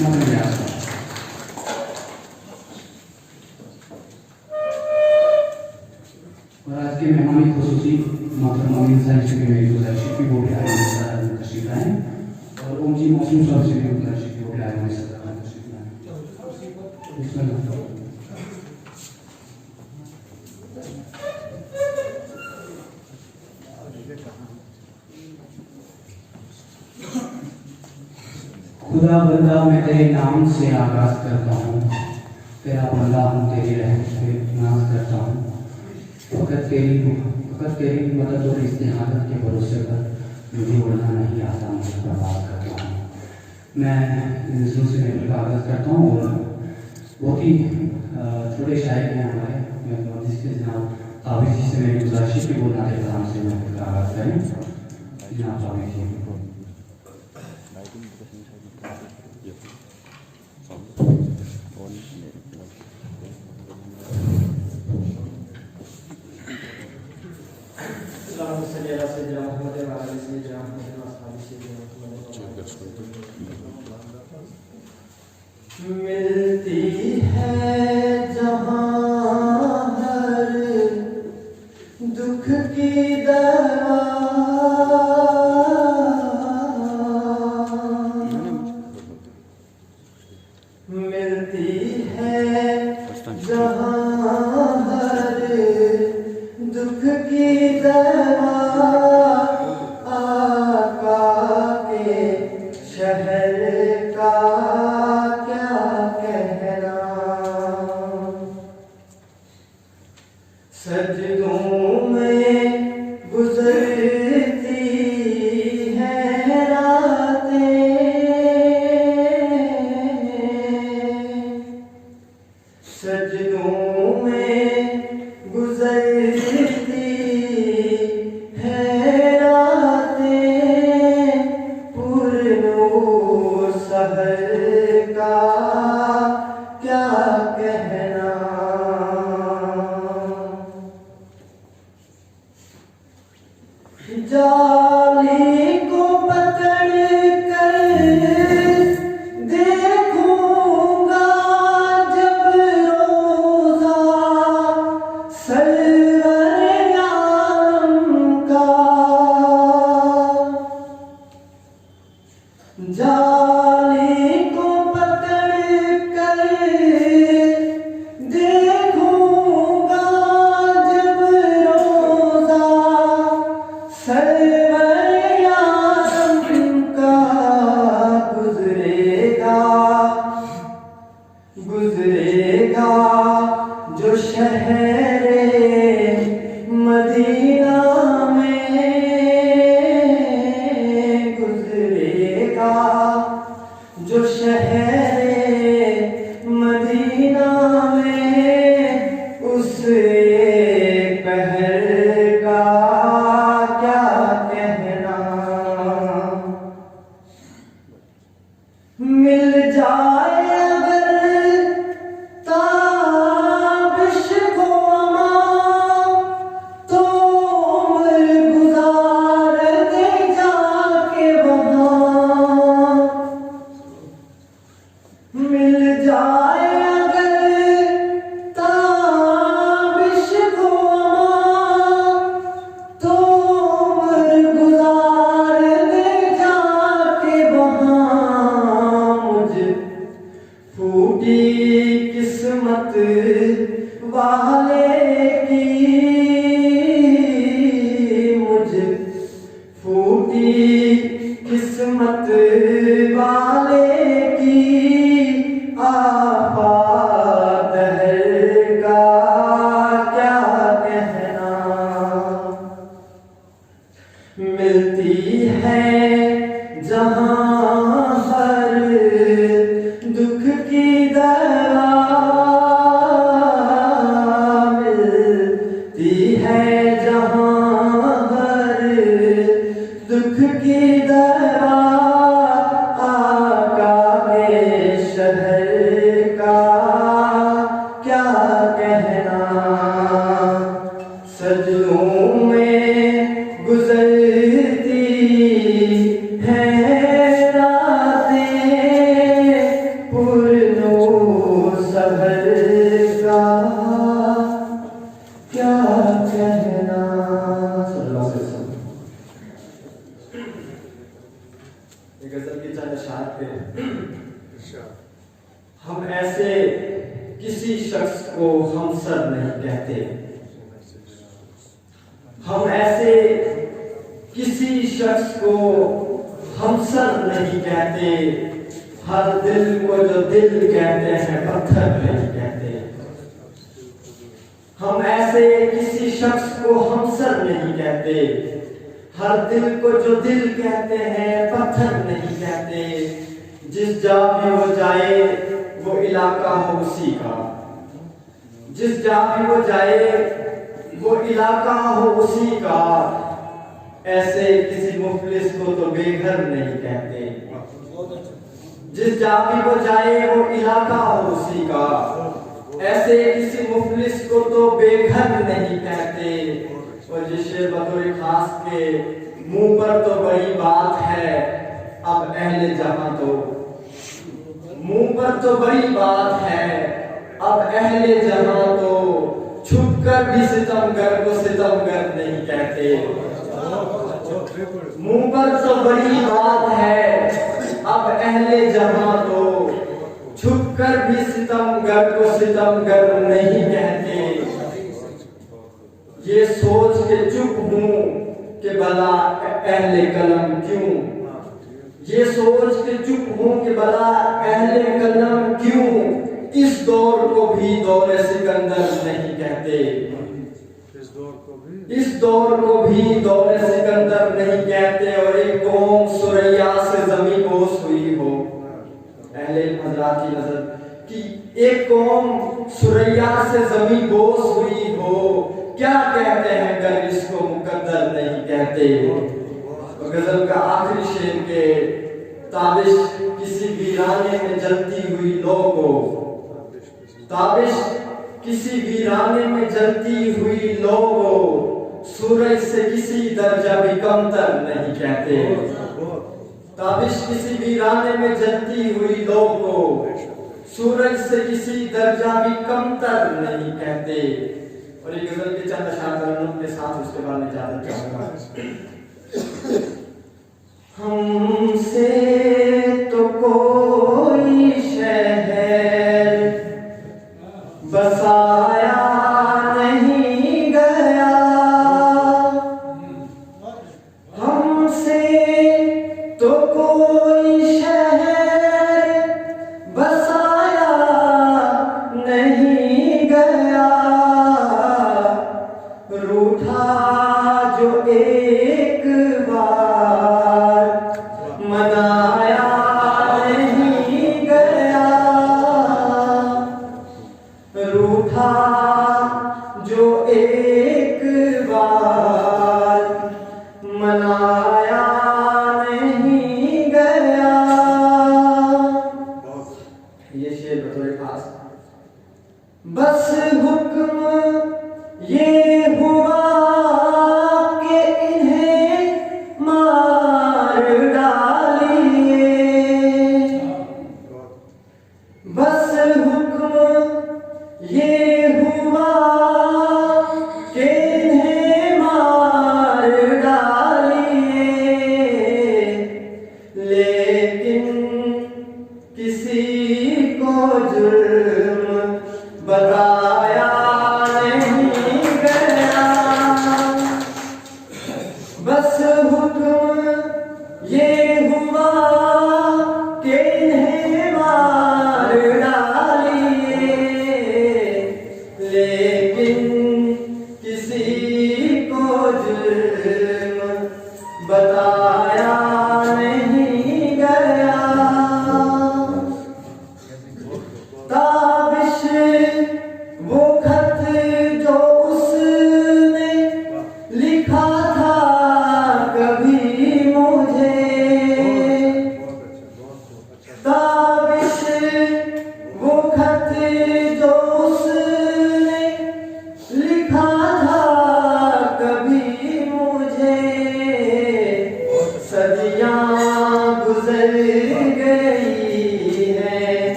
اور آج کے مہمان خصوصی محترم امین صاحب سے میری گزارش کی وہ بھی آئے تشریف لائیں اور اون جی موسم صاحب سے بھی گزارش کی وہ بھی آئے تشریف لائیں. خدا بندہ میں تیرے نام سے آغاز کرتا ہوں، تیرا بندہ ہوں، تیری رحمت پہ ناز کرتا ہوں. فقط تیری مدد اور استعانت کے بھروسے پر مجھے اڑنا نہیں آتا، مجھے برباد کرتا ہوں. میں نظروں سے آغاز کرتا ہوں اور بہت ہی چھوٹے شاعر ہیں ہمارے جس کے جناب قابل جی سے میری گزارش ہے کہ وہ نعت کلام سے میں آغاز کریں. جناب قابل جی. ملتی ہے جہاں ہر دکھ کی دوا، ملتی ہے جہاں ہر دکھ کی دوا، آقا کے شہر کا کیا کہنا. سجدوں میں گزرتی ہیں راتیں، سجدوں میں گزرتی ہیں راتیں، پرنور سحر کا کیا کہنا. جالی کو پکڑ کر دیکھوں گا جب روزہ سرور عالم کا، جالی کو پکڑ کر دیکھوں گا جب روزہ سرور عالم کا، گزرے گا جو شہر مدینہ میں، گزرے گا جو شہر مدینہ میں، اس پہر کا کیا کہنا. مل جائے اگر تابش کو امان، تو عمر گزار دے جا کے وہاں. مل جائے اگر تابش کو امان، تو عمر گزار دے جا کے وہاں. مجھ پھوٹی قسمت والے کی، مجھ پھوٹی قسمت والے کی، آفات ہم ایسے کسی شخص کو ہمسر نہیں کہتے. ہم ایسے کسی شخص کو ہمسر نہیں کہتے. ہر دل کو جو دل کہتے ہیں پتھر نہیں کہتے. ہم ایسے کسی شخص کو ہمسر نہیں کہتے. ہر دل کو جو دل کہتے ہیں پتھر نہیں کہتے. جس جا بھی وہ جائے وہ علاقہ ہو اسی کا. جس جا بھی وہ جائے وہ علاقہ ہو اسی کا. ایسے کسی مفلس کو تو بے گھر نہیں کہتے. جس جا بھی وہ جائے وہ علاقہ ہو اسی کا. ایسے کسی مفلس کو تو بے گھر نہیں کہتے. اور یہ شعر بطور خاص کے منہ پر تو بڑی بات ہے اب اہل جہاں تو. منہ پر تو بڑی بات ہے اب اہل جہاں تو. چھپ کر بھی ستمگر کو ستمگر نہیں کہتے. منہ پر تو بڑی بات ہے اب اہل جہاں تو. چھپ کر بھی ستمگر کو ستمگر نہیں کہتے. یہ سوچ کے چپ ہوں کہ بلا اہل قلم کیوں. یہ سوچ کے چپ ہوں کہ بلا اہل قلم کیوں. اس دور کو بھی دور سکندر نہیں کہتے. اس دور کو بھی دور سکندر نہیں کہتے. اور ایک قوم ثریا سے زمین بوس ہوئی ہو. اہل حضرات کی نظر کہ ایک قوم ثریا سے زمین بوس ہوئی ہو. کیا کہتے ہیں اگر اس کو مقدر نہیں کہتے. غزل کا آخری شعر کے تابش کسی ویرانے میں جلتی ہوئی لو کو. تابش کسی ویرانے میں جلتی ہوئی لو کو. سورج سے کسی درجہ بھی کمتر نہیں کہتے. تابش کسی ویرانے میں جلتی ہوئی لو کو. سورج سے کسی درجہ بھی کمتر نہیں کہتے. اور یہ غزل کے چند اشعار ترنم کے ساتھ اس کے بعد میں اجازت چاہوں گا. ہم سے تو کوئی شہر بسایا نہیں گیا. ہم سے تو کوئی شہر بسایا نہیں گیا. روٹھا جو ایک بار منایا نہیں گیا. روٹھا جو ایک بار منایا نہیں گیا. یہ شعر بطور خاص. بس حکم یہ ہوا کہ انہیں مار ڈالیے. بس حکم یہ ہوا کہ انہیں مار ڈالیے. لیکن کسی کو جرم بتایا نہیں گیا. بس حکم یہ ہوا کہ انہیں مار ڈالیے.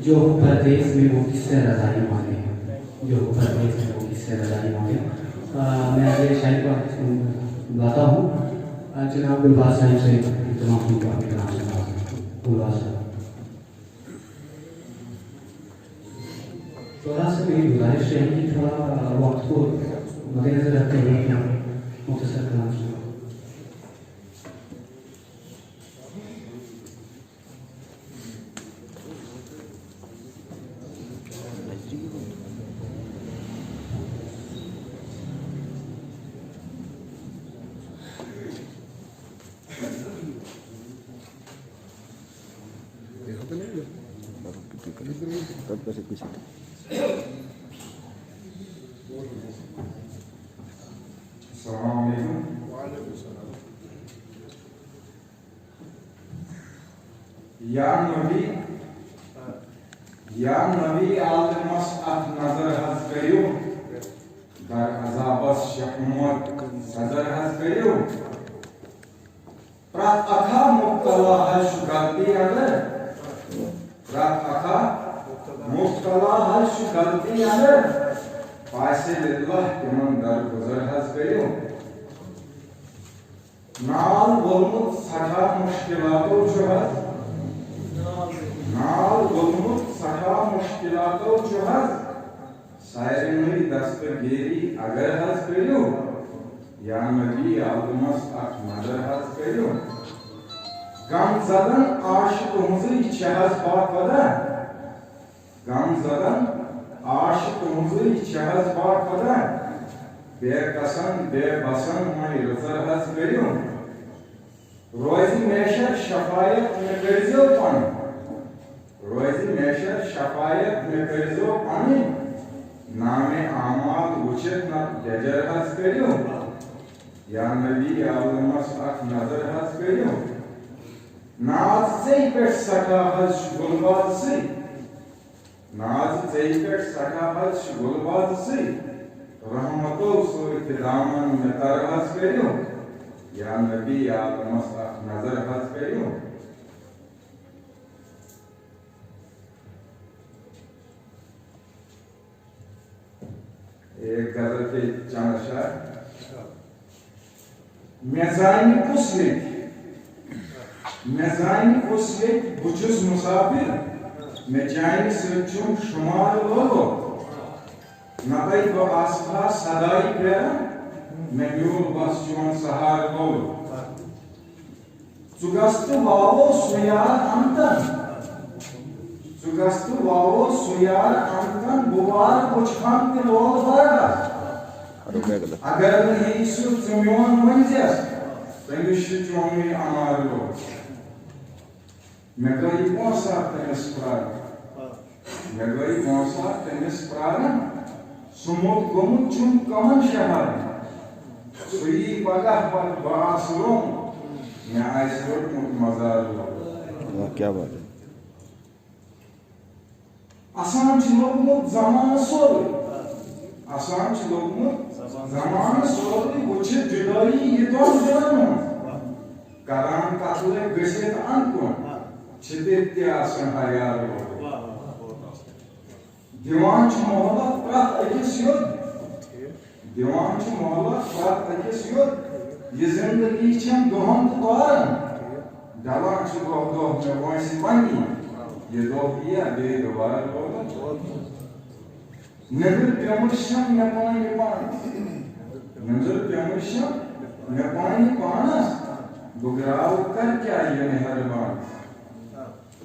जो परदेश में वो किससे रज़ाई मांगे, जो परदेश में वो किससे रज़ाई मांगे। मैं अगले शायर को गाता हूँ। जनाब गुलबाज साहब से तमाम की नाम से गुलबाज साहब। थोड़ा सा मेरी गुजारिश है कि थोड़ा वक्त को मद्देनजर रखते हुए मुख्तसर कलाम सुना। या नबी आलमस अत नजर हज करियो दर अजाबस शहमत सदर हज करियो प्रत अखा मुब्तला हज गलती अगर प्रत अखा मुब्तला हज गलती अगर पासे लिल्लाह तिमन दर गुजर हज करियो नाल बोलमुत सठा मुश्किलातो जुहद नाल बोलमुत सठा मुश्किलातो जुहद सायरनुई दस्तगीरी अगर हज करियो या नबी आलमस अख नजर हज करियो गम जदन आशिक हुज़ी छहज बात वदा गम जदन आशिक हुज़ी छहज बात वदा बेकसन बेबसन मई रजर हज करियो रोज़ी मेशर शफायत में करजो पन रोज़ी मेशर शफायत में करजो पन नामे आमाल उचित न जजर हज करियो या नबी आलमस अख नजर हज करियो नाज से पे सका हज गुलबाज से नाज से पे सका हज गुलबाज से रहमतो सो इतदामन में तर हज करियो या नबी आलमस अख नजर हज करियो एक गजल के चंद अशआर मेज़ानी कुस्लिक बुचुस मुसाफिर में जाइन सचुम शुमार लोगो नबाई को आसपास सदाई पेरा में न्यूल बस चुन सहार लोगो सुगस्तु वावो सुयार अंतन बुवार कुछ खान के लोग बारा अगर नहीं सुख जुम्योन मंजस तंगिश चोमी अमार लोग मैं गई पहुंचा तनिस प्राण सुमुद गुमुद चुम कमन शहर सुई पगह पर बासरों मैं आइसरोट मुत मजार लोग क्या बात है आसान लोगमुत जमान सोल आसान लोगमुत जमान सोल वुचित जुदाई ये तो जानो कराम कातले गसित अनकुन छिदित्य आसन हयार दीवान च मोहब्बत प्रात अकिस युद्ध दीवान च मोहब्बत प्रात अकिस युद्ध ये जिंदगी छम दोहम तोरन दलान च दोह में वासी बनी ये दोह किया बे दोबारा लोग नजर प्यामुशम न पानी पानस बुगराव कर क्या ये मेहरबान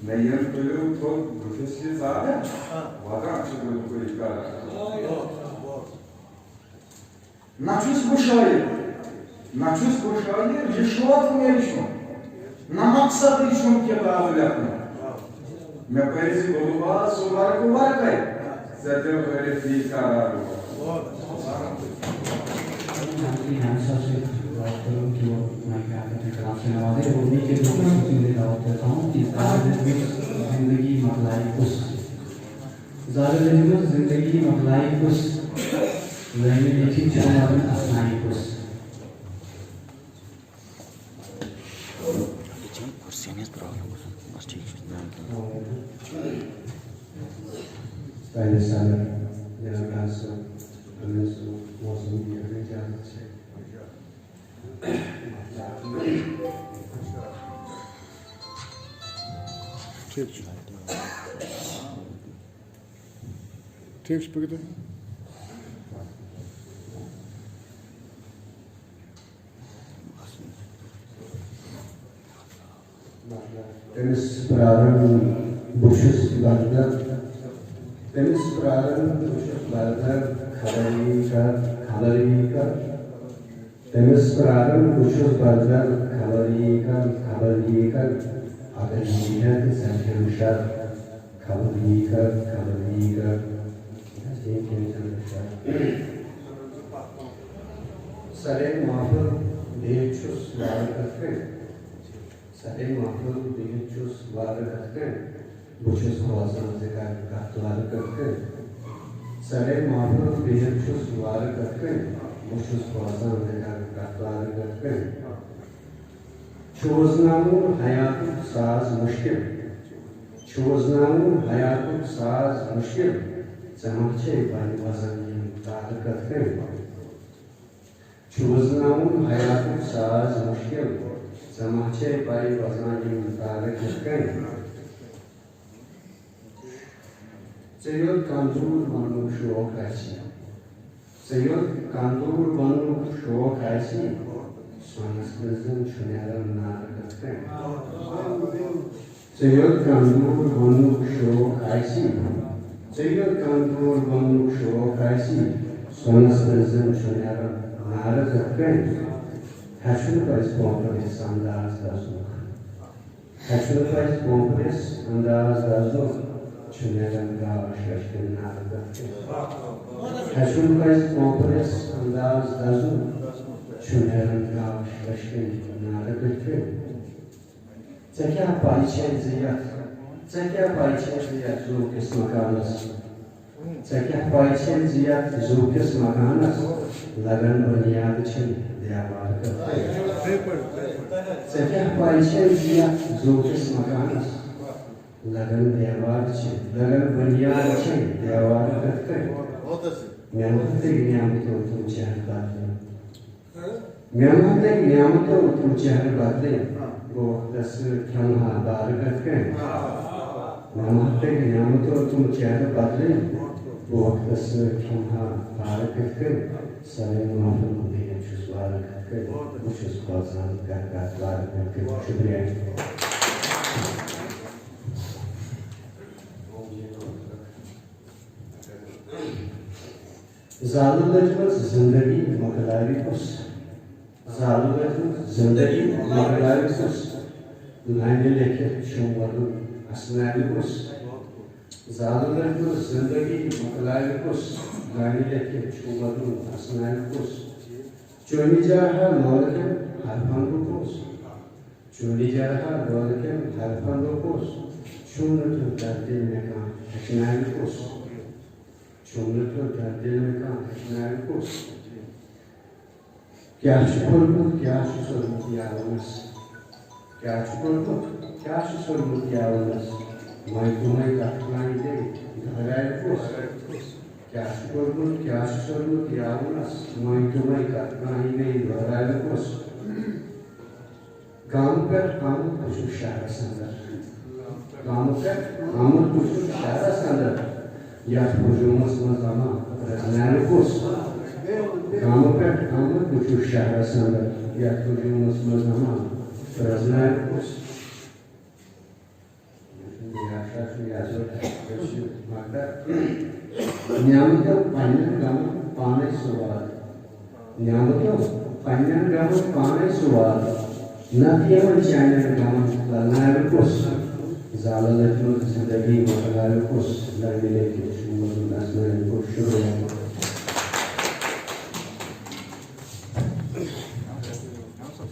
नयन तुलु तो गुफिस्के सारे वादा चुगल कोई का नाचुस बुशाई रिश्वत में इशु ना मकसद इशु के बावल अपने मैं पैसे बोलूँगा सोलार को बार करे सत्य पहले फीस का रारू जिंदगी मखलाई खुश जिंदगी मखलाई खुश वही लिखी चलावन असनाई खुश payda salar yana so amen so mosum diye rica edeceğim. ठीक छै ठीक छै पकड़ Temiz pırarın boşuzlarda temiz pırarın boşuzlarda kalarika temiz pırarın boşuzlarda kalarika adaliyet sentemşar kalarika Sare mahful değişiyoruz varlıklı Sare mahful değişiyoruz varlıklı Boşuz kovazan zekar katlarlıklı Sare mahful değişiyoruz varlıklı Boşuz kovazan zekar katlarlıklı Çoğuznamın hayatı saz müşkil Çoğuznamın hayatı saz müşkil Zamahçe bani vazanin tarıkatlı Çoğuznamın hayatı saz müşkil Zamahçe bani vazanin tarıkatlı Seyyid Kandur Banu Şok Aysi Seyyid Kandur Banu Şok Aysi Sonrasımızın şunyaran narıkatlı Seyyid Kandur Banu Şok Aysi Seyyid Kandur Banu Şok Aysi Sonrasımızın şunyaran narıkatlı Tecrübesiz komponis andazda zor Tecrübesiz komponis andazda zor Şunyaran gavşaşkın narıkatlı Tecrübesiz komponis andazda zor Şunyaran gavşaşkın narıkatlı Zeka payçen ziyat zûkis makanas Zeka payçen ziyat zûkis makanas Lagan bunyad çın diyavar katlı Zeka payçen ziyat zûkis makanas Lagan bunyad çın diyavar katlı Mehmet'e niyamet otum çehre batlı Mehmet'e niyamet otum çehre batlı वो दस क्षमा बार करके नमस्ते नियम तो तुम चेहरे बदले वो दस क्षमा बार करके सारे माफी दिए शुक्र करके कुछ स्वागत करके बार करके शुक्रिया ज़ालुलत ज़िंदगी मगलारी कुछ ज़ालुलत ज़िंदगी मगलारी कुछ लाने लेके शुमारू असनाली कुछ ज़ालुलत ज़िंदगी मगलारी कुछ लाने लेके शुमारू असनाली कुछ चोरी जाहा लौलकें हरफांडो कुछ चोरी जाहा लौलकें हरफांडो कुछ शुमर तो दर्दिल में का असनाली कुछ शुमर तो दर्दिल में का असनाली कुछ क्या शुक्र मुतियावनस क्या शुक्र मुतियावनस मैं तुम्हें कठिनाई दे घराए कुछ क्या शुक्र मुतियावनस मैं तुम्हें कठिनाई दे घराए कुछ गांव पर आमद कुछ शहर संदर या हुजूमस मज़ामा रज़नान कुछ गांव पर आमद कुछ शहर संदर या हुजूमस मज़ामा रज़नान कुछ न्यामतो panjang gamu panes suwal न्यामतो panjang gamu panes suwal Nafiyaman channel gamu lalnar kus Zalalatnu zindagi makalar kus Lagile ki shumadun asman kus shurya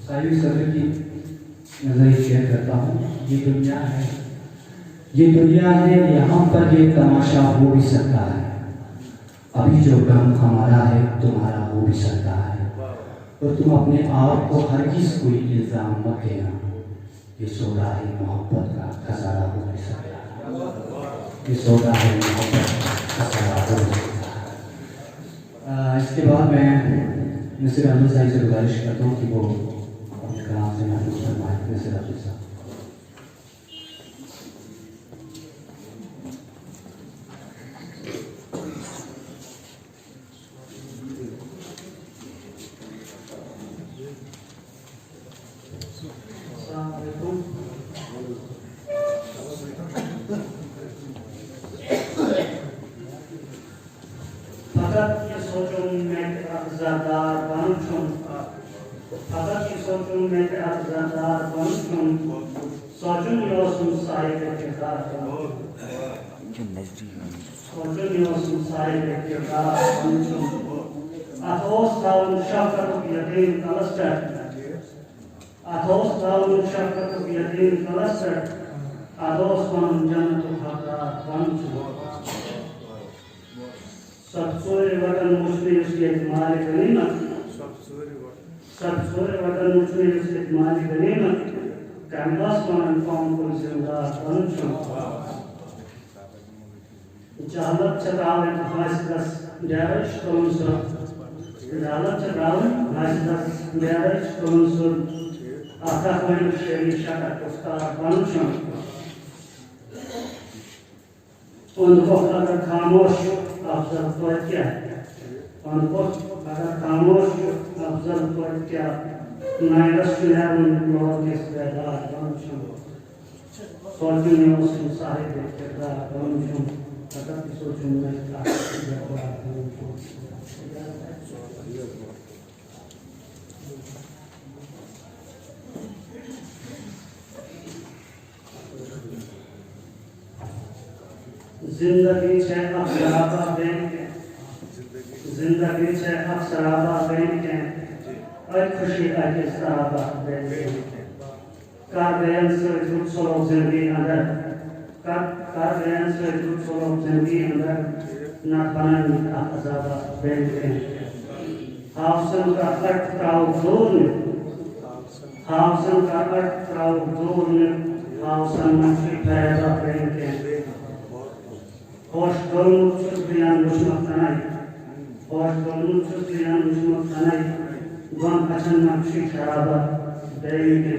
सारी सभी की नजर शेयर करता हूँ ये दुनिया है यहाँ पर ये तमाशा हो भी सकता है अभी जो गम हमारा है तुम्हारा हो भी सकता है और तुम अपने आप को हरगिज़ कोई इल्ज़ाम मत देना ये सौदा है मोहब्बत का खजाना हो भी सकता है ये सौदा है मोहब्बत का इसके बाद मैं मिस्टर अब्दुल साहिब से गुजारिश करता हूँ कि वो अपने कलाम से महफूज फरमाएं। मिस्टर अब्दुल साहब। فقط یہ سوچوں میں کہ افزادار بنوں فقط یہ سوچوں میں کہ افزادار بنوں سوچوں یوسم صاحب کردار سوچوں یوسم صاحب کردار بنوں اتھوس داون شفقت یتیم کلسٹر اتھوس داون شفقت یتیم کلسٹر اتھوس من جنت حقدار بنوں سب سورے وطن مجھنے اس کے اعتماد غنیمت سب سورے وطن مجھنے اس کے اعتماد غنیمت کیمباس من قوم کو زندہ بنچوں جہالت چکاوت حاسدس دیرش کلنسر جہالت چکاوت حاسدس دیرش کلنسر آتا کوئی شریع شکر کفتار بنچوں ان کو اگر خاموش افضل پر کیا ان کو اگر خاموش افضل پر کیا نائرس ہے ان لوگوں کے بیدار بنچوں سوچوں نے اس صاحب کردار بنچوں فقط سوچوں میں کردار بنچوں زندگی سے اکثرابہ بینک زندگی سے اکثرابہ بینک اج خوشی اج استرابہ بینک کار بیان سے جھوٹ سلوک زندگی اندر کار بیان سے جھوٹ سلوک زندگی اندر نہ بنن عذابہ بینک حافظن کا اٹ تراؤ دور نے حافظن کا اٹ تراؤ دور نے حافظن منشی پیدا بینک خوش گلمت چھس بیان مشمت تنائی خوش گلمت چھس بیان مشمت تنائی گون اچھن نقشی شرابہ بیوی کے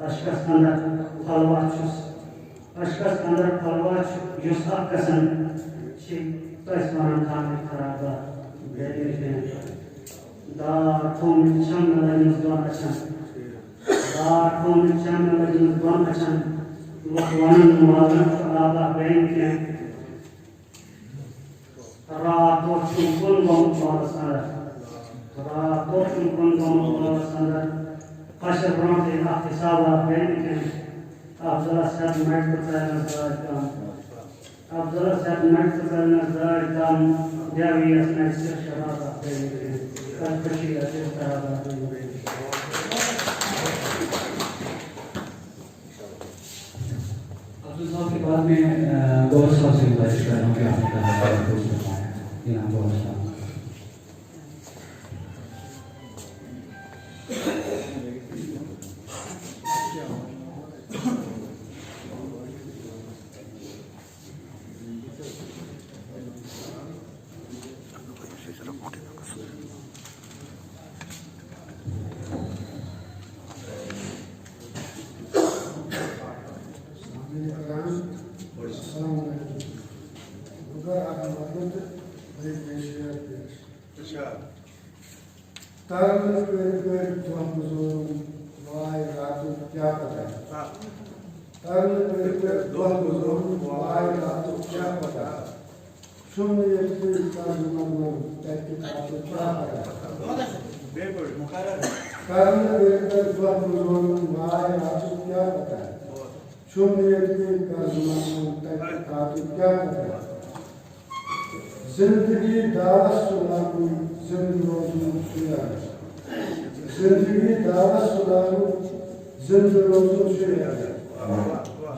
اشکس اندر خلوہ چھس اشکس اندر خلوہ چھس یس اکسن چی تیس ورن خامی خرابہ بیوی کے دار خوم چنگ لجنز گون اچھن دار خوم چنگ لجنز گون اچھن وقوانن موازن خرابہ بیوی کے راتو چنکن گم پارساندر راتو چنکن گم پارساندر قشر برانتی احتسابہ بینکن افضل سید مرد بطر نزدار کام افضل سید مرد بطر نزدار کام دیوی اسمت سر شرابہ بینکن کل کشی اسر شرابہ بینکن عبدال صاحب کے بعد میں گوھر صاحب سے گزارش کر رہا ہوں کہ آپ کا محفوظ فرمائیں۔ جناب گوھر صاحب۔ زندگی دعوت سنانو زندگی روزو شیعہ زندگی دعوت سنانو زندگی روزو شیعہ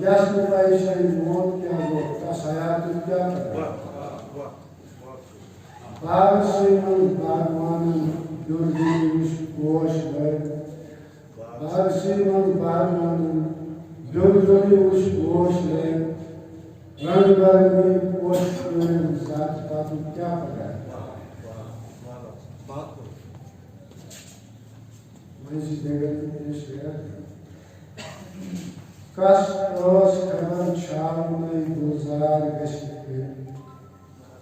یاسن پائشائی موت کیا وہ تس حیات کیا باغ سیمن باغوانن دردیش گوش لئے باغ سیمن باغوانن دردیش گوش لئے रंग बरंगी पोस्ट में जात पात क्या पता है मुझे देगा कस ओस खबर छाव में गुजार गश्ते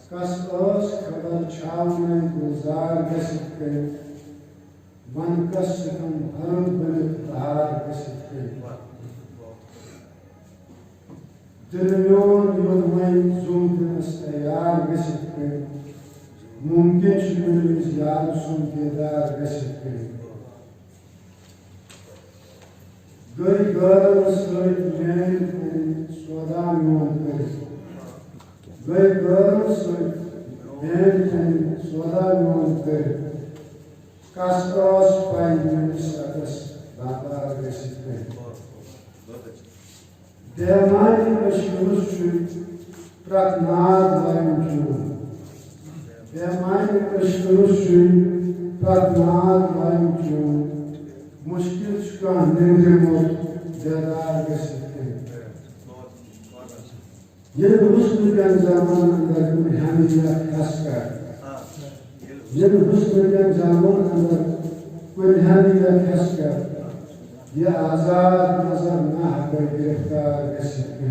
कस ओस खबर छाव में गुजार गश्ते मन कस हम भरम बन बहार गश्ते दिलयोन योन zoom tayar gashte mumkin shubul yar sum kedar gashte Gay girl slight man swadam yon kare Gay girl slight man swadam yon kare Kastos pain status baba gashte Der Mann beschluss Pratnad Vaimju. Der Mann beschluss Pratnad Vaimju. Mushkil Shka Nindrimot Dedar Gashte. Ye Husn Gan Zaman Andar Kulhaniya Khaskar. Ye Husn Gan Zaman Andar Kulhaniya Khaskar. ये आजाद नजर न आकर गिरफ्तार गश्ते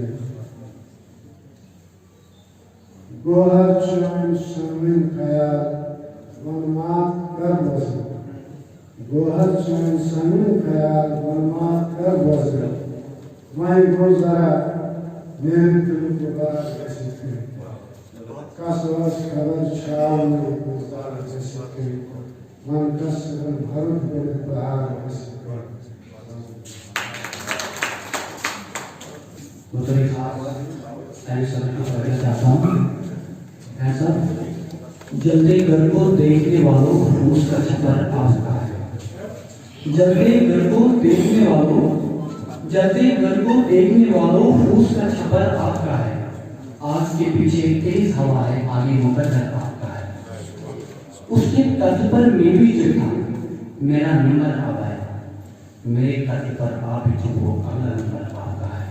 गोहर चुन समिन खयाल वनमात कर वज़न गोहर चुन समिन खयाल वनमात कर वज़न मैं गुज़रा मेरे दिल के बार गश्ते कासवास खबर शाम में गुज़ार गश्ते मन कसरन भरत बड़े बहार गश्ते तो एक सर को कहना चाहता हूँ ऐसा जल्दी घर को देखने वालों फूस का छपर आपका है जल्दी घर को देखने वालों फूस का छपर आपका है आग के पीछे तेज हवा है आगे मुकद्दर आपका है उसके कद पर मैं भी चढ़ा मेरा नंबर आ गया मेरे कद पर आप ही चुप हो अगला नंबर आपका है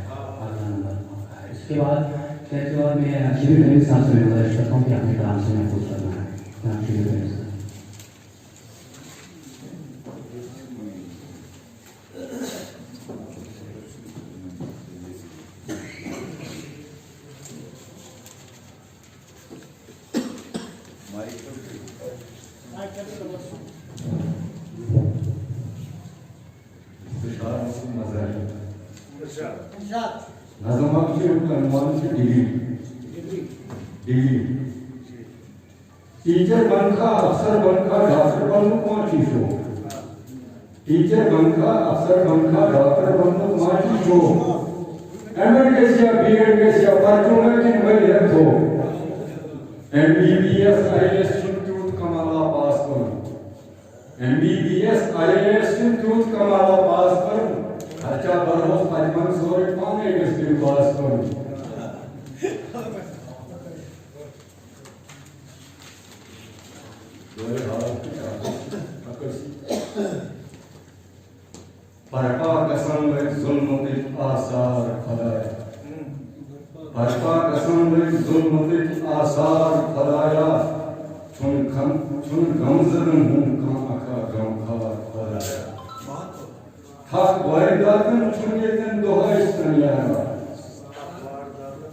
इसके बाद मैं शिविर मेरे साथ में गुजारिश करता हूँ कि अपने काम से महफूज करना है शिविर मेरे साथ टीचर बनकर अफसर बनकर डॉक्टर बनने कौन चीज हो टीचर बनकर अफसर बनकर डॉक्टर बनने कौन चीज हो एमएड या बीएड या पर्चों में किन भाई रखो एमबीबीएस आईएएस चुनतूत कमाला पास करो एमबीबीएस आईएएस चुनतूत कमाला पास करो खर्चा बरोस 55 पाने के पास करो परपा कसम में जुल्म के आसार फलाया परपा कसम में जुल्म के आसार फलाया चुन गमजन हूँ काका गमखार फलाया थक वारिदातन चुनियतन दोहाइस्तन यारा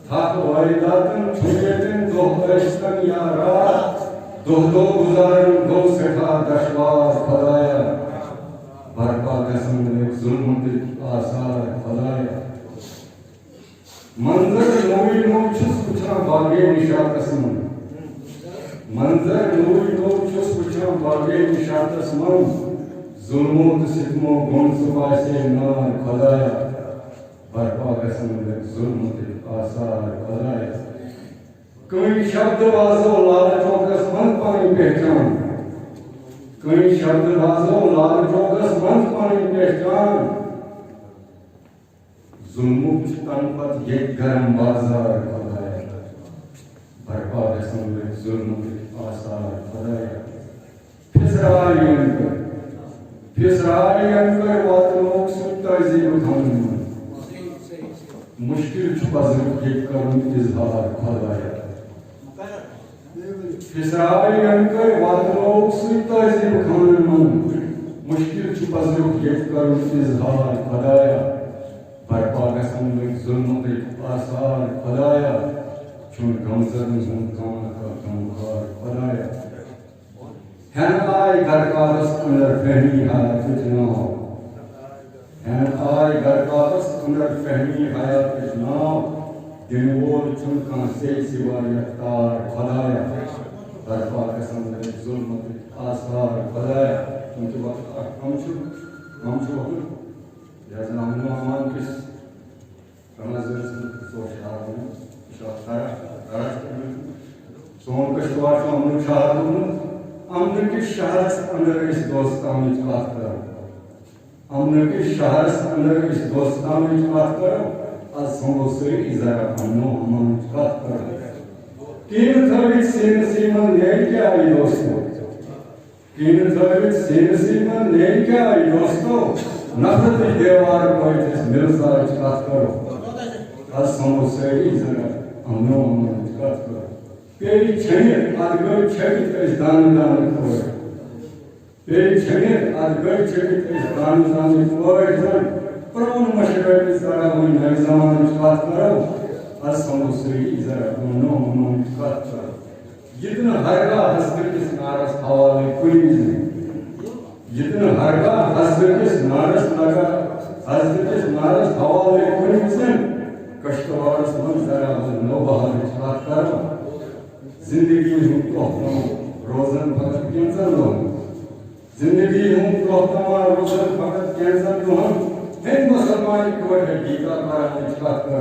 थक वारिदातन चुनियतन दोहाइस्तन यारा दो गुजारन दो सठा दशवार फलाया बरपा कसम में जुल्म के आसार फलाया मंजर नोई नो छुस पुछा बागे निशा कसम मंजर नोई नो छुस पुछा बागे निशा कसम जुल्मों सितमों गुण सुबह से नार फलाया बरपा कसम में जुल्म के आसार फलाया कोई शब्द वाजो लालचों कसमत पानी पहचान कोई शब्द वाजो लालचों कसमत पानी पहचान जुल्मुच तनपत ये गरम बाजार फलाया बरपा कसम में जुल्म के आसार फलाया फिसराई अंकर वातलोक सुत्ता जीव धन मुश्किल पजर ये करूं इजहार खुदाया फिसाई अंकर वातलोक सुइता जिब खान मन मुश्किल पजर ये करूं इजहार खुदाया बरपा गसन में जुल्म के आसार खुदाया चुन गमजर में कान का गमखार खुदाया हन आई घर का रस अंदर फहमी हालत जनाब हन आई घर का रस अंदर फहमी हालत जनाब दिन वो चुन का से सिवा यकार खुदाया बरपा गसन में जुल्म के आसार खुदाया उनके वक्त हम छु जैसे हम मान किस Ramazan sosyalını şartlara son kışlar amnu şahadını amnu ki şahs अंदर इस दोस्तान में बात करो amnu ki şahs अंदर इस दोस्तान में बात करो आज समोसे इजारा amnu हम बात करो तीन थर्ड सीमा नहीं क्या है दोस्तों तीन थर्ड सीमा नहीं क्या है दोस्तों नफरत देवार को इस मिलसा बात करो आज समोसे इजारा amnu बात करो पेरी छने आदगर छकी इस दान करो पेरी छने आदगर छकी इस दान करो परम मशवर इस तरह में नए जमाने में बात करो आज समोसे इजारा amnu बात करो जितना हरगा हस्कर किस नारस हवाले कोई नहीं जितना हरगा हस्कर किस नारस लगा हस्कर किस नारस हवाले कोई नहीं कष्टवार मंजरा नो बहार बात करो जिंदगी हूँ कहता रोजन फकत कैंसर लो जिंदगी हूँ कहता रोजन फकत कैंसर लो हम मुसलमान को है गीता का बात करो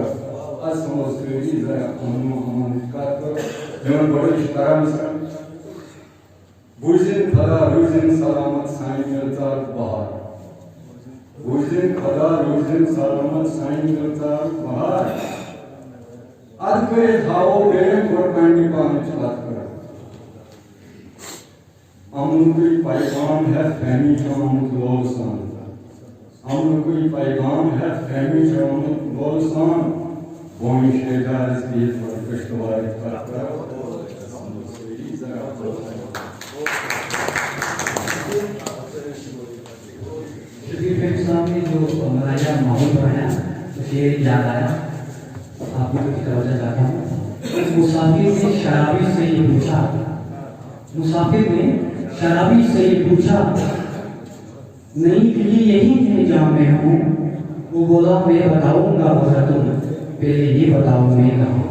आज समझते ही जरा हम बात करो जब बड़े इश्तारा में बुझिन खदा रुझिन सलामत साईं मिलता बहार बुझिन खदा रुझिन सलामत साईं मिलता बहार आज के धावो दे और कांडी पानी बात करो अमन कोई पैगाम है फहमी शाम लोसान अमन कोई पैगाम है फहमी शाम लोसान बोई शेदार इसकी पर कष्टवार बात करो सामने जो मनाया माहौल बनाया तो ये याद आया आप लोगों की तरफ जाता हूँ मुसाफिर ने शराबी से ये पूछा मुसाफिर ने शराबी से ये पूछा नहीं दिल्ली यही है जहाँ मैं हूँ वो बोला मैं बताऊंगा मगर तुम पहले ये बताओ मैं कहाँ हूँ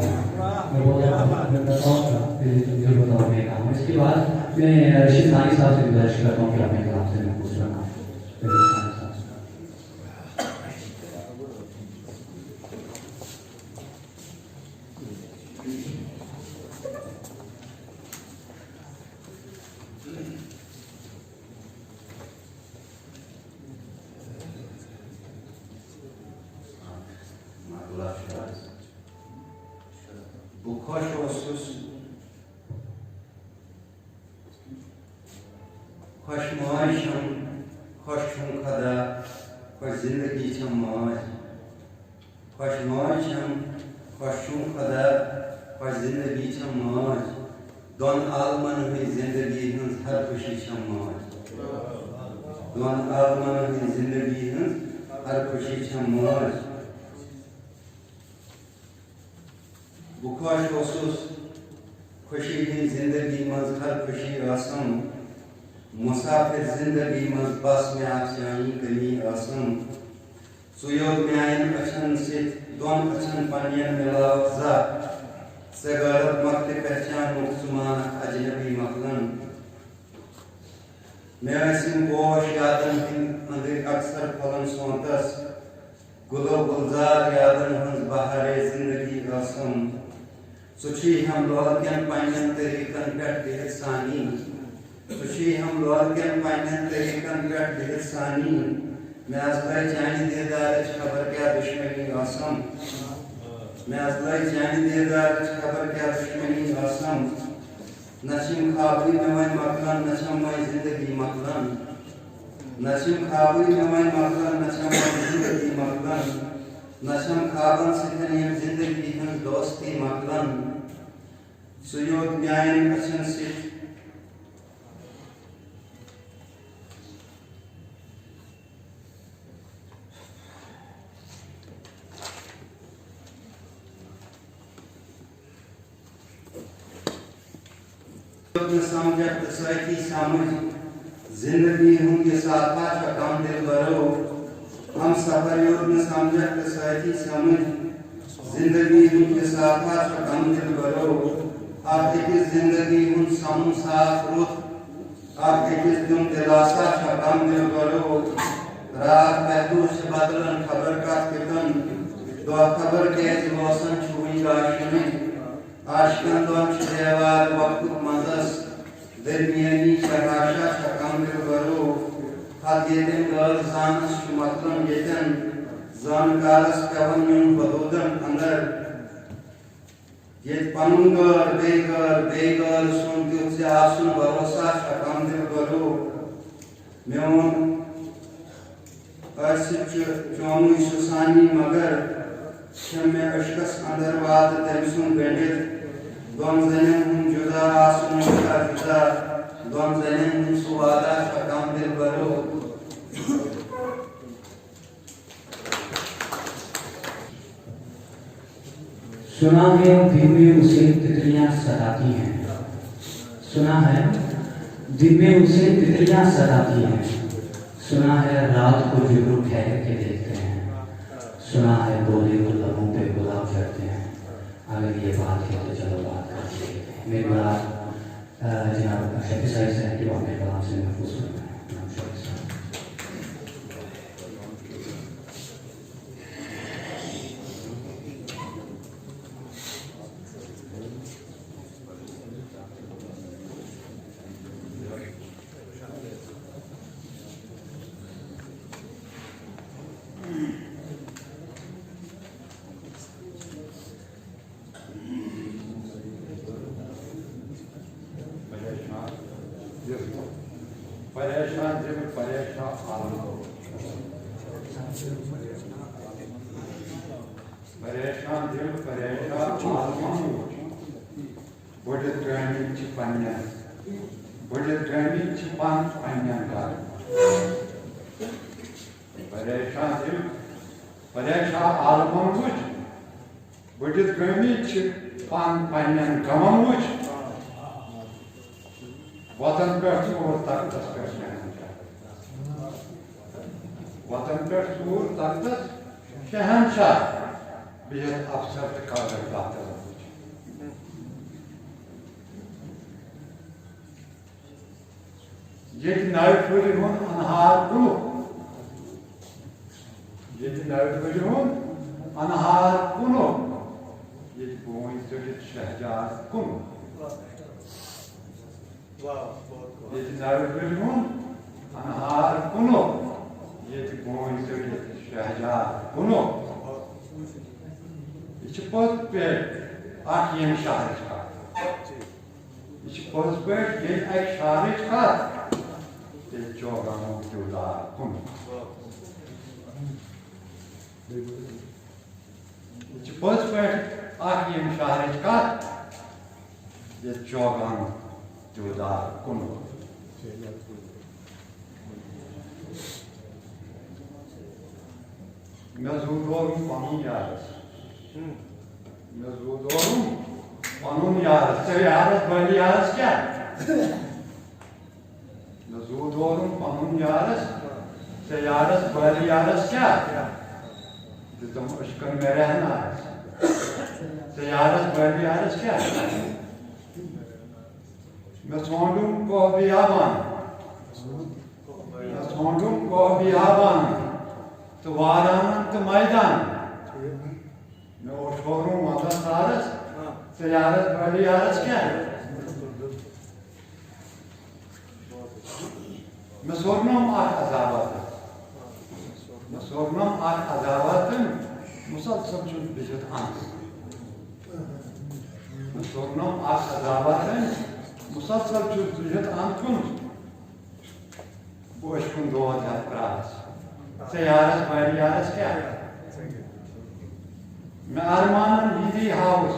मैं बोला मैं बताऊंगा पहले तुम ये बताओ मैं कहाँ हूँ इसके बाद मैं रशीद सानी साहब से गुजारिश करता हूँ कि अपने कलाम से मैं पूछ रहा हूँ मुसाफिर जिंदगी मज बस में आशाई कमी आसम सुयोग में आयन अचन से दोन अचन पानियन मिलाव जा सगारत मक्ते पहचान मुक्सुमान अजनबी मखलन मैं ऐसी गोश यादन हिंद अंदर अक्सर फलन सोंतस गुलो गुलजार यादन हंस बहारे जिंदगी आसम सुची हम लोहकन पानियन तरीकन पेट देहसानी सुशी हम लोहकन पानियन तरीकन पेट देहसानी मैं अज़लाई जानी देदार खबर क्या दुश्मनी आसम मैं अज़लाई जानी देदार खबर क्या दुश्मनी आसम नशीम खाबरी में मैं मकलन नशम मैं जिंदगी मकलन नशीम खाबरी में मैं मकलन नशम मैं जिंदगी मकलन नशम खाबन सितन यम जिंदगी हंस दोस्ती मकलन सुयोद न्यायन अचन सित समझत सही समझ जिंदगी हूँ के साथा कम दिल बरो हम सफर युद्ध समझत सही समझ जिंदगी हूँ के साथा कम दिल बरो आप एक जिंदगी हूँ समूह साथ रुत आप एक दिन दिलासा कम दिल बरो रात पहलू से बदलन खबर का कितन दो खबर के मौसम छुई राशि आशकन दोन शदेवार वक्त मदस दरमियानी शराशा शकम दिल बरो हादियन गल जानस शुमतलन येतन जानकारस कवन यूं बदोदन अंदर ये पनुंगर बेगर सुन दिल से आसुन भरोसा शकम दिल बरो म्योन अर्सिच चौनु सुसानी मगर शम्य अशकस अंदरवाद तमसुन बेंडित दोन जनें हूँ जुदा आसुन का जुदा दोन जनें हूँ सुवादा शकम दिल बरो सुना है दिन में उसे तितलियां सताती हैं सुना है दिन में उसे तितलियां सताती हैं सुना है रात को जुगनू ठहर के देखते हैं सुना है बोले को लबों पे गुलाब करते हैं अगर ये बात है तो चलो बात करते हैं मेरे बात जनाब शेख साहिब से कि अपने कलाम से महफूज होना है परेशान दिल परेशान आलम परेशान दिल परेशान आलम बड़े ड्रामी चिपन्या बड़े ड्रामी चिपान पन्या का परेशान दिल परेशान आलम कुछ बड़े ड्रामी चिपान पन्या गमम कुछ वतन पे सूर तक वतन पे सूर तक शहनशाह बेहद अफसर का करता ये नाइट्रोजन हों अनहार कुनो ये नाइट्रोजन हों अनहार कुनो ये बोई तो शहजाद कुनो ये नाइट्रोजन हों अनहार कुनो ये बोई तो शहजाद कुनो ये पद पे आखिरी शारिश का ये पद पे ये एक शारिश का ये जोगानो जुदा कुनो ये पद पे आखिरी शारिश का ये जोगानो जुदा कुनो Mezudorum panun yaras. Mezudorum panun yaras. Te yaras böyle yaras gel. Mezudorum panun yaras. Te yaras böyle yaras gel. Dedim aşkın merehen yaras. Te yaras böyle yaras gel. Mesondum ko biyaban. Mesondum ko biyaban. तो वारान तो मैदान मैं ओशोरूं माता सारस तो Yaris बड़ी Yaris क्या है मैं सोरनम आठ अज़ावत मैं सोरनम आठ अज़ावत मुसलसल चुन बिजत आंस मैं सोरनम आठ अज़ावत मुसलसल चुन बिजत आंस कुन बोश कुन दो हजार प्रास से यारस क्या Me armağanın yediği havuz.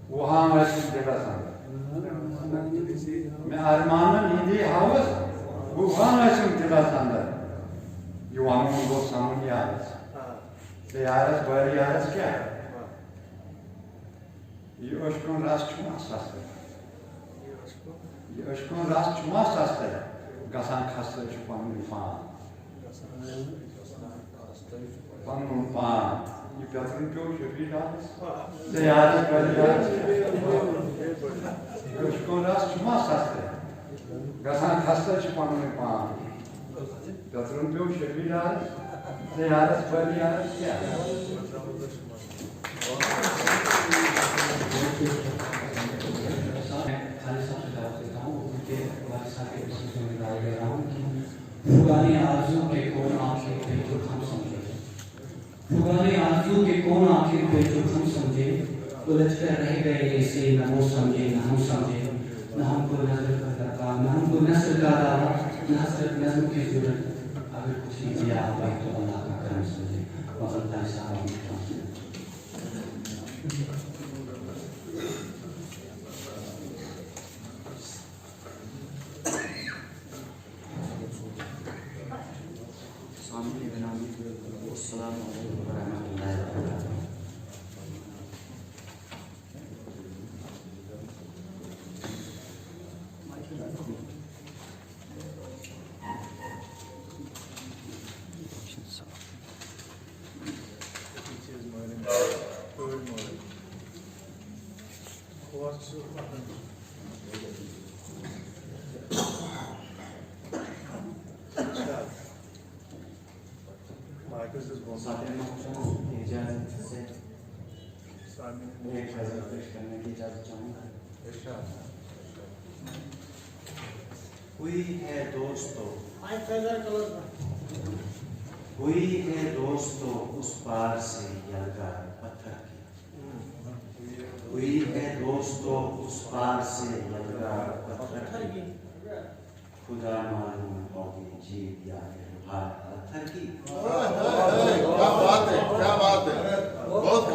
Wuhan açın dilasan. Me armağanın yediği havuz. Wuhan açın dilasan. Yuvanın bu sanın yağız. Ziyaret böyle yağız ki. ये उसको राष्ट्र शास्त्र ये उसको राष्ट्र शास्त्र गसान खास्त्र pan ये प्यासन क्यों शरीर आस ziyaret böyle yağız ये उसको राष्ट्र शास्त्र गसान खास्त्र pan प्यासन क्यों शरीर आस ziyaret böyle yağız क्या पुराने आरज़ू के कौन आखिर पे जो हम समझे पुराने आरज़ू के कौन आखिर पे जो हम समझे उलझ कर रह गए ऐसे न वो समझे न हम समझे न हमको नजर का दरकार न हमको नस्ल का दावा न हसरत नज़म की जरूरत अगर कुछ नहीं दिया हुआ तो अल्लाह का करम समझे वक़्त साहब हुई है दोस्तों हुई है दोस्तों उस पार से यलगार पत्थर की हुई है दोस्तों उस पार से यलगार पत्थर की खुदा मालूम होगी जीत या हार पत्थर की क्या बात है बहुत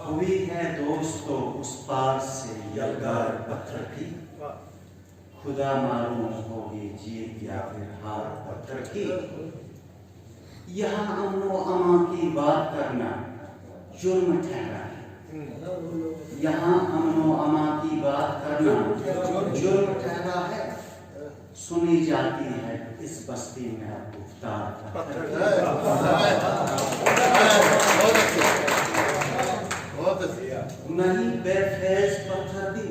हुई है दोस्तों उस पार से यलगार पत्थर की खुदा मालूम होगी जीत या फिर हार पत्थर की यहाँ अमनो अमा की बात करना जुर्म ठहरा है यहाँ अमनो अमा की बात करना जुर्म ठहरा है सुनी जाती है इस बस्ती में अब गुफ्तार नहीं बेफैज पत्थर भी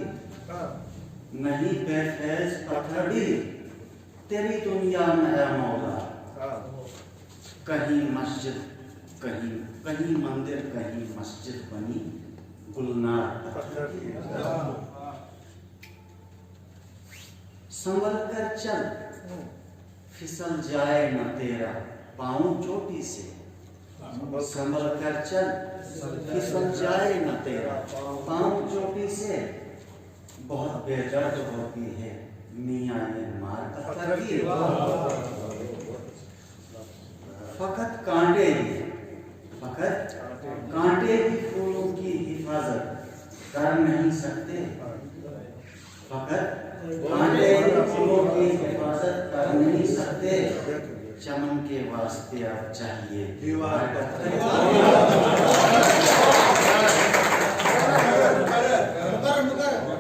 नहीं बेफैज पत्थर भी तेरी दुनिया में है मौला कहीं मस्जिद कहीं मंदिर कहीं मस्जिद बनी गुलनार पत्थर की संभल कर चल फिसल जाए न तेरा पाँव चोटी से संभल कर चल फिसल जाए न तेरा पाँव चोटी से बहुत बेदर्द होती है मियाँ ये मार पत्थर की फकत कांटे भी फूलों की हिफाजत कर नहीं सकते फकत कांटे भी फूलों की हिफाजत कर नहीं सकते चमन के वास्ते अब चाहिए दीवार पत्थर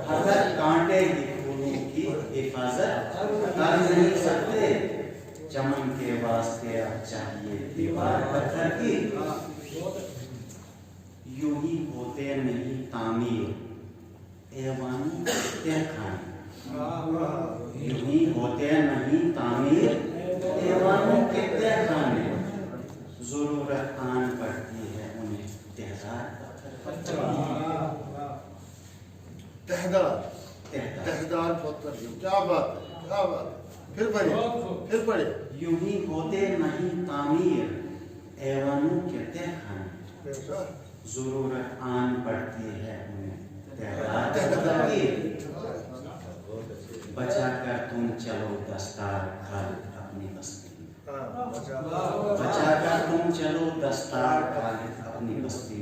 फकत कांटे भी फूलों की हिफाजत कर नहीं सकते चमन के वास्ते अब चाहिए दीवार पत्थर की यूं ही होते नहीं तामीर एवं तहखाने यूं ही होते नहीं तामीर एवं के तहखाने जरूरत आन पड़ती है उन्हें तहदार पत्थर तहदार पत्थर क्या बात फिर पढ़े यूं ही होते नहीं तामीर एवं के तहखाने जरूरत आन पड़ती है उन्हें तहदार की बचा कर तुम चलो दस्तार खालिद अपनी बस्ती बचा कर तुम चलो दस्तार खालिद अपनी बस्ती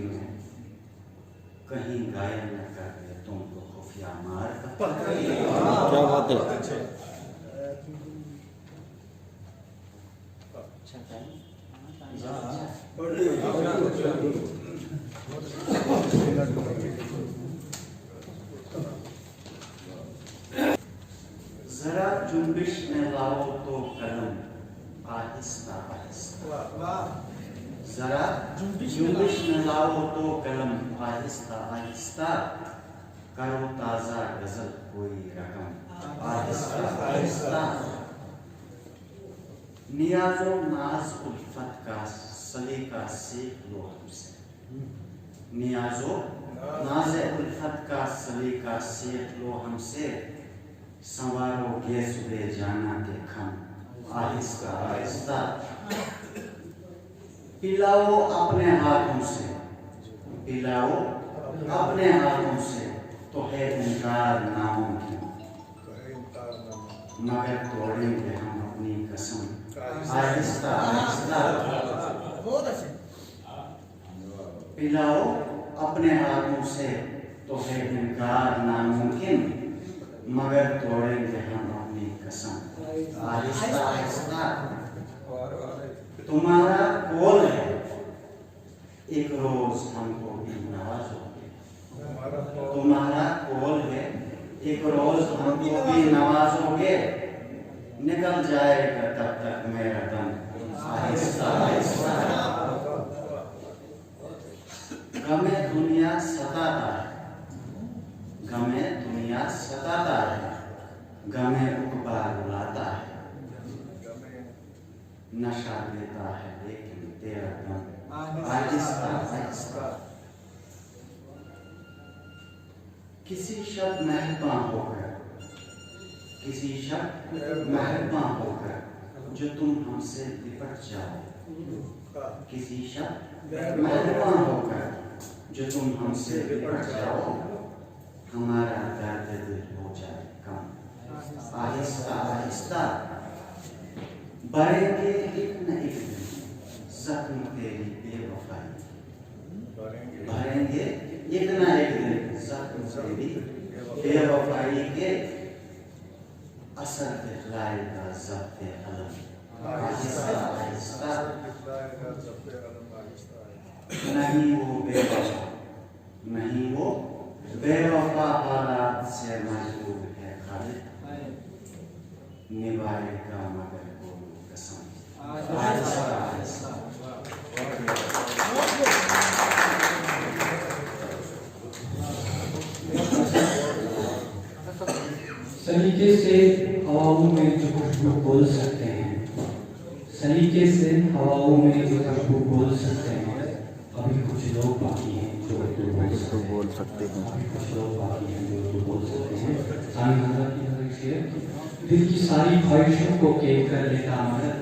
कहीं घायल न कर दे तुमको खुफिया मार कर। क्या बात है। जरा जुम्बिश में लाओ तो कलम आहिस्ता आहिस्ता, जरा जुम्बिश में लाओ तो कलम आहिस्ता आहिस्ता, करो ताजा गजल कोई रकम आहिस्ता आहिस्ता। नियाजो नाज उल्फत का सलीका सीख लो हमसे, नियाजो नाज उल्फत का सलीका सीख लो हमसे, संवारोगे सुबह जाना के खम आहिस्ता आहिस्ता। पिलाओ अपने हाथों से, पिलाओ अपने हाथों से, तो है इनकार नामुमकिन, मगर तोड़ेंगे हम अपनी कसम आहिस्ता आहिस्ता। पिलाओ अपने हाथों से, तो है इनकार नामुमकिन, मगर तोड़ेंगे हम अपनी कसम आहिस्ता आहिस्ता। तुम्हारा कौल है एक रोज हमको भी नवाजोगे, तुम्हारा कौल है एक रोज हमको भी नवाजोगे, निकल जाएगा तब तक मेरा दम आहिस्ता आहिस्ता। गमे दुनिया सताता है, गमे दुनिया सताता है, गमे उकबा रुलाता है, नशा देता है लेकिन तेरा दम आहिस्ता आहिस्ता। किसी शब्द मेहरबान होकर, किसी शब्द मेहरबान होकर जो तुम हमसे लिपट जाओ, किसी शब्द मेहरबान होकर जो तुम हमसे लिपट जाओ, हमारा दर्द दिल हो जाए कम आहिस्ता आहिस्ता। बढ़ेंगे एक न एक दिन जख्म तेरी बेवफाई, भरेंगे एक न एक दिन जख्म तेरी बेवफाई के, असर दिखलाएगा ज़ब्त अलम आहिस्ता आहिस्ता। नहीं वो बेवफा, नहीं वो बेवफा हालात से मजबूर है खालिद, निभाएगा मगर वो कसम आहिस्ता आहिस्ता। सलीके से हवाओं में जो खुशबू बोल सकते हैं, सलीके से हवाओं में जो खुशबू बोल सकते हैं, अभी कुछ लोग बाकी हैं जो बोल सकते हैं, अभी कुछ लोग बाकी हैं जो बोल सकते हैं। साईं हज़रत की नज़र से दिल की सारी ख्वाहिशों को कैद कर लेता मगर,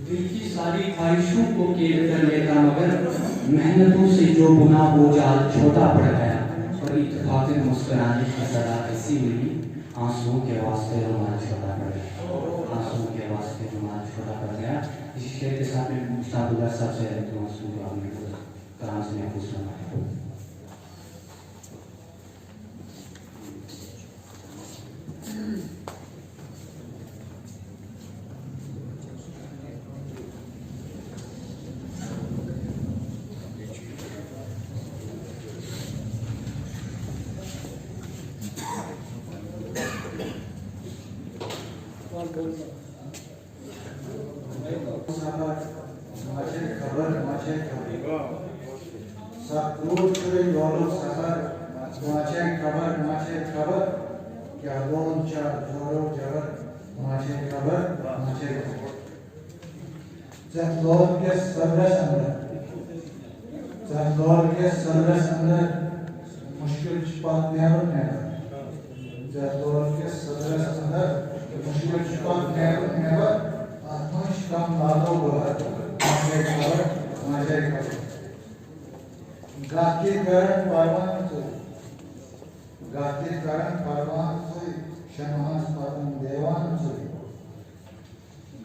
दिल की सारी ख्वाहिशों को कैद कर लेता मगर, मेहनतों से जो बुना वो जाल छोटा पड़ गया, और इत्तेफाक मुस्कुराने की सदा ऐसी मिली, आंसुओं के वास्ते रुमाल छोटा पड़ गया, आंसुओं के वास्ते रुमाल छोटा पड़ गया। इसी शेर के साथ में मुस्ताफुल्लाह साहब से तो आंसू जो आपने कलाम से महफूज सुना है। मुश्किल छुपात नेहरू नेवर जदोर के सदर अंदर मुश्किल छुपात नेहरू नेवर आत्मश काम लालो गोहर माजे खबर गाती करण परवान सोई शनवास परम देवान सोई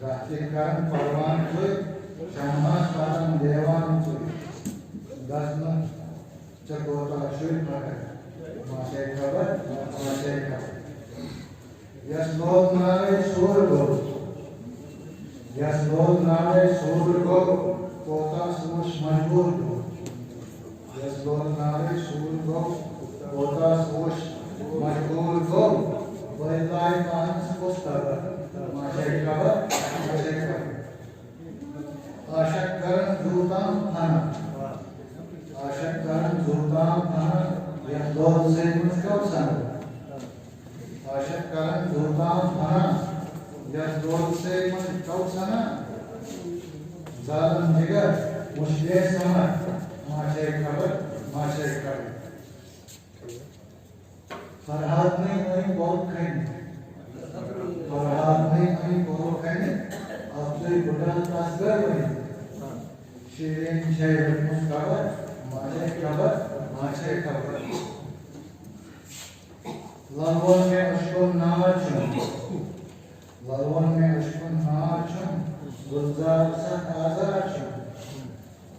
गाती करण परवान सोई शनवास परम देवान सोई Gajan Chakota Shri Prakat, Mashay Kabat, Mashay Kabat. Yes, Lord Nare Surgo. Yes, Lord Nare Surgo, Kota Sush Majburgo. Yes, Lord Nare Surgo, Kota Sush Majburgo. Vailai Pans Postava, Mashay Kabat, Mashay Kabat. Ashakaran Dhutam Hana. Ashakaran Dhutam Hana. Yes, Lord Sayyid Sana. Ashakaran Dhutam Hana. Yes, Lord Sayyid Sana. Zalam Jigar, Mushde Sama. Mashay Kabat, Mashay Kabat. Farhad mein nahi bahut khaine. Farhad mein nahi bahut khaine. Aapse Buddha tasgar bani. Shirin Shay Muskabat, Mashay Kabat, Mashay Kabat. Lalwan mein ushkun naachun. Lalwan mein ushkun naachun. Gulzar sak azarachun.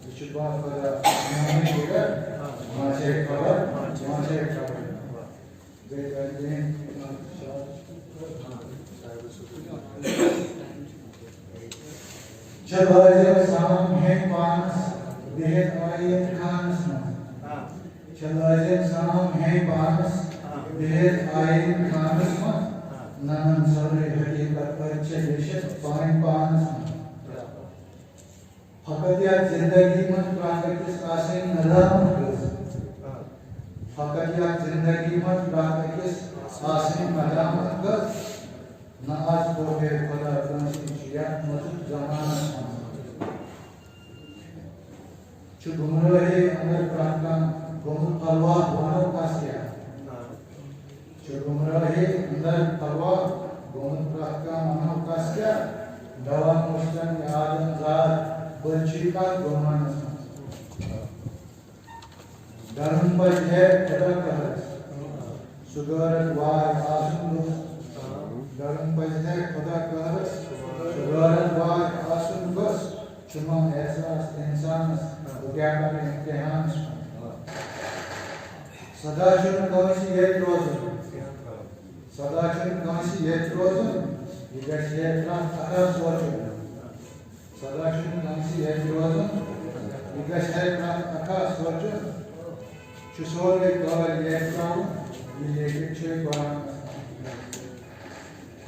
Vishubha pada nami jigar, Mashay Kabat, Mashay Kabat. जब शाम है पानस बेहद आये Khans जब शाम है पानस बेहद आये खानस नमन सरे हकीकत पर चलिश पाइन पानस फकत या जिंदगी में प्राकृतिक आसे नदाम फकत या जिंदगी में प्राकृतिक आसे नदाम न आज को है खुदा कंसी जिया मौजूद जमाना जो गुमराही अंदर प्रार्थना गुम परवा होना कासिया जो गुमराही अंदर परवा गुम प्रार्थना मनो कासिया दवा मुश्तन यादन जात बच्ची का गुमान धर्म पर है खुदा कहस सुगरत वार आसुन Dalam baca Khuda kahas, sugaran baat asun bas, cuma ehsas insan ugyana imtihan. Sadachun kamisi yet rozun, sadachun kamisi yet rozun, igas yet ran akas rozun. Sadachun kamisi yet rozun, igas yet ran akas rozun. Chusole kawal yet ran, yet che kwan.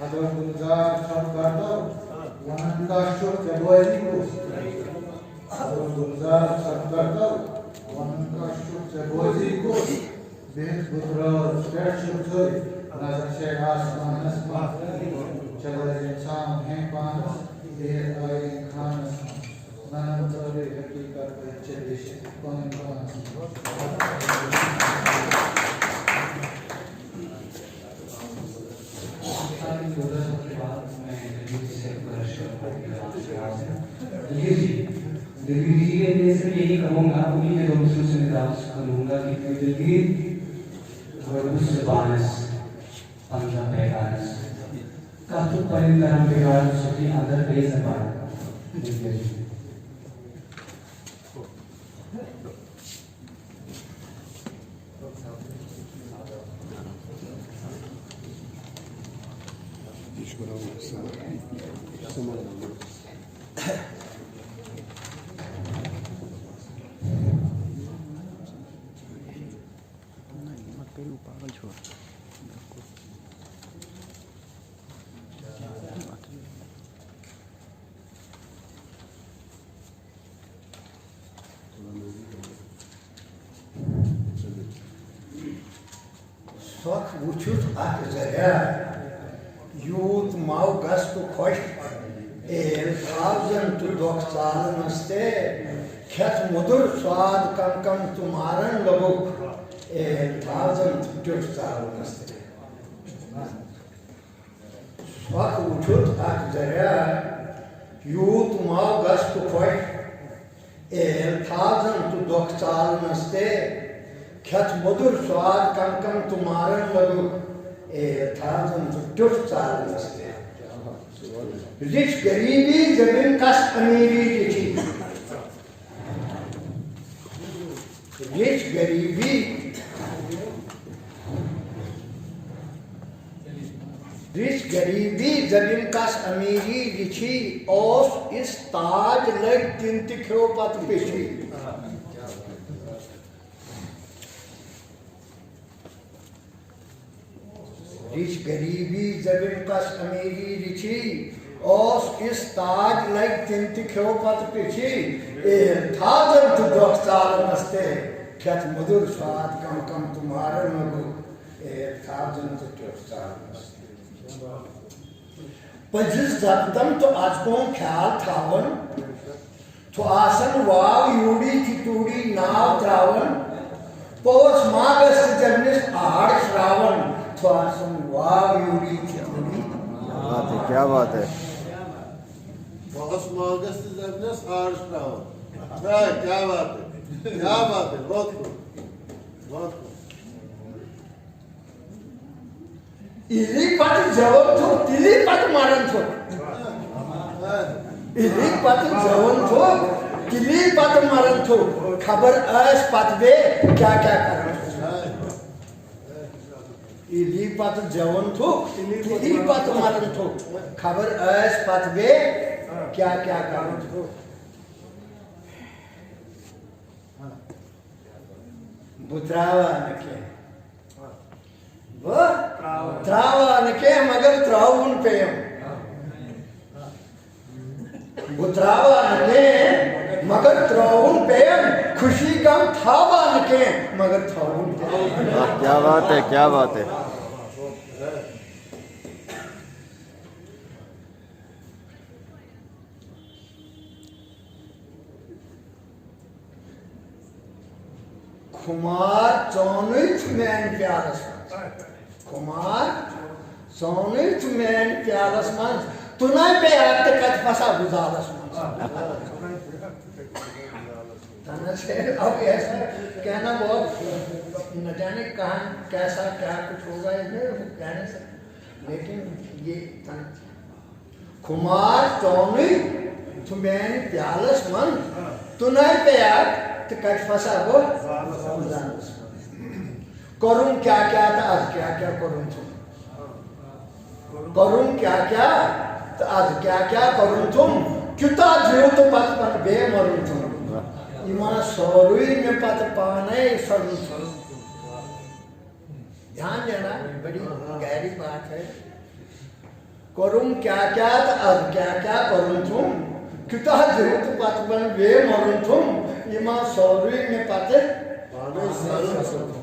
Hadar Gulzar Sarkardo, Wananda Shuk Jaboyikos. Hadar Gulzar Sarkardo, Wananda Shuk Jaboyikos. Behet Gudra Spershuk Zuri, Nazar Shehas Manas, Chalaj Insan Hempanas, Behet Ayin Khanas, Nanantari Hakikat Chedish, Koninkanas. दिलगीर जी के लिए सिर्फ यही कहूँगा, उन्हीं में दोस्तों से निराश करूँगा कि दिलगीर वरुस बानस पंजा पैगानस काफी परिंदरम बिगाड़ सुखी अंदर बेज़बान दिलगीर जी Sok vücut akzaya, yut mau gastu khosh, Tavzan tu doksan naste, khat mudur swad kankam tumaran labuk, Tavzan tu doksan naste. Sok vücut akzaya, yut mau gastu khosh, Tavzan tu doksan naste, Khat mudur swad kankam tumaran labuk, Tavzan tu doksan naste. Rich garibi zamin kas amiri ki rich गरीबी rich गरीबी जबिम कस अमीरी रिछी ओस इस ताज लग तिंतिखो पत पेशी rich गरीबी जबिम कस अमीरी रिछी ओस इस ताज लग तिंतिखो पत पेशी ए थाजर तु दोस्ताल मस्ते ख्यात मधुर स्वाद कम कम तुम्हारे मगु ए थाजर तु दोस्ताल मस्ते पजिस दत्तम तो आज को ख्याल थावन तो आसन वाव यूड़ी की तूड़ी नाव त्रावन पोस मागस जन्निस आड़ श्रावण तो आसन वाव यूड़ी की तूड़ी क्या बात है बहुत मार्गस जबने सार श्रावण क्या बात है बहुत खूब बहुत खूब इली पत जवन थो तिली पत मारन थो इली पत जवन थो तिली पत मारन थो खबर अस पत बे क्या क्या करन इली पत जवन थो तिली पत मारन थो खबर अस पत बे क्या क्या करन थो बुतरावा नके वो त्रावन के मगर त्रावन पेयम बुतरावन के मगर त्रावन पेयम खुशी गम थावन के मगर थावन पेयम क्या बात है क्या बात है कुमार चौनित मैन प्यारस कुमार चौनित मैन प्यारस मन तुनाई पे आते कच फसा गुजारस मन तना से अब ऐसा कहना बहुत न जाने कहाँ कैसा क्या कुछ होगा इसमें कहने से लेकिन ये कुमार चौनित मैन प्यारस मन तुनाई पे आते कच फसा वो गुजारस करूं क्या क्या था आज क्या क्या करूं तुम करूं क्या क्या तो आज क्या क्या करूं तुम क्योंता जीव तो पत पर बे मरूं तुम इमा सोरुई में पत पाने सरूं तुम ध्यान देना बड़ी गहरी बात है करूं क्या क्या तो आज क्या क्या करूं तुम क्योंता जीव तो पत पर बे मरूं तुम इमा सोरुई में पत पाने सरूं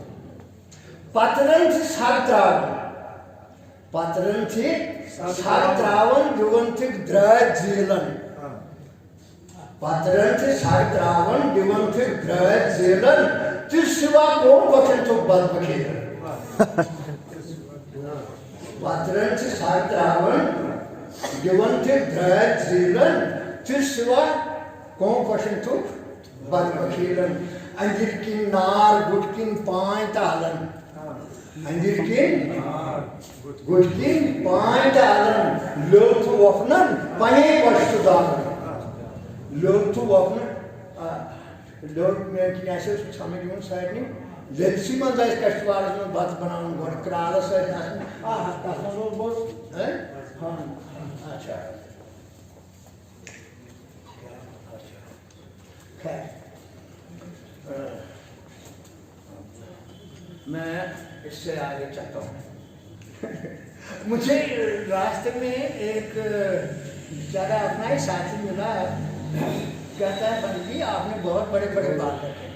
पत्रन से सात्रावन पत्रन से सात्रावन जुवंतिक द्रय जीलन पत्रन से सात्रावन जुवंतिक द्रय जीलन तिस्वा को वचन तो बल बखेर पत्रन से सात्रावन जुवंतिक द्रय जीलन तिस्वा को वचन तो बल बखेरन अंजिर की नार गुटकिन पांच तालन अंजिर की गुटकिन पांच तालन लोग तो वफनन पने वस्तु दालन लोग तो वफनन लोग में कि ऐसे समझ में साइड नहीं लेट्सी में जाए कष्टवार में बात बनाऊं और कराला से कहाँ बोल हैं हाँ अच्छा मैं इससे आगे चलता हूँ मुझे रास्ते में एक जगह अपना ही साथी मिला कहता है बंदी आपने बहुत बड़े बड़े बात रखे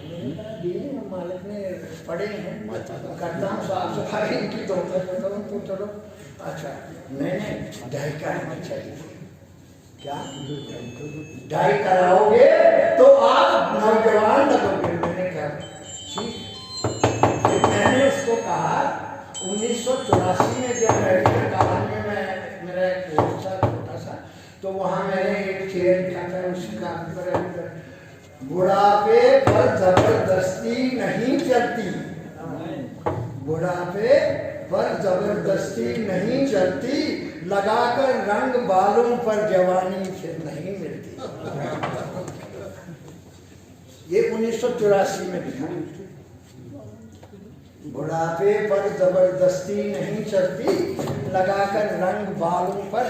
मालिक ने पढ़े हैं करता हूँ साफ सफाई की तो चलो अच्छा मैंने ढाई कराना चाहिए क्या ढाई कराओगे तो आप नौजवान लगोगे मैंने कहा ठीक मैंने उसको कहा 1984 में जब मेडिकल कॉलेज में मैं मेरा एक कोर्स था छोटा सा तो वहाँ मैंने एक शेर लिखा था उसी काम पर बुढ़ापे पर जबरदस्ती नहीं चलती बुढ़ापे पर जबरदस्ती नहीं चलती लगाकर रंग बालों पर जवानी फिर नहीं मिलती ये 1984 में लिखा बुढ़ापे पर जबरदस्ती नहीं चढ़ती, लगाकर रंग बालों पर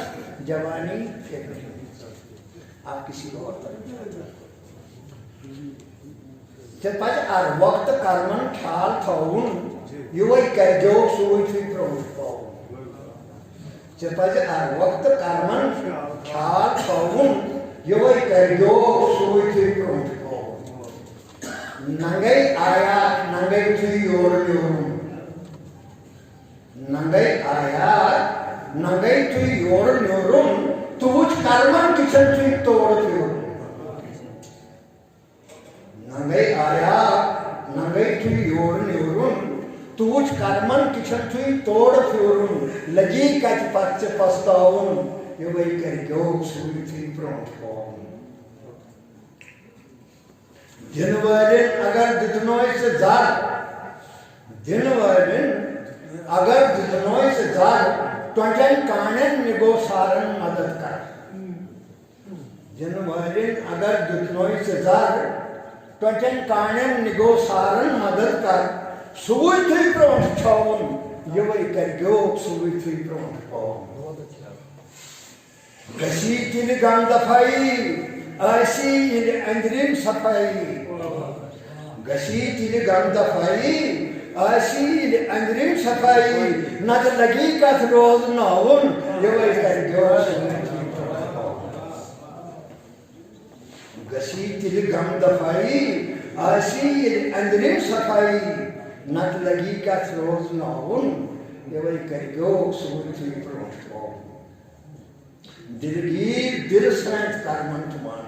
जवानी फेंक नहीं सकती। आप किसी और पर ar वक्त कर्मन ख्याल थाउन युवई करजो सोई थी प्रमुख पाऊं। चपज ar वक्त कर्मन ख्याल थाउन युवई करजो सोई थी प्रमुख पाऊं। नंगई आया नंगई थी योर योर, नंगई आया नंगई थी योर योर, तुझ कर्मन किचन थी तोड़ थी। नंगई आया नंगई थी योर योर, तुझ कर्मन किचन थी तोड़ फ्योरुन, लगी कच पच्च पस्ताउन युवई कर जो सुई थी प्रमुख पाऊं। दिन वाले अगर दितनों से जार, दिन वाले अगर दितनों से जार, ट्वेंटन कानन निगो सारन मदद कर। दिन वाले अगर दितनों से जार, ट्वेंटन कानन निगो सारन मदद कर, सुबह थी प्रमुख छाऊन युवई कर जो सुबह थी प्रमुख पाऊं। गशी किल गंग दफाई ऐसी इन अंदरिम सफाई, गशी तिल गम दफाई ऐसी इन अंदरिम सफाई, नद लगी कथ रोज नाउन युवई कर जो गशी तिल गम दफाई ऐसी इन अंदरिम सफाई, नद लगी कथ रोज नाउन युवई कर जो सुई प्रमुख पाऊं। दिलगीर दिल सैंत कर्मन तुमान,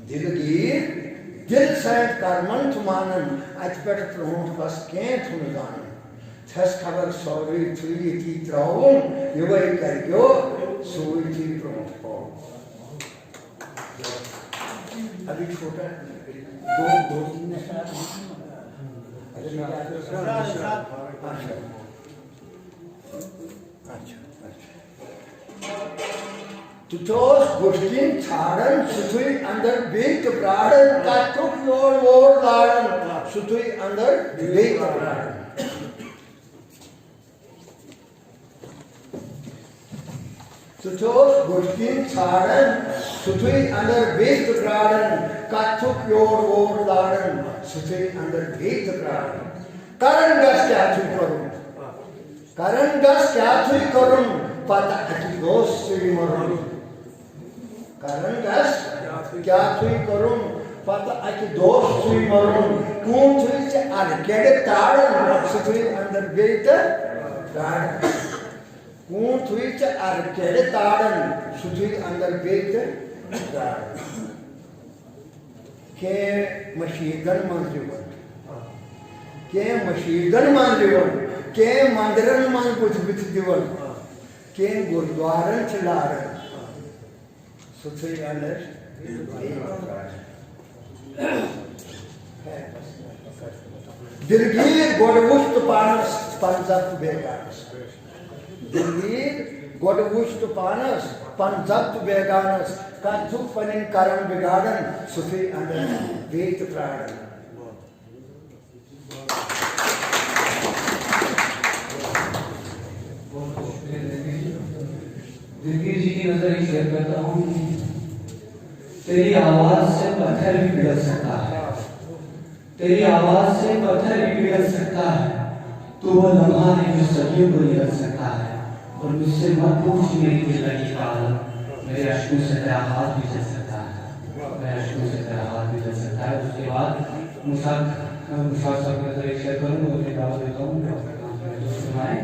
दिलगीर दिल सैंत कर्मन तुमानन, अचपट प्रमुख बस के थुनगान, थस खबर सौरी थुई थी त्राउन युवई कर जो सोई थी प्रमुख पाऊं। अभी छोटा दो तीन तुझोस गुस्किन छाड़न सुथुई अंदर बेक प्राड़न, का तुक योर वोर लाड़न सुथुई अंदर बेक प्राड़न। तुझोस गुस्किन छाड़न सुथुई अंदर बेक प्राड़न, का तुक योर वोर लाड़न सुथुई अंदर बेक प्राड़न। कारण गस क्या थी करूं, कारण गस क्या थी करूं, पता अति दोस्त से मरूं। कारण गस क्या थी करूं, पता अति दोस्त से मरूं, कौन थी से अरकेड़े ताड़न सुथुई अंदर बेक प्राड़न। कौन थी से अरकेड़े ताड़न सुथुई अंदर बेक प्राड़न। के मशीदन मंजूर, के मशीदन मंजूर, के मंदिरन मन कुछ बिच दिवन, के गुरुद्वारन चलारन सुथुई अंदर दिलगीर गोडवुष्ट पानस पंजत बेगानस, दिलगीर गोडवुष्ट पानस पंजत बेगानस, का दुख पनिन कारण बिगाड़न सुथुई अंदर वेत प्राणन। दिलगीर जी की नजर एक शेयर करता हूँ। तेरी आवाज से पत्थर भी पिघल सकता है, तेरी आवाज से पत्थर भी पिघल सकता है, तो वो लम्हा है जो सदियों को निकल सकता है। और मुझसे मत पूछ मेरी दिल लगी काल, मेरे अश्कों से तेरा हाथ भी चल सकता है, मेरे अश्कों से तेरा हाथ भी चल सकता है। उसके बाद मुशाद साहब की नजर एक शेयर करूँ, मुझे दावत देता हूँ सुनाए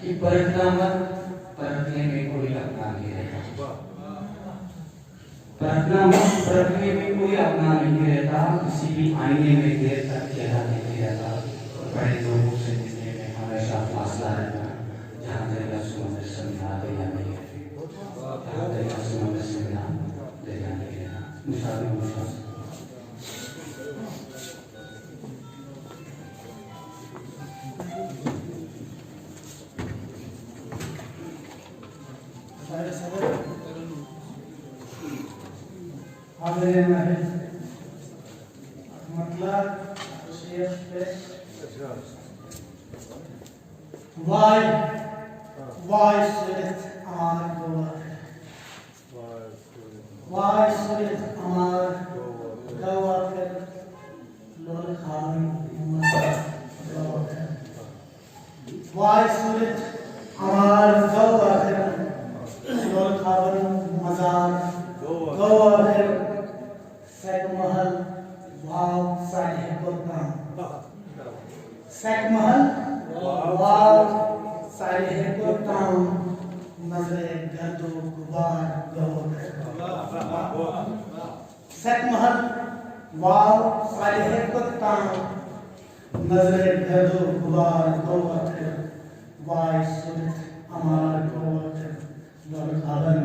कि पलटना मत, परखने में कोई अपना नहीं रहता, परखना मत, परखने में कोई अपना नहीं रहता, किसी भी आईने में देर तक चेहरा नहीं रहता। बड़े लोगों से मिलने में हमेशा फासला रहता, जहाँ तेरा सुमंदर से मिला दरिया नहीं है, जहाँ तेरा सुमंदर से मिला दरिया नहीं रहता। मुशाद मतलब Why sulit amar gawar? Why sulit amar gawar? Lol khawi gawar. Why sulit amar gawar? Lol khawi mazar gawar. Sek mahal wow salih gurtam. Sek mahal wow salih gurtam. Nazre gardo gubar gawar. Sek mahal wow salih gurtam. Nazre gardo gubar gawar. Why sulit amar gawar? Lol khawi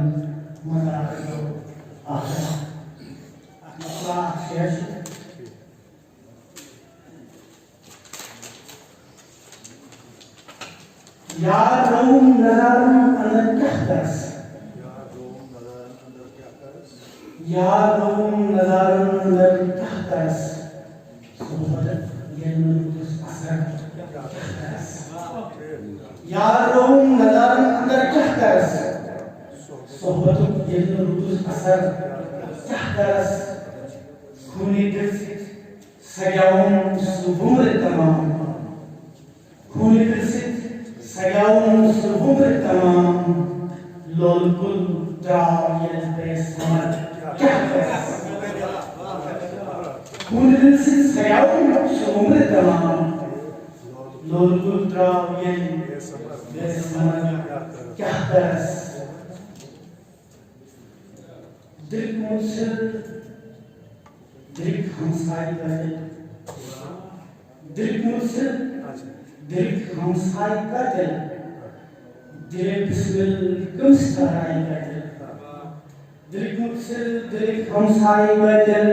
mazar gawar. Allah shares Ya Rum nazarum andar kahdas. Ya Rum nazarum andar kahdas. Sohbat yenus asar kahdas. Ya Rum nazarum andar kahdas. Sohbat yenus asar kahdas. Khuni dilsit sayaun subumr tamam. Khuni dilsit sayaun subumr tamam. Lol kul da'yal besamad kahdas. Khuni dilsit sayaun subumr tamam. Lol kul da'yal besamad kahdas. Dil musil Dirik hamsai gadil. Dirik musil. Dirik hamsai gadil. Dirik bismil kumstarai gadil. Dirik musil. Dirik hamsai gadil.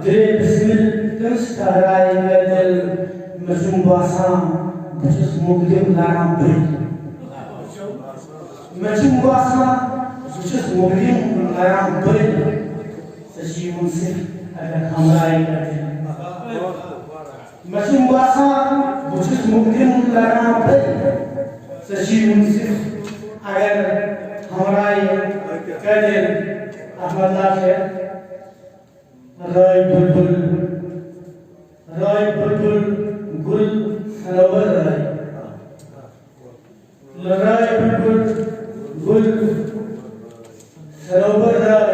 Dirik bismil kumstarai gadil. Majum basam bujus muglim laram bri. Majum basam bujus muglim laram bri. Sajimun sif agar hamrai gadil. Majum basam bujus muglim laram bri. Sajimun sif agar hamrai gadil. Ahmad Lafir Rai bulbul gul sarabar rai. Rai bulbul gul sarabar rai.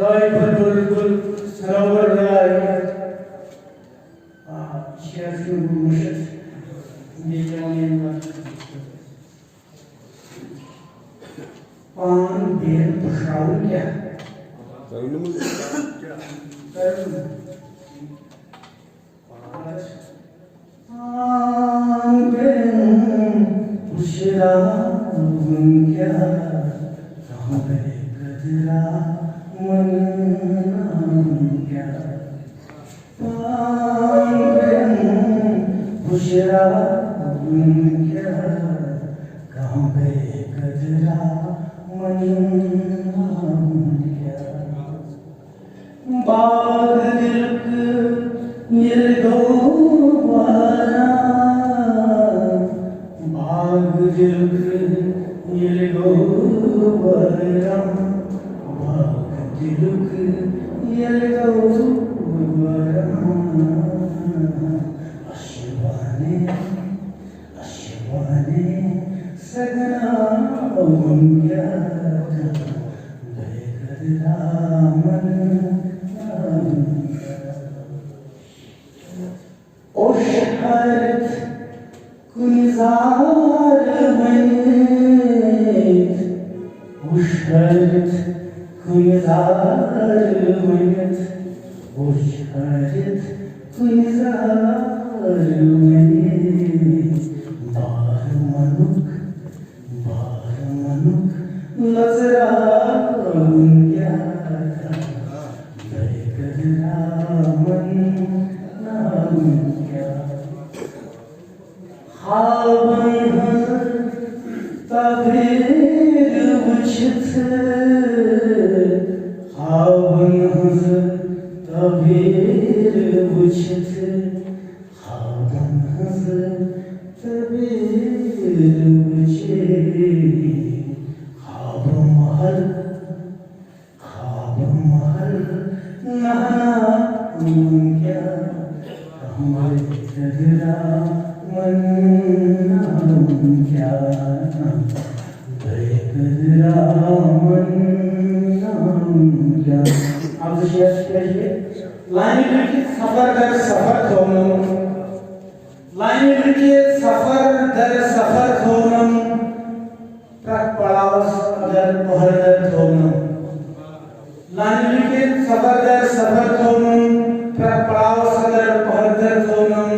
Rai bulbul gul sarabar rai. Şerifin bulmuşuz. Milyonin var. Pan bir puşağı ya. Tabir uçtu خوابم از تبیر بچه خوابم محل نام کیا ہمارے تگرا من نام کیا بے قدرا من نام کیا. آپ سے شیئر کیجئے لائن لکھی سفر در سفر تھونم لائن لکھی سفر در سفر تھونم ٹرک پڑاوس در پہر در تھونم لائن لکھی سفر در سفر تھونم ٹرک پڑاوس در پہر در تھونم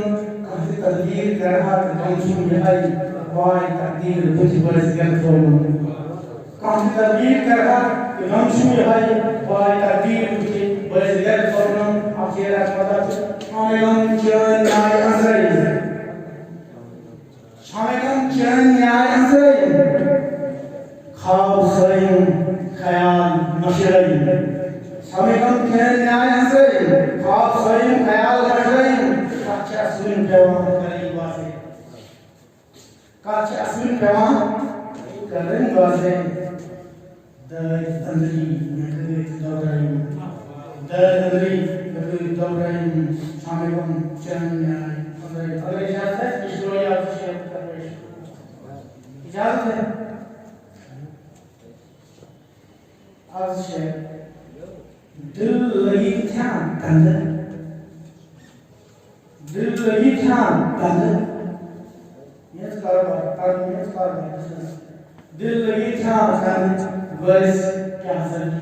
کافی تقدیر کرہا کہ کمسوں میں آئی وائی تقدیر بچ برس گر تھونم کافی تقدیر کرہا کہ کمسوں میں آئی وائی تقدیر بچ برس گر تھونم. آپ یہ رہا پتا شامگم چرن نیائے انسرائی شامگم چرن نیائے انسرائی خواب سرائیم خیال مشرائی شامگم چرن نیائے انسرائی خواب سرائیم خیال مشرائی کچھ اسمین پیوان کریں باسے کچھ اسمین پیوان کریں باسے دائی اندری نکویت دورائیم دائی اندری نکویت دورائیم شامگم چرن نیائے انسرائی. اگر اجازت ہے اس روی آپ سے شیئر کر رہے ہیں اجازت ہے آپ سے دل لگی تھان کندر دل لگی تھان کندر یہ کاربار دل لگی تھان کندر گویس کیا زلی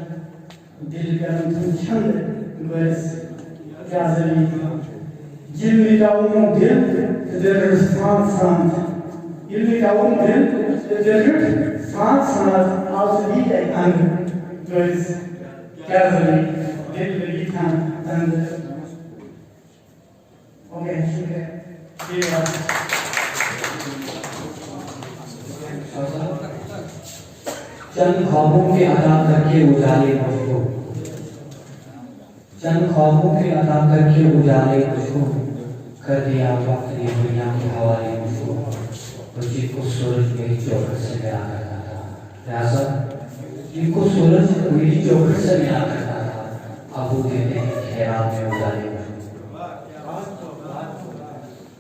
دل کرن تن چند گویس کیا زلی جل میٹاؤں دل دل سانت سانت جل میٹاؤں دل دل سانت سانت آپ سے بھی ایک انگ گویس کیا زلی دل لگی تھان کندر. اوکے شکریہ یہ بات چند خوابوں کے عطا کر کے اجالے مجھ کو چند خوابوں کے عطا کر کے اجالے مجھ کو کر دیا وقت نے دنیا کے حوالے مجھ کو اور جن کو سورج میری چوکھٹ سے ملا کرتا تھا ریاست جن کو سورج میری چوکھٹ سے ملا کرتا تھا اب وہ دیتے ہیں خیرات میں اجالے مجھ کو.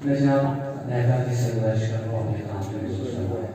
میں جناب نیکا کی سے گزارش کروں اپنے کام میں محسوس کروں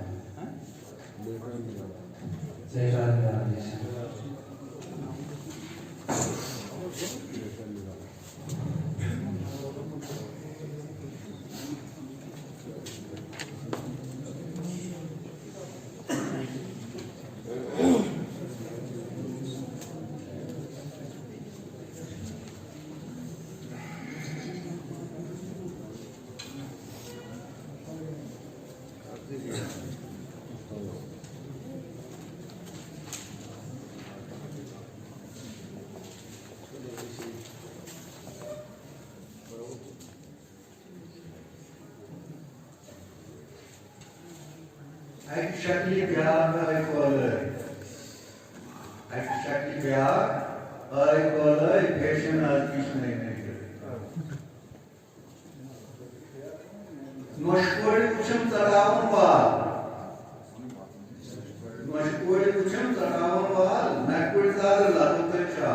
ایک شکلی بیار آئی کولای ایک شکلی بیار آئی کولای پیشن از پیش نہیں مشکوری کچھم تراؤن وال مشکوری کچھم تراؤن وال نکوری زادر لاتو ترچا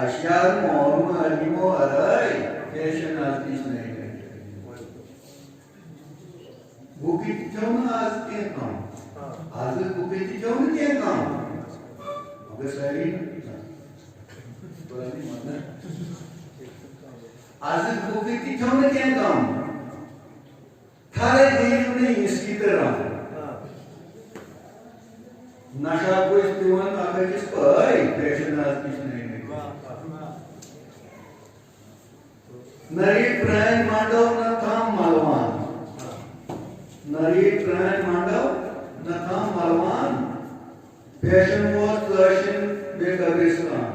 اشیار مورم علیمو عرائی پیشن از پیش نہیں Bukit Jauh az kenkam, az Bukit Jauh kenkam. Oke saya az Bukit Jauh kenkam. Thare dev ne iski tarah. Nasha ko istiwan agar kis pai fashion az kis nahi. Nari pran mandav na tham malwan. Nari Pran Mandav Natham Malwan Passion was Persian Bekabristan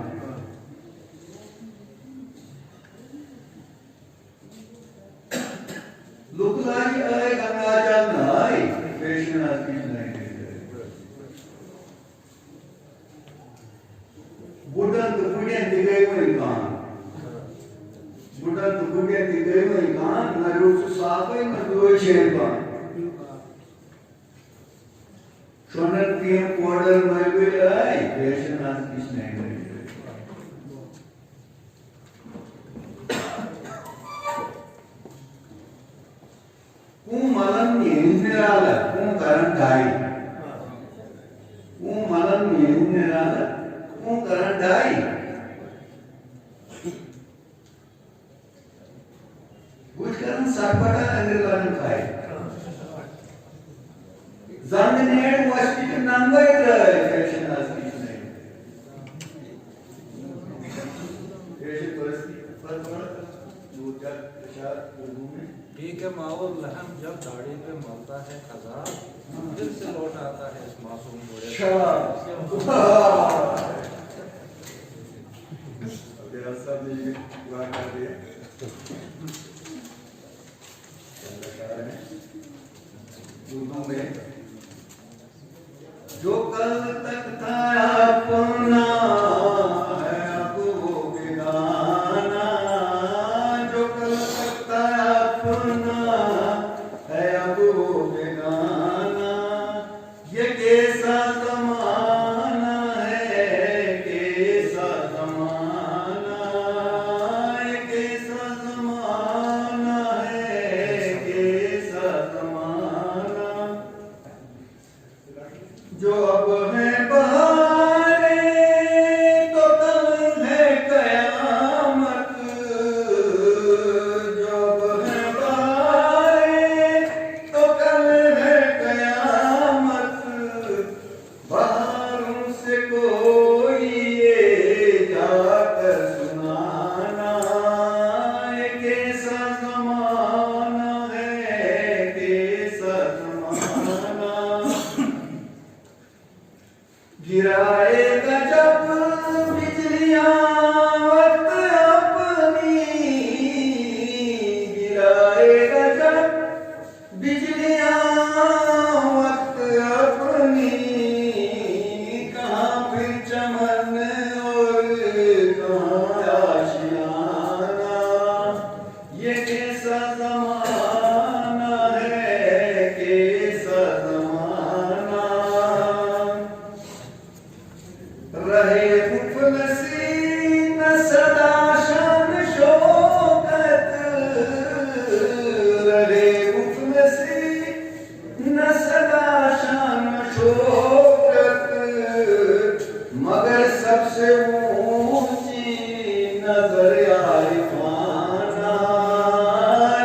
Lukulai ay Gangajal Nai Passion as Kish Nai Buddhan to Buddhan Digai Marikan Buddhan तो बुगे की गई में कान न रूप साफे न दो Chamba shonen PM coder में भी आई पेशेंट आज किस नहीं malam minerala karan dai malam minerala karan dai kuch karan sarpada angrilan khai zanne hospital nangai patient as kich nahi patient परिस्थिति पर दूध का प्रसार उर्दू में ठीक है माओ लहम जब दाढ़ी पे मलता है खजा दिल से लौट आता है इस मासूम घोड़े जो कल तक था अपना है अब वो बेगाना जो कल तक था अपना है अब वो बेगाना ये कैसा ज़माना है कैसा ज़माना ये कैसा ज़माना है कैसा ज़माना जो अब है बहारे तो कल है कयामत जो अब है बहारे तो कल है कयामत बहारों से कोई ये जाकर सुनाना ये कैसा ज़माना है कैसा ज़माना गिराएगा जब बिजलियां वक्त अपनी गिराएगा जब बिजलियां वक्त अपनी कहाँ फिर चमन और कहाँ आशियाना ये कैसा ज़माना है कैसा ज़माना रहे मुफलसी न सदा शान शौकत रहे मुफलसी न सदा शान शौकत मगर सबसे ऊंची नजर आरिफाना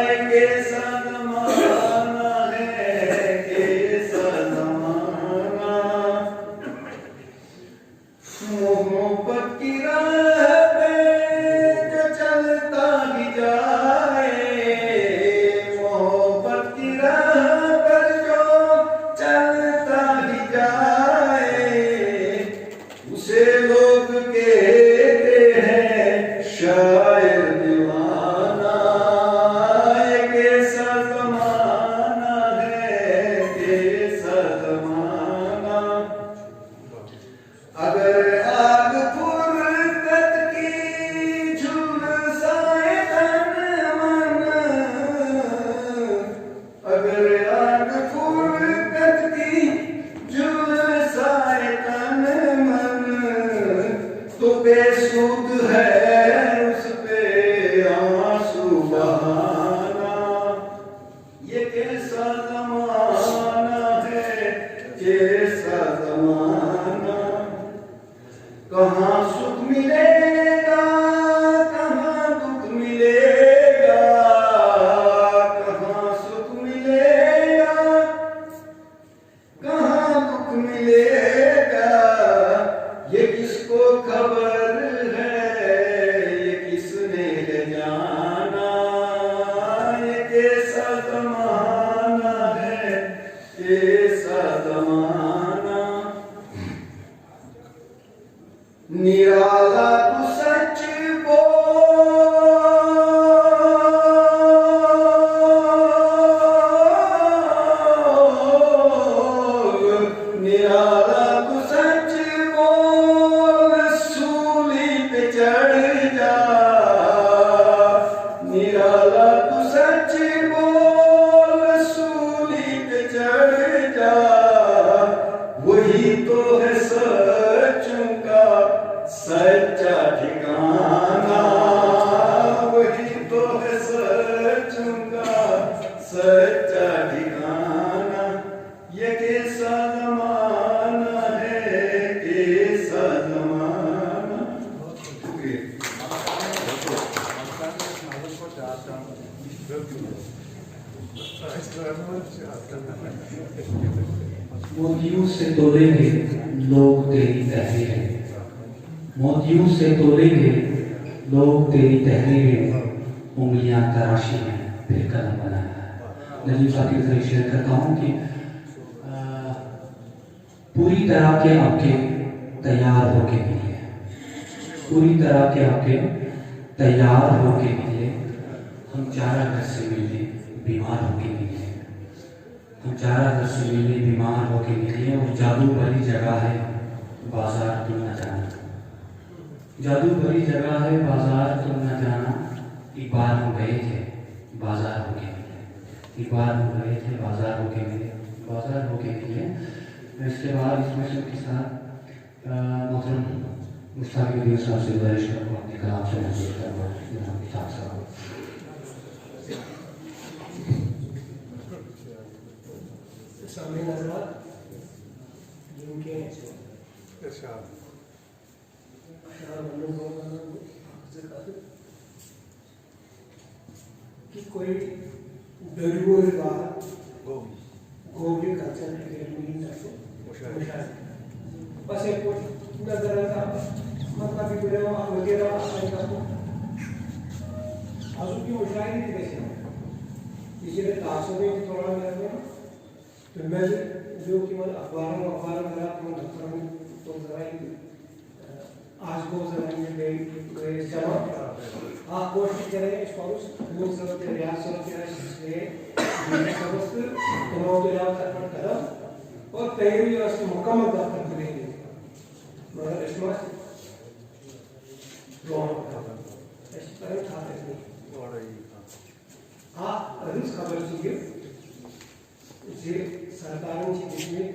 ये कैसा ज़माना है कैसा ज़माना मोहब्बत की राह पे जो चलता ही जाए मोहब्बत की राह पर जो चलता ही जाए उसे लोग कहते हैं शायर दीवाना ये कैसा ज़माना है कैसा ज़माना अगर आग फुरकत की झुलसाए तन मन अगर आग फुरकत की झुलसाए तन मन तो बेसुध है उस पे आंसू बहाना ये कैसा ज़माना है कैसा ज़माना कहाँ सुख मिलेगा कहाँ दुख मिलेगा कहाँ सुख मिलेगा कहाँ दुख मिलेगा ये किसको खबर है ये किसने है जाना निराला तू सच बोल सूली पे चढ़ जा, वही तो है सच्चों का सच्चा ठिकाना, वही तो है सच्चों का सच्चा ठिकाना। ये कैसा जमाना है, कैसा जमाना। मोतियों से तोलेंगे लोग तेरी तहरीरें, मोतियों से तोलेंगे लोग तेरी तहरीरें, उंगलियां तराशी हैं फिर कलम बनाया है। नजीब साहब की तरह शेयर करता हूँ कि पूरी तरह के आपके तैयार होके मिलिए, पूरी तरह के आपके तैयार होके मिलिए। हम चारा घर से मिले बीमार होके मिले, हम चारा घर से मिले बीमार होके मिले। और जादू भरी जगह है बाजार तुम न जाना, जादू भरी जगह है बाजार तुम न जाना। एक बार हम गए थे बाजार होके मिले, एक बार हम गए थे बाजार होके मिले, बाजार होके मिले। इसके बाद इसमें सबके साथ मोहतरम मुश्ताक साहब से गुजारिश करूँ अपने कलाम से नजर करवा किताब साहब। सामने नजर जिनके कि कोई डरगोर बात गोभी कल्चर एकेडमी बस एक नजर आता मतलब कि बड़े वगैरह आजू की मुशायरी थी कैसे इसलिए तासुबे की थोड़ा में तो मैं जो कि मैं अखबारों मेरा तो जरा आज को जरा गए जमा आप कोशिश करें इस पर मूल जरूरत है रियाज जरूरत है इसलिए समस्त तमाम रियाज तक कदम और तैयारी और उसकी मुकम्मल दफ्तर करेंगे मगर इसमें इस तरह खाते नहीं आप अधिक खबर कीजिए जे सरकारों की जिसमें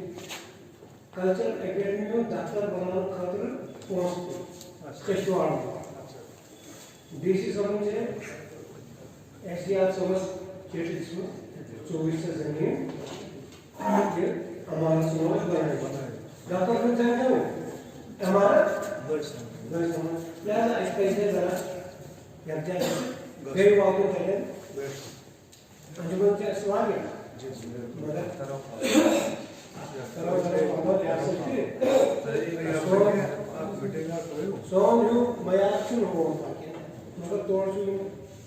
कल्चर एकेडमी में दफ्तर बनाने खातिर पहुंचते कश्मीर डीसी समझ है एसडीआर समझ चेटी जिसमें 24 से जमीन के हमारा समाज बनाए दफ्तर में जाएंगे वो हमारा घर समझ लिहाजा इस पैसे जरा या क्या गई वाक़ पहले अंजुमन के सवाल है मगर तोड़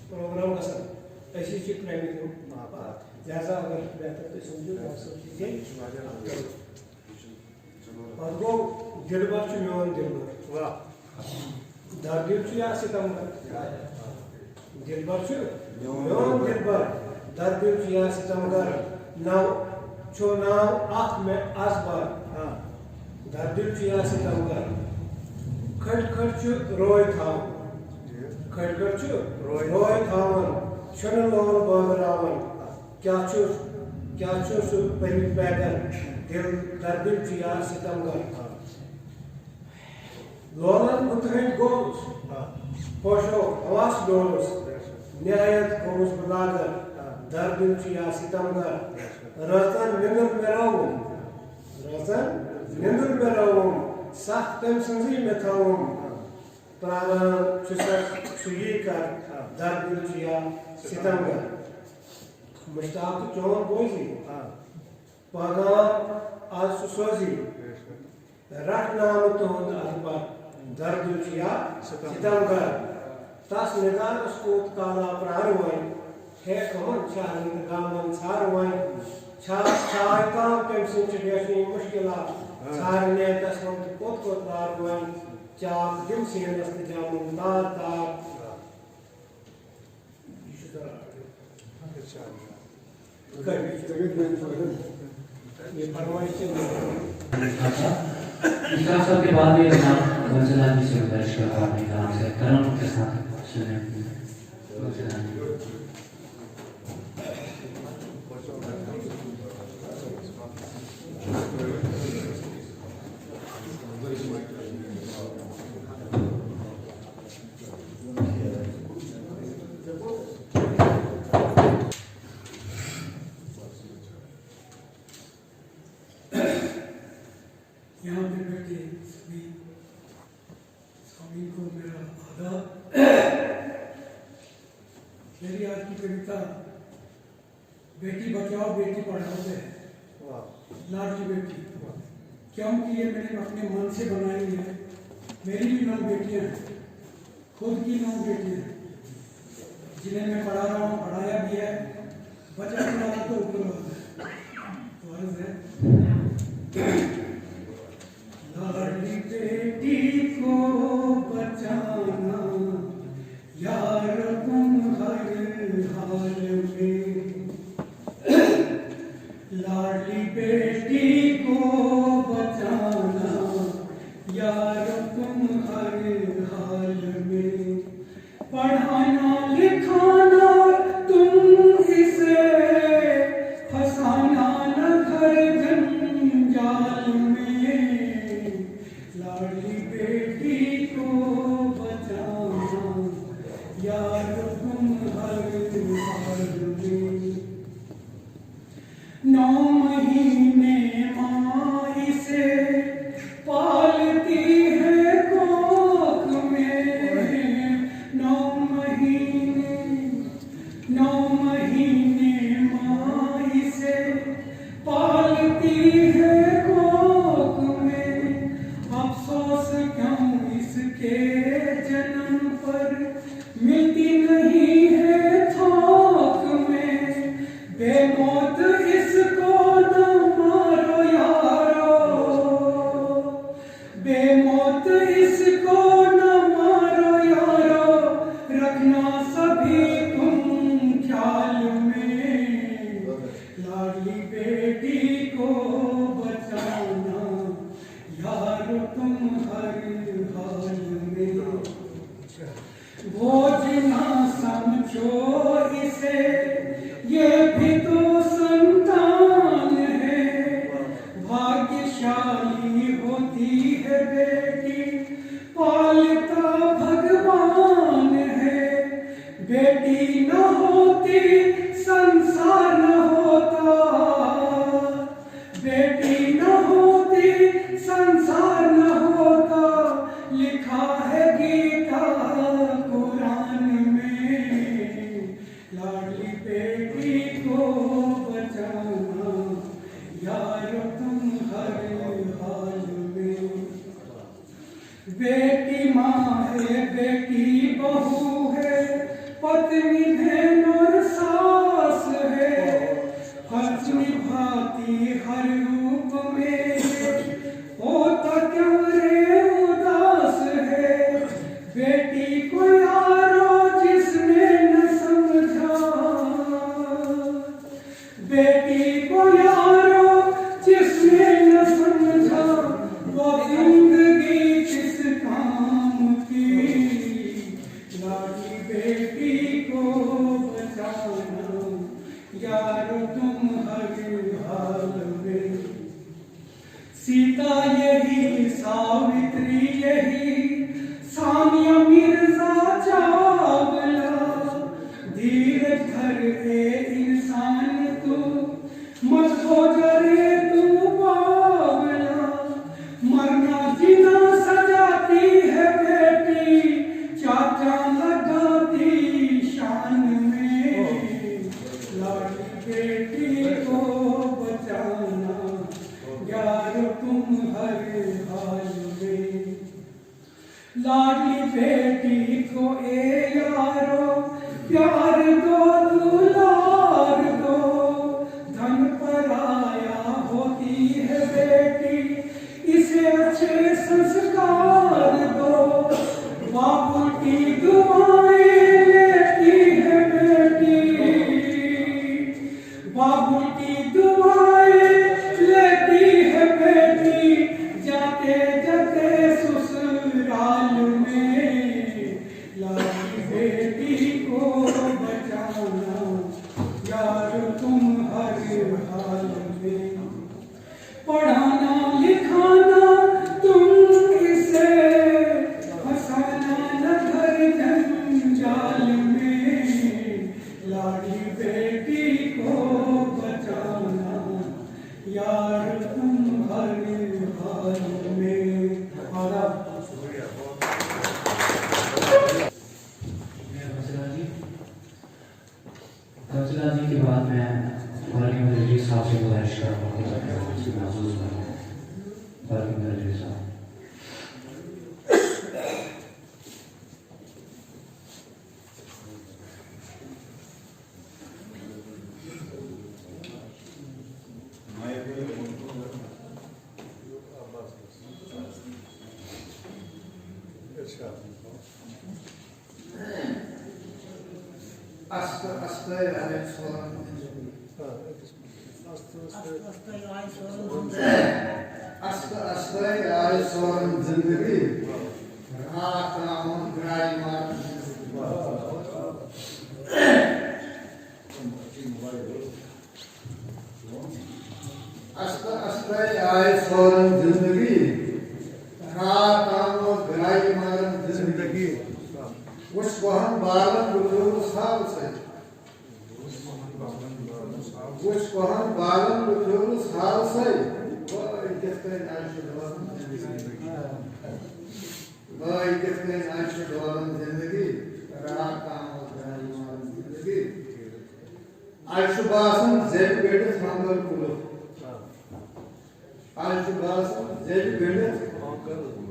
प्रोग्राम का सर ऐसी चीज प्राइवेट जैसा अगर बेहतर तो समझो सब चीजें और वो दिलबर चुन दिलबर दर्द या सितम दिलबर चुन दिलबर दर्द या सितमगर नाव चो नाव आँख में आसबार दर्द या सितमगर खट खट रोय था खट खट रोय थावन शन लोल बाबरावन क्या चो परी पैदल दिल दर्द या सितमगर लोलन मुतहिद गोस पोशो हवास डोलस निहायत कोस बुलागर दर्द या सितमगर रतन निंदुल में रहूं सख्त संजी में थाऊं प्राण चुसक सुई कर दर्द या सितमगर मुश्ताक चौन बोझी पैगाम आज सुसोजी रट नाम तो अखबार दर्द या सितमगर तस निगार उसको काला प्राणवाई है कमन चाहन गामन सारवाई छाय काम कम सिंचुएशन मुश्किला सारने तसम कोत लारवाई चाप दिल से नस्त जामुन तार तार ये फरमाइश इस के बाद में जनाब मंजिला जी से गुजारिश करता हूं अपने नाम से करम के साथ सुनने चलाने। यहाँ पे बैठे सभी स्वामी को मेरा आदाब। मेरी आज की कविता बेटी बचाओ बेटी पढ़ाओ पे है, लाडली बेटी, क्योंकि ये मैंने अपने मन से बनाई है। मेरी भी 9 बेटियां हैं, खुद की 9 बेटियां हैं, जिन्हें मैं पढ़ा रहा हूँ, पढ़ाया भी है। बच्चा पढ़ाना तो ऊपर फर्ज है। लाडली बेटी को बचाना यार तुम हर हाल में, लाडली बेटी को बचाना यार तुम हर हाल में, पढ़ाना लिखाना तुम इसे, फंसाना न घर जंजाल में, लाडली बेटी को बचाना यार तुम हर हाल में। 9 महीने माँ इसे पालती है कोख में, 9 महीने माँ इसे पालती है कोख में, अफसोस क्यों इसके जन्म पर मिलती नहीं है थोक में, बेमौत इसको न मारो यारो, बेमौत इसको न मारो यारो, रखना सभी तुम ख्याल में, लाडली बेटी को बचाना यार तुम हर हाल में। बोझ ना समझो इसे, ये भी तो संतान है, भाग्यशाली होती है बेटी, पालता भगवान है, बेटी न होती संसार न होता, बेटी न होती संसार न होता, लिखा है गीता कुरान में, लाडली बेटी को बचाना यार तुम हर हाल में। बेटी माँ है, बेटी बहू है, पत्नी बहन और सास है, फर्ज निभाती हर रूप में, होता क्यों रे उदास है, बेटी को यारो जिसने न समझा, बेटी को यारो जिसने न समझा, वो जिंदगी किस काम की, लाडली बेटी को बचाना यार तुम हर हाल में। सीता यही, सावित्री यही, सानिया मिर्जा चावला, धीरज धर ए इंसान तू, मत हो जरे तू पागला, मरना जीना सजाती है बेटी, चाचा लगाती शान में, लाडली बेटी को बचाना यार तुम हर हाल में। लाडली बेटी को ए यारो प्यार दो दुलार दो, धन पराया होती है बेटी, इसे अच्छे संस्कार दो, बाबू की दुआएं लेती है बेटी, बाबू की दुआएं लेती है बेटी, जाते जाते ससुराल में, लाडली बेटी को पढ़ाना लिखाना तुम इसे फंसाना न घर जंजाल में, लाड़ी बेटी को बचाना यार तुम हर हाल में। कंसला जी के बाद मैं वाली मदरी साहब से गुजारिश करूँगा कि महसूस करें वाली मदरी साहब। जिंदगी रात नाम ग्राई मार आए सोरन जिंदगी रात नाम ग्राई मार जिंदगी उस वहन बालन बुजुर्ग साल से उस वहन बालन बुजुर्ग साल से जिंदगी रात जिंदगी आशुबासन जेब बेटे सांगल कुलो आशुबासन जेब बेटे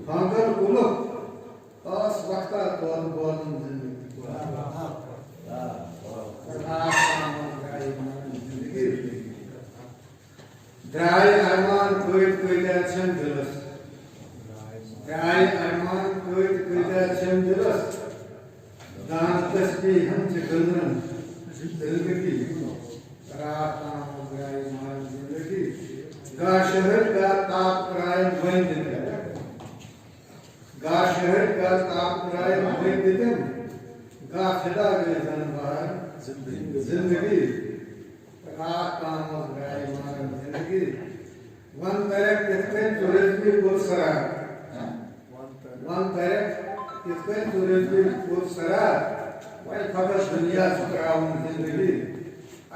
सांगल कुलो आस वक्ता तौर बोलन जिंदगी जिंदगी ड्राई अरमान कोई छन दिलस ड्राई अरमान कोई छन दिलस दान तस्बीह हम गंदरन जिंदगी रात नाम ड्राई मान जिंदगी गा शहर का ताप कराए वही दिन गा शहर का ताप कराए वही दिन गा फिदा गए जानवर जिंदगी रात नाम ड्राई मान जिंदगी वन तरफ कितने टूरिस्ट पुरस्कार वन तरफ कितने टूरिस्ट पुरस्कार वही खबर दुनिया चुकाऊं जिंदगी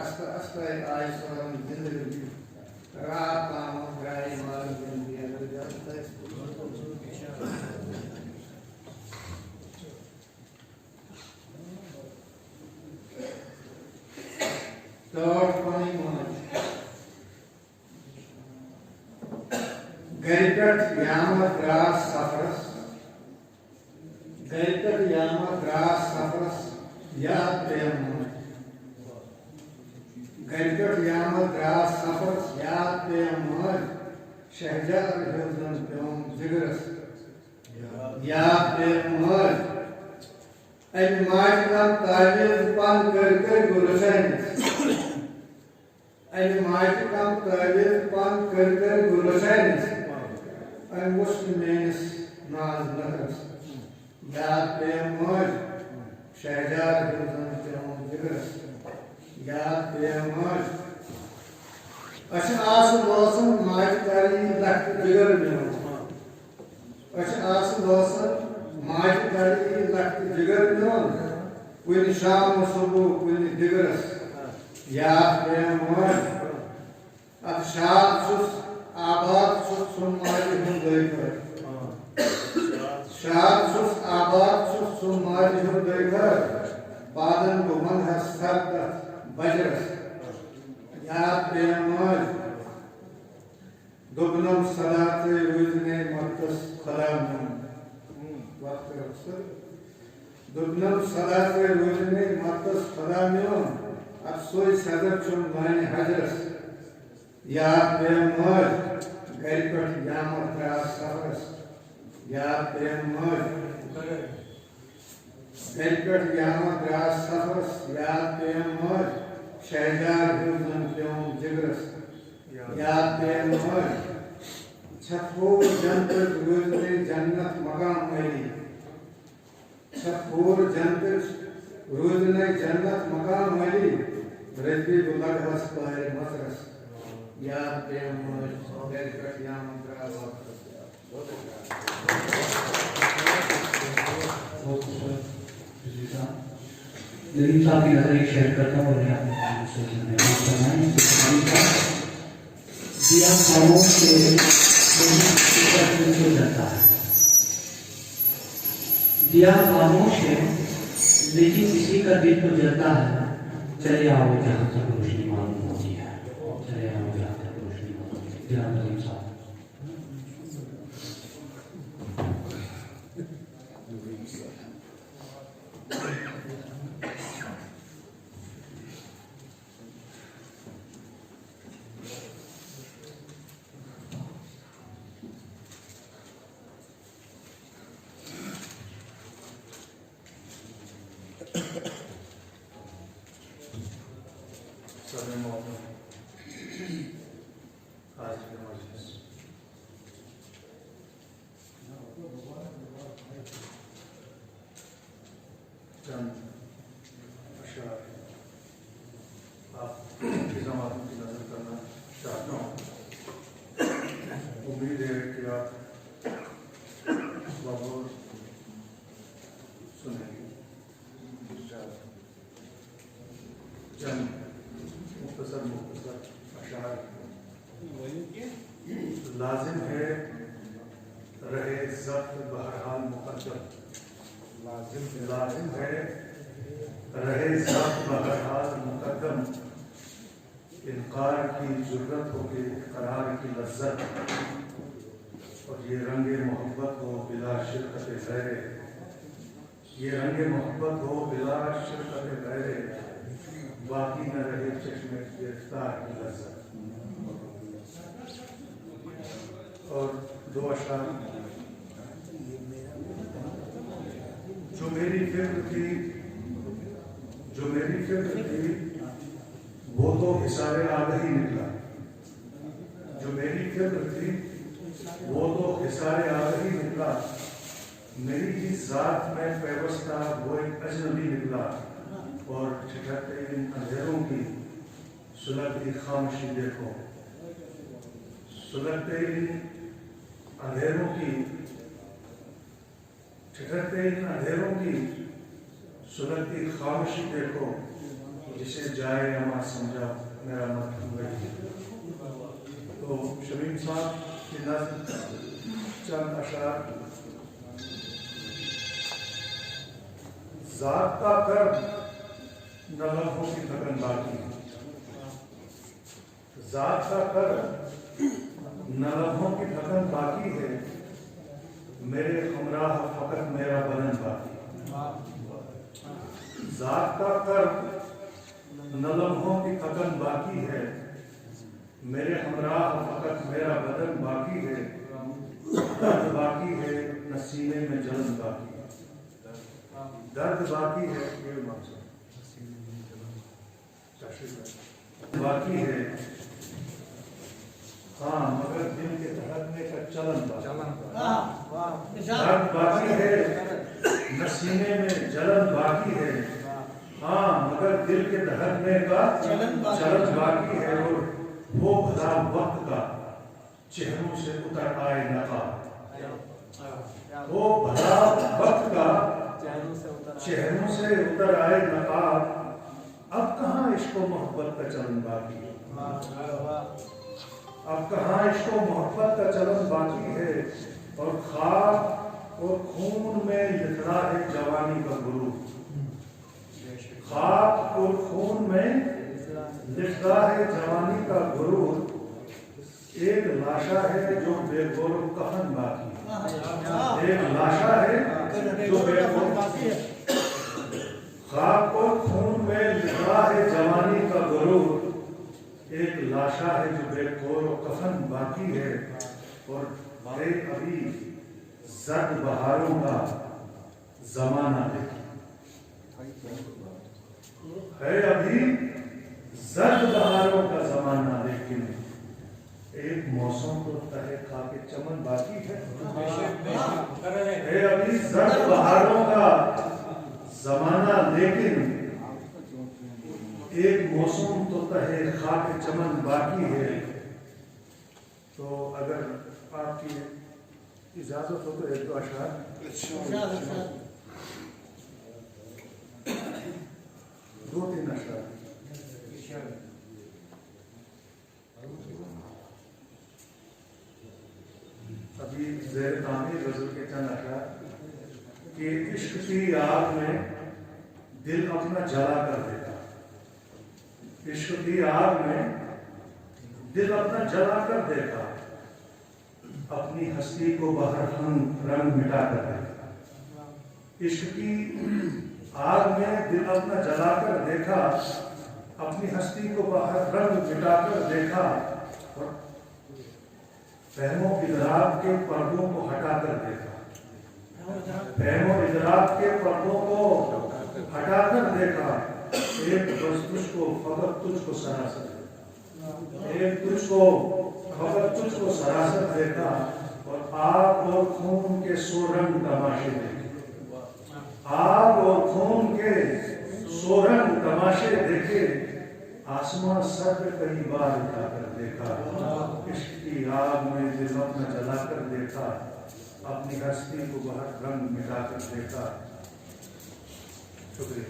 अस्ता अस्ता आई सोरम जिंदगी रात नाम ड्राई मान जिंदगी Third funny moment. Garikat Yama Gras Safras. Garikat Yama Gras Safras. Yad Prem moment. Garikat Yama Gras Safras. Yad Prem moment. Shahjar Hildan Pyom Zigras. Yad Prem moment. And my come Tajid Pan Karkar Gurushanis. And might come Tajid Pan Karkar Gurushanis. And Muslim names Naz Nahas. Yad Prem Moj. Shahjar Hildan Pyom Zigras. Yad Prem Moj. Ash'as Lawson might carry that bigger news. Ash'as Lawson might carry that bigger news. When Sham Subu, when Digras. Yad Prem Moj. Abshad Sus, Abad Sus, Sumari Hundaikar. Shad Sus, Abad Sus, Sumari Hundaikar. Badan Buman has Sardat, Bajras. Yad Prem Moj. Dubnam Salate Ruzne Matas Khalamam. Waqt Rasul. Dubnam Salate Ruzne Matas Khalamam. Absoy Sadar Chum Mani Hajras. Yad Prem Moj. Garipat Yama Gras Safras. Yad Prem Moj. Garipat Yama Gras Safras. Yad Prem Moj. Shahjar Hildan Pyom Zigras. Yad Prem Moj. Chapur Jantar Ruzne Jannat Maqam Meri. Chapur Jantar Ruzne Jannat Maqam Meri. Rajbi Bulad Has Pahare Masras. Nadeem साहब की नजर एक share करता हूँ और दिया खामोश से दिल जलता है, दिया खामोश है लेकिन किसी का दिल तो जलता है। चले आओ जहाँ तक रोशनी मालूम होती है, चले आओ जहाँ तक रोशनी मालूम होती है। नदीम साहब उम्मीद है कि आप बहुत सुनेंगे। चंद मुख्तसर अशार। लाजिम है रहे ज़ब्त बहरहाल मुक़द्दम, लाजिम है रहे ज़ब्त बहरहाल मुक़द्दम, इनकार की ज़रूरत हो के करार की लज्जत, और ये रंगे मोहब्बत हो बिला शिरकत गैरे, ये रंगे मोहब्बत हो बिला शिरकत गैरे, बाकी न रहे चश्मे गिरफ्तार की लज्जत। और दो अशार। जो मेरी फिक्र थी वो तो हिसारे आगही निकला, जो मेरी फिक्र थी वो तो हिसारे आगही निकला, मेरी ही जात में पैवस्ता वो एक अजनबी निकला, और ठिठरते इन अंधेरों की सुलगती खामोशी देखो, सुलगते इन अंधेरों की, ठिठरते इन अंधेरों की सुलगती खामोशी देखो, जिसे जाए अमा समझा मेरा मतलब वही। तो शमीम साहब की नज़्म चंद अशार। ज़ाब्ता कर न लम्हों की थकन बाकी, ज़ाब्ता कर न लम्हों की थकन बाकी है, मेरे हमराह फकत मेरा बदन बाकी। ज़ाब्ता कर न लम्हों की थकन बाकी है, मेरे हमराह फकत मेरा बदन बाकी है, दर्द बाकी है न सीने में जलन बाकी है, दर्द बाकी है ये बाकी है, हाँ मगर दिल के धड़कने का चलन बाकी, दर्द बाकी है न सीने में जलन बाकी है, हाँ मगर दिल के धड़कने का चलन बाकी है, और वो भला वक्त का चेहरों से उतर आए नकाब, वो भला वक्त का चेहरों से उतर आए नकाब, अब कहाँ इश्क़ो मोहब्बत का चलन बाकी है, अब कहाँ इश्क़ो मोहब्बत का चलन बाकी है, और खाक और खून में लिखा है जवानी का गुरूर, खाक और खून में लिखा है जवानी का गुरूर, एक लाशा है जो बेगोर कफन बाकी, एक लाशा है जो बेगोर बाकी है, खाक और खून में लिखा है जवानी का गुरूर, एक लाशा है जो बेगोर कफन बाकी है, और है अभी जर्द बहारों का जमाना है अभी जर्द बहारों का जमाना, लेकिन एक मौसम तो तहे खा के चमन बाकी है अभी जर्द बहारों का जमाना, लेकिन एक मौसम तो तहे खा के चमन बाकी है, तो अगर आपकी इजाज़त हो तो एक दो अशआर दो तीन अशआर अभी ज़ेर तामीर गज़ल के चंद अशआर कि इश्क की आग में दिल अपना जला कर देता, इश्क की आग में दिल अपना जला कर देता, अपनी हस्ती को बाहर रंग मिटा कर देता। इश्क की आग में दिल अपना जला कर देखा, अपनी हस्ती को बाहर रंग मिटा कर देखा, और फहमो इदराक के पर्दों को हटा कर देखा, फहमो इदराक के पर्दों को हटा कर देखा, एक बस तुझको फकत तुझको सरासत, एक तुझको फकत तुझको सरासत देखा, और आग और खून के सो रंग तमाशे देखे, आग और खून के सो रंग तमाशे देखे, आसमां सर पे कई बार उठा कर देखा, इश्क की आग में दिल अपना जला कर देखा, अपनी हस्ती को बाहर रंग मिटा कर देखा। शुक्रिया।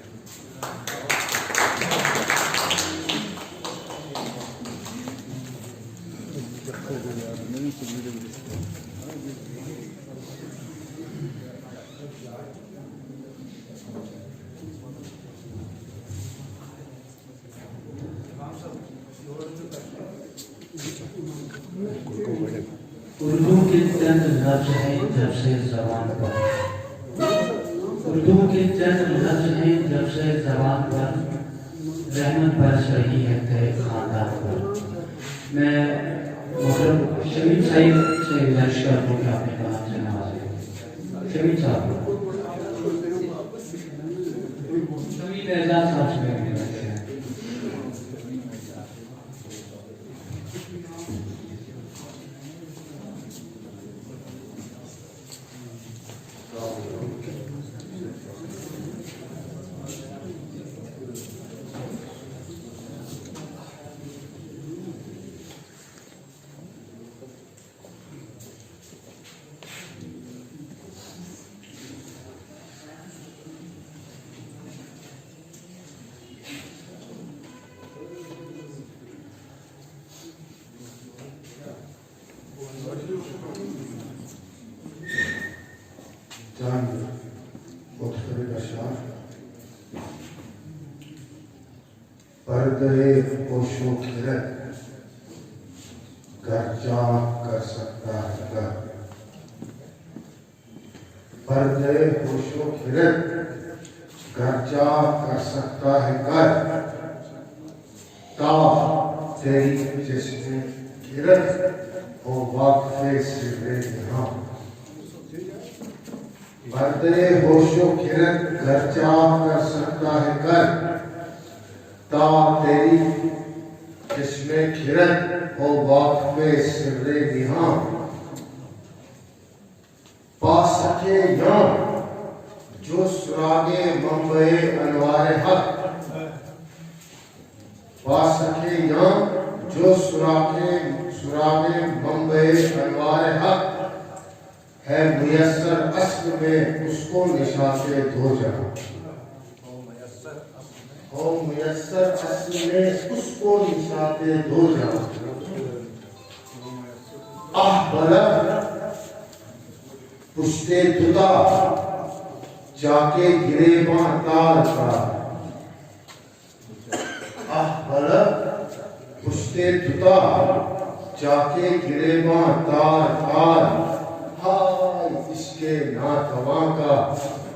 उर्दू के चंद लफ्ज हैं जब से ज़बान पर, उर्दू के चंद लफ्ज हैं जब से ज़बान पर, रहमत बरस रही है तेरे खानदान पर। मैं मोहतरम शमीम साहिब से गुजारिश करता हूँ कि आपने कहा से नवाजें। शमीम साहब, शमीम एजाज साहब से मेरी गुजारिश है। पर्दे होशो खिरत घर जा कर सकता है घर, पर्दे होशो खिरत घर जा कर सकता है घर, ता तेरी जिस्म खिरत हो वाक़फ़े सिर्रे यहाँ। पर्दे होशो खिरत घर जा कर सकता है घर, ता तेरी जिस्मे खिरत हो वाक़फ़े सिर्रे निहाँ। पा सके यहाँ जो सुरागे मंबे अनवारे हक, पा सके यहाँ जो सुरागे मंबे अनवारे हक, है मुयस्सर अस्ल में उसको निशाते दो जहां, हो मुयस्सर अस्ल में उसको निशाते दो जहां। आह बला पुश्ते दुदा जाके गिरेबां तार का, आह बला पुश्ते दुदा जाके गिरेबां तार तार, हाय इसके नातवा का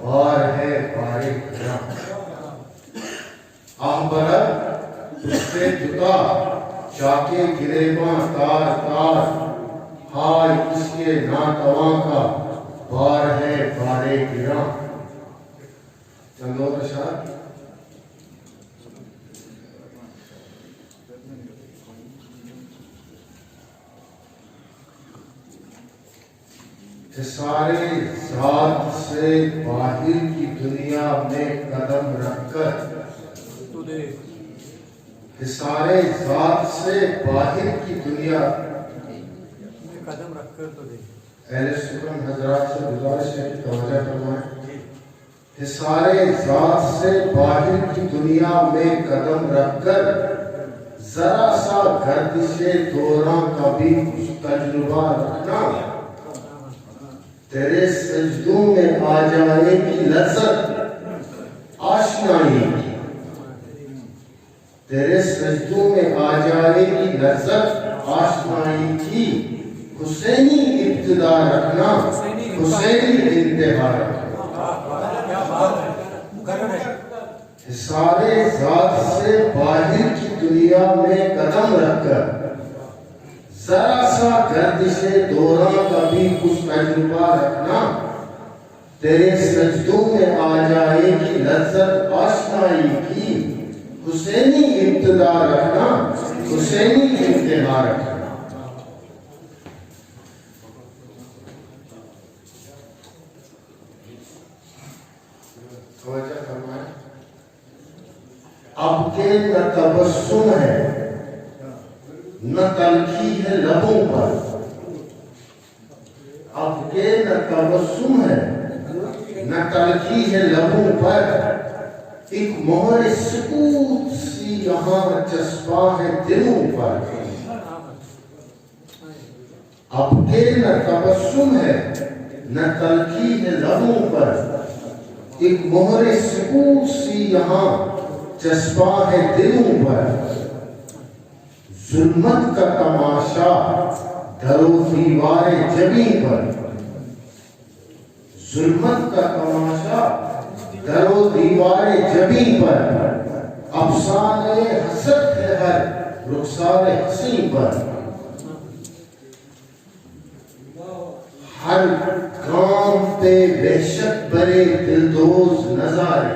वार है बारे खरा। आहबरा उससे जुता जाके गिरेबां तार तार, हाय इसके नातवा का वार है बारे गिरा। चंदो प्रसाद सारे जात से बाहिर की दुनिया में कदम रखकर, सारे जात से बाहिर की दुनिया اہل سکن حضرات سے گزارش ہے کہ توجہ فرمائیں. حصارِ ذات سے باہر کی دنیا میں قدم رکھ کر ذرا سا گردش دوران کا بھی کچھ تجربہ رکھنا. تیرے سجدوں میں آ جانے کی لذت آشنائی کی. تیرے سجدوں میں آ جانے کی لذت آشنائی کی. حسینی ابتدا رکھنا، حسینی انتہا رکھنا. حصارِ ذات سے باہر کی دنیا میں قدم رکھ کر ذرا سا گردش دوران کا بھی کچھ تجربہ رکھنا. تیرے سجدوں میں آ جائے گی لذت آشنائی کی. حسینی ابتدا رکھنا، حسینی انتہا رکھنا. توجہ فرمائیں. اب کے نہ تبسم ہے نہ تلخی ہے لبوں پر. اب کے نہ تبسم ہے نہ تلخی ہے لبوں پر. ایک مہر سکوت سی یہاں چسپاں ہے دلوں پر. اب کے نہ تبسم ہے نہ تلخی ہے لبوں پر. ایک مہر سکوت سی یہاں چسپاں ہے دلوں پر. ظلمت کا تماشا در و دیوار جبیں پر. ظلمت کا تماشا در و دیوار جبیں پر. افسانہ حسد ہے ہر رخسار حسین پر. ہر گام پہ وحشت برے دلدوز نظارے.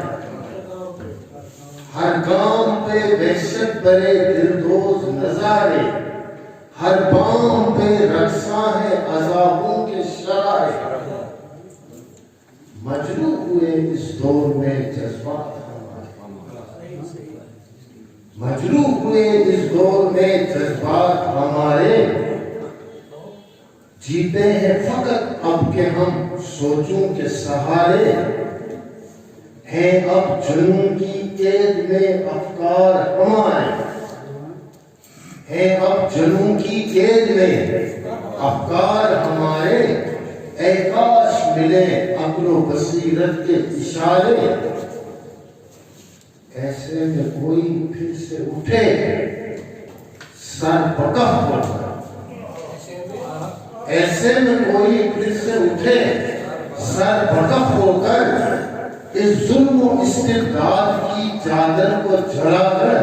ہر گام پہ وحشت برے دلدوز نظارے. ہر بام پہ رقصاں ہے عذابوں کے شرارے. مجروح ہوئے اس دور میں جذبات ہمارے. مجروح ہوئے اس دور میں جذبات ہمارے. جیتے ہیں فقط اب کہ ہم سوچوں کے سہارے. ہیں اب جنون کی قید میں افکار ہمارے. ہیں اب جنون کی قید میں افکار ہمارے. اے کاش ملے عقل و بصیرت کے اشارے. ایسے میں کوئی پھر سے اٹھے سر بکف ہو کر. ایسے میں کوئی پھر سے اٹھے سر بکف ہو کر. اس ظلم و استبداد کی چادر کو جھڑا کر.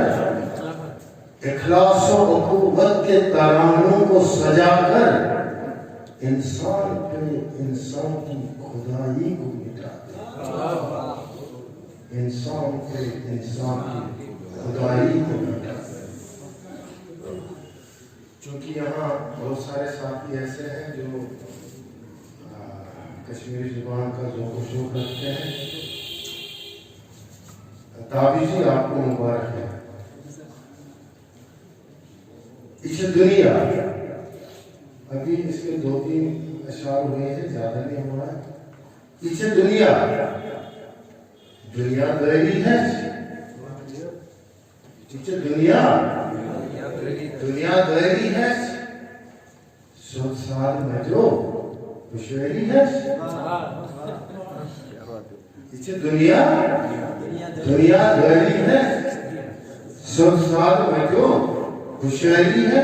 اخلاص و اخوت کے ترانوں کو سجا کر. انسان پہ انسان کی خدائی کو مٹا دے. انسان پہ انسان کی خدائی کو مٹا دے. چونکہ یہاں بہت سارے ساتھی ایسے ہیں جو کشمیری زبان کا ذوق و شوق رکھتے ہیں. تابی جی آپ کو مبارک ہے. اسے دنیا ابھی اس کے 2-3 اشعار ہوئے ہیں، زیادہ نہیں ہوا ہے. اسے دنیا دنیا داری ہے. اسے دنیا دنیا داری ہے. سود سال میں جو خوشوری ہے. اسے دنیا دنیا داری ہے. سود سال میں جو خوشوری ہے.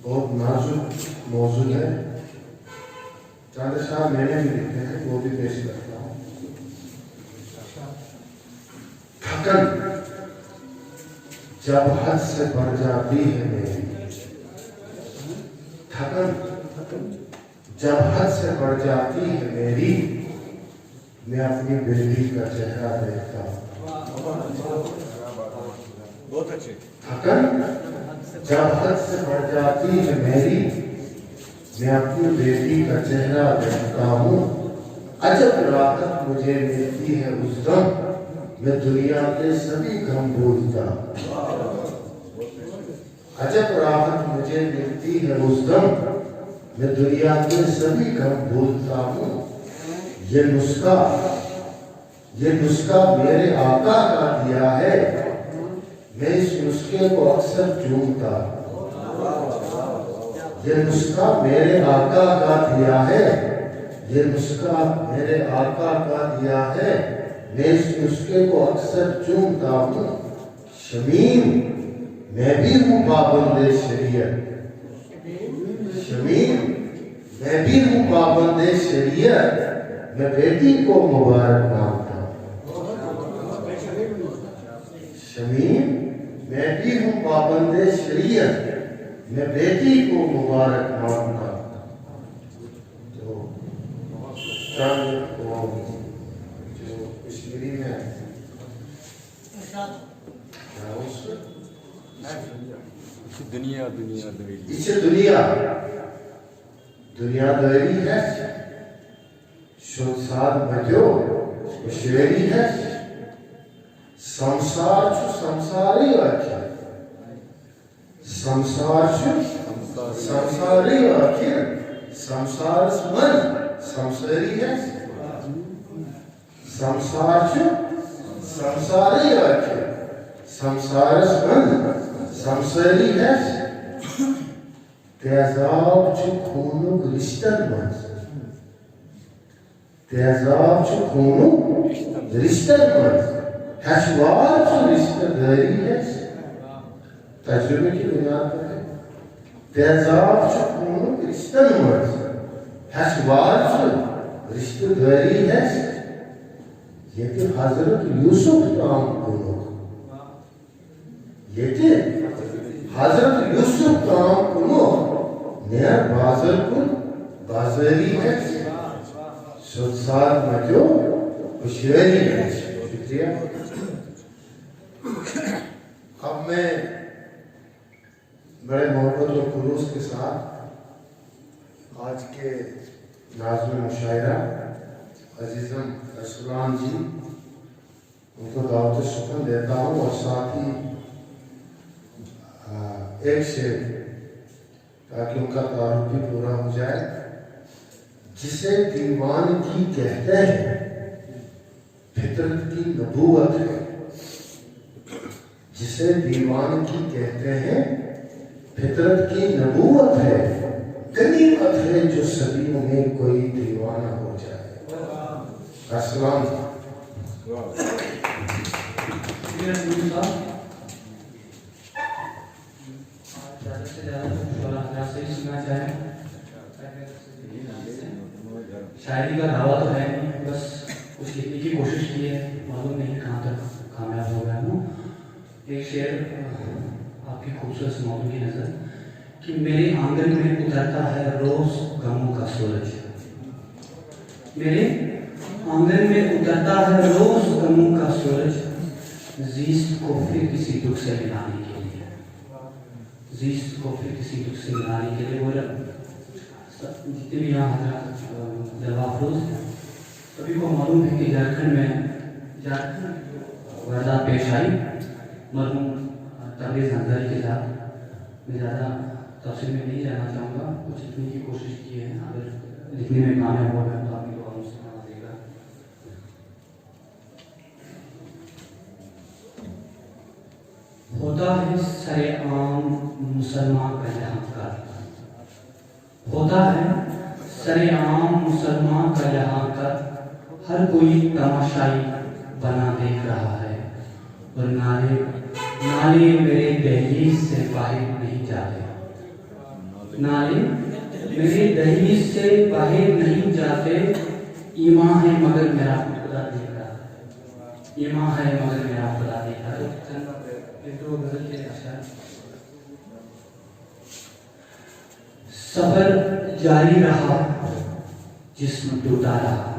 बहुत नाजुक मौजूद है, चांद साहब मैंने भी लिखे हैं, वो भी पेश करता हूँ। थकन जब हद से बढ़ जाती है मेरी, थकन जब हद से बढ़ जाती है मेरी, मैं अपनी बेटी का चेहरा देखता हूँ। बहुत अच्छे। थकन जब हद से बढ़ जाती है मेरी, मैं अपनी बेटी का चेहरा देखता हूँ। अजब राहत मुझे मिलती है उस दम, मैं दुनिया के सभी गम भूलता। अजब राहत मुझे मिलती है उस दम, मैं दुनिया के सभी गम भूलता हूँ। ये नुस्खा मेरे आका का दिया है, मैं इस नुस्खे को अक्सर चूमता। ये नुस्खा मेरे आका का दिया है, ये नुस्खा मेरे आका का दिया है, मैं इस नुस्खे को अक्सर चूमता हूँ। शमीम मैं भी हूँ पाबंदे शरीयत, शमीम मैं भी हूँ पाबंदे शरीयत, मैं बेटी को मुबारक मांगता हूँ। शमीम मैं भी हूँ पाबंदे शरीयत, मैं बेटी को मुबारक मांगता हूँ। तो चंद जो कश्मीरी में दुनिया इसे दुनियादारी है, संसार मजो शेरी है, संसार छु संसारी आखिर, संसार छु संसारी आखिर, संसार मन संसारी है, संसार छु संसारी आखिर, संसार मन संसारी है। तेजाब छु खूनुक रिश्तन मन, तेजाब छु खूनुक रिश्तन मन, हशवार छु रिश्तेदारी है। तजुर्बे की बुनियाद पर है। तेजाब छु खूनुक रिश्तन मन, हशवार छु रिश्तेदारी है। ये कि हजरत यूसुफ काम खूनुक, ये कि हजरत यूसुफ काम खूनुक नया बाजार कुल बाजारी है, संसार मजो खुशहाली है। शुक्रिया। अब मैं बड़े मोहब्बत और खुलूस के साथ आज के नाज़िम मुशायरा अजीज़म असलाम जी उनको दावत शुक्र देता हूँ और साथ ही एक शेर ताकि उनका तारुफ भी पूरा हो जाए। जिसे दीवानगी कहते हैं फितरत की नबूवत है, जिसे दीवानगी कहते हैं फितरत की नबूवत है, गनीमत है जो सदियों में कोई दीवाना हो जाए। अस्सलाम। ज़्यादा से ज़्यादा से सुनना चाहें। शायरी का दावा तो है नहीं, बस कुछ लिखने की कोशिश की है, मालूम नहीं कहाँ तक कामयाब हो गया हूँ। एक शेर आपकी खूबसूरत मौजू की नज़र कि मेरे आंगन में उतरता है रोज़ गमों का सूरज। मेरे आंगन में उतरता है रोज गमों का सूरज, जीस्त को फिर किसी दुख से मिलाने के लिए, जीस्त को फिर किसी दुख से मिलाने के लिए। वो जितने भी यहाँ हजरात जवाबरोज हैं, सभी को मालूम है कि झारखंड में वारदात पेश आई मरहूम तबरेज़ अंसारी के साथ। मैं ज़्यादा तफसील में नहीं जाना चाहूँगा, कुछ लिखने की कोशिश की है, अगर लिखने में कामयाब होगा तो आपकी दुआ मुझसे नवाजेगा। होता है सरेआम मुसलमान का यहाँ का, होता है सरेआम मुसलमान का यहाँ का, हर कोई तमाशाई बना देख रहा है, और नाले नाले मेरे दहलीज से बाहर नहीं जाते, नाले मेरे दहलीज से बाहर नहीं जाते। ईमान है मगर मेरा खुदा देख रहा है, ईमान है मगर मेरा खुदा देख रहा है। तो गजल के अशआर। सफर जारी रहा जिस्म टूटा रहा,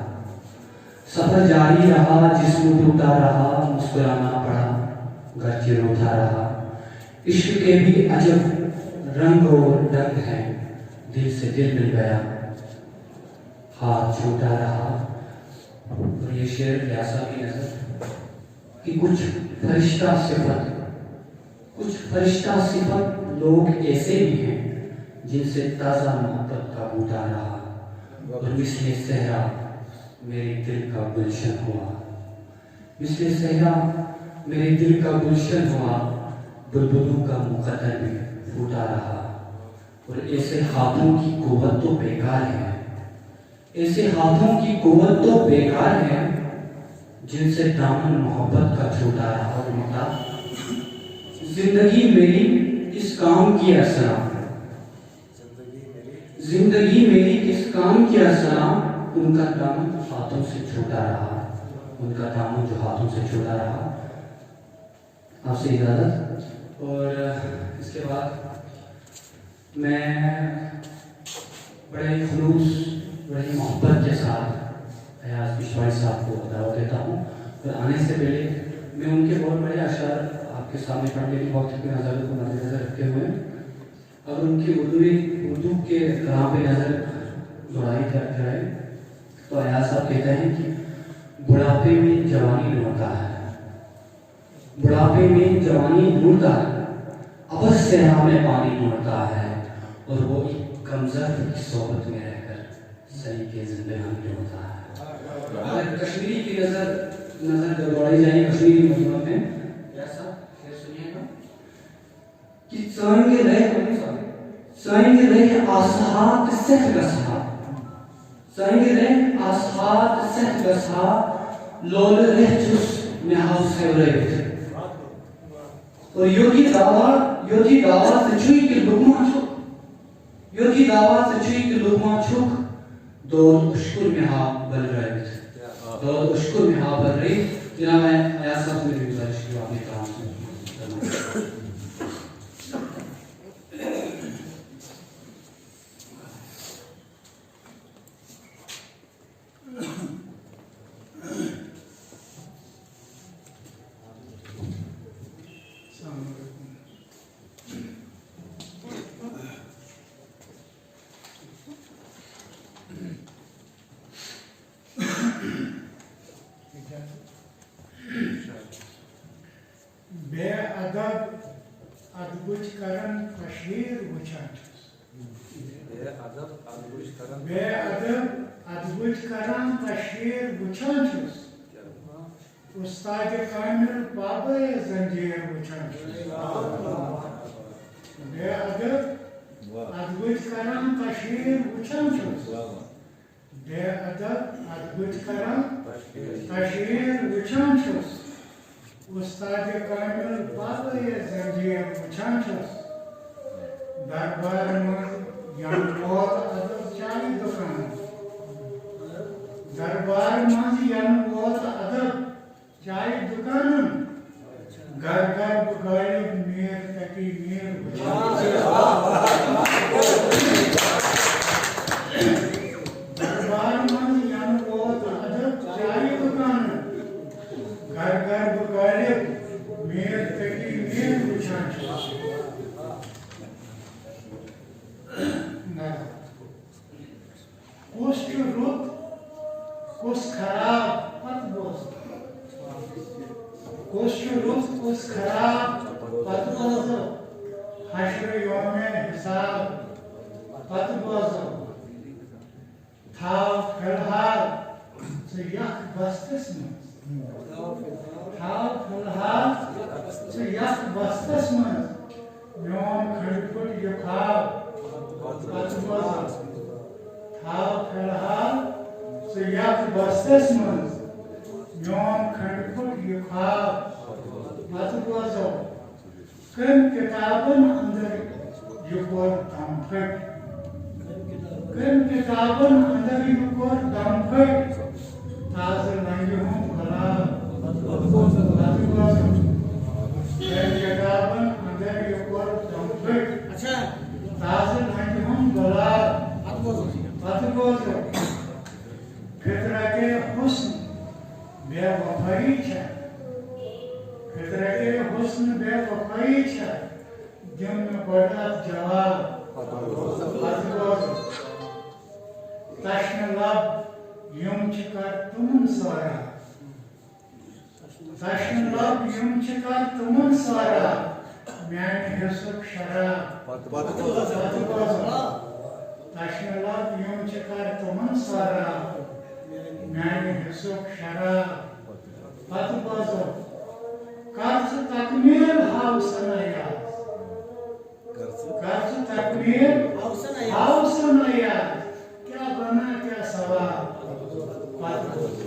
सफर जारी रहा जिस्म टूटा रहा, मुस्कुराना पड़ा गर्चे रोता रहा। इश्क के भी अजब रंग और डंग है, दिल से दिल मिल गया हाथ छूटा रहा। और ये शेर लियासा की नजर कि कुछ फरिश्ता सिफत लोग ऐसे भी हैं जिनसे ताज़ा मोहब्बत का बूटा रहा। और मिसले सहरा मेरे दिल का गुलशन हुआ, मिसले सहरा मेरे दिल का गुलशन हुआ, बुलबुलों का मुकद्दर भी फूटा रहा। और ऐसे हाथों की कुव्वत तो बेकार है, ऐसे हाथों की कुव्वत तो बेकार है, जिनसे दामन मोहब्बत का छूटा रहा। और मुता जिंदगी मेरी किस काम की असरा, जिंदगी मेरी किस काम की असरा, उनका दामन हाथों से छूटा रहा, उनका दामन जो हाथों से छूटा रहा। आपसे इजाज़त। और इसके बाद मैं बड़े खुलूस बड़ी मोहब्बत के साथ अयाज पिशवाई साहब को दावत देता हूँ। और आने से पहले मैं उनके बहुत बड़े अशार आपके सामने पढ़ने की वक्त की नज़र को मद्देनजर रखते हुए और उनकी उर्दू के राह पे नज़र दौड़ाई जाए तो अयाज साहब कहते हैं कि बुढ़ापे में जवानी लौटता है, बुढ़ापे में जवानी ढूंढता है, अवश्य सहरा में पानी ढूंढता है, और वो एक कमजोर की सोबत में रहकर सही के जिंदगी ढूंढता है। अगर कश्मीरी की नजर दौड़ाई जाए कश्मीरी मजमून में ऐसा फिर सुनिएगा कि साएंगे रहे आसात सख्त गसा, साएंगे रहे आसात सख्त गसा, लोल रह चुस में हाउस है रहे। और योगी दावा से छुई के लुकमा छुक, योगी दावा से छुई के लुकमा छुक, दौलत उश्कुर में हाँ बल रहे, दौलत उश्कुर में हाँ बल रही। जनाब अयाज साहब मेरी गुजारिश की आपने काम से उस्ताद कामिल बाबे जंजीर वुचन बेअदब अद्भुत करम तशहीर वुचन बेअदब अद्भुत करम तशहीर वुचन उस्ताद कामिल बाबे जंजीर वुचन दरबार में यम बहुत अदब चाय दुकान, दरबार में यम बहुत अदब चाय दुकान, घर घर गायब मेर तकी मेर کس رت کس خراب پت بوز کس رت کس خراب پت بوزو حشر یوم حساب پت بوزو تھاو فی الحال ژٕ یتھ بستس منٛز تھاو فی الحال ژٕ یتھ بستس منٛز میون کھنڈ پھٹ یہِ خواب پت بوزو تھاو فی الحال ژٕ یتھ بستس منٛز میون کھنڈ پھٹ یہِ خواب پت بوزو کٔمۍ کِتابن اندر یہِ کوٚر دم پھٔٹۍ کٔمۍ کِتابن اندر یہِ کوٚر دم پھٔٹۍ تازٕ لنگہِ ہُنٛد غلام پت بوزو کٔمۍ کِتابن اندر یہِ کوٚر دم پھٔٹۍ تازٕ لنگہِ ہُنٛد غلام پت بوزو فطرت حسن بے وفائی چھا فطرت حسن بے وفائی چھا دم گۄڈٕ اتھ جواب پت بوزو تشنہٕ لب یِم چھِ کر تمن سورا تشنہٕ لب یِم چھِ کر تمن سورا میانہِ حصُک شراب پت بوزو تشنہٕ لب یِم چھِ کر تمن سورا میانہِ حصُک شراب پت بوزو کر ژٕ تکمیٖل ہاو سنایاز کر ژٕ تکمیٖل ہاو سنایاز کیا بنا کیا سوال پت بوزو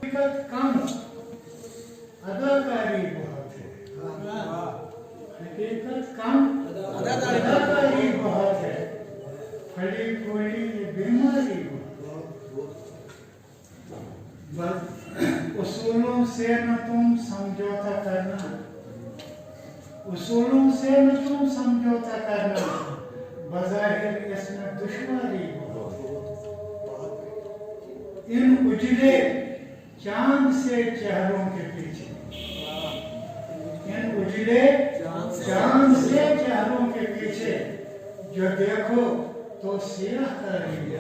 حقیقت کم اداکاری بہت ہے حقیقت کم اداکاری بہت ہے پھلی پھولی یہ بیماری بہت اصولوں سے نہ تم سمجھوتا کرنا اصولوں سے نہ تم سمجھوتا کرنا بظاہر اس میں دشواری بہت ان اجلے چاند سے چہروں کے پیچھے ان اجلے چاند سے چہروں کے پیچھے جو دیکھو تو سیاہ کاری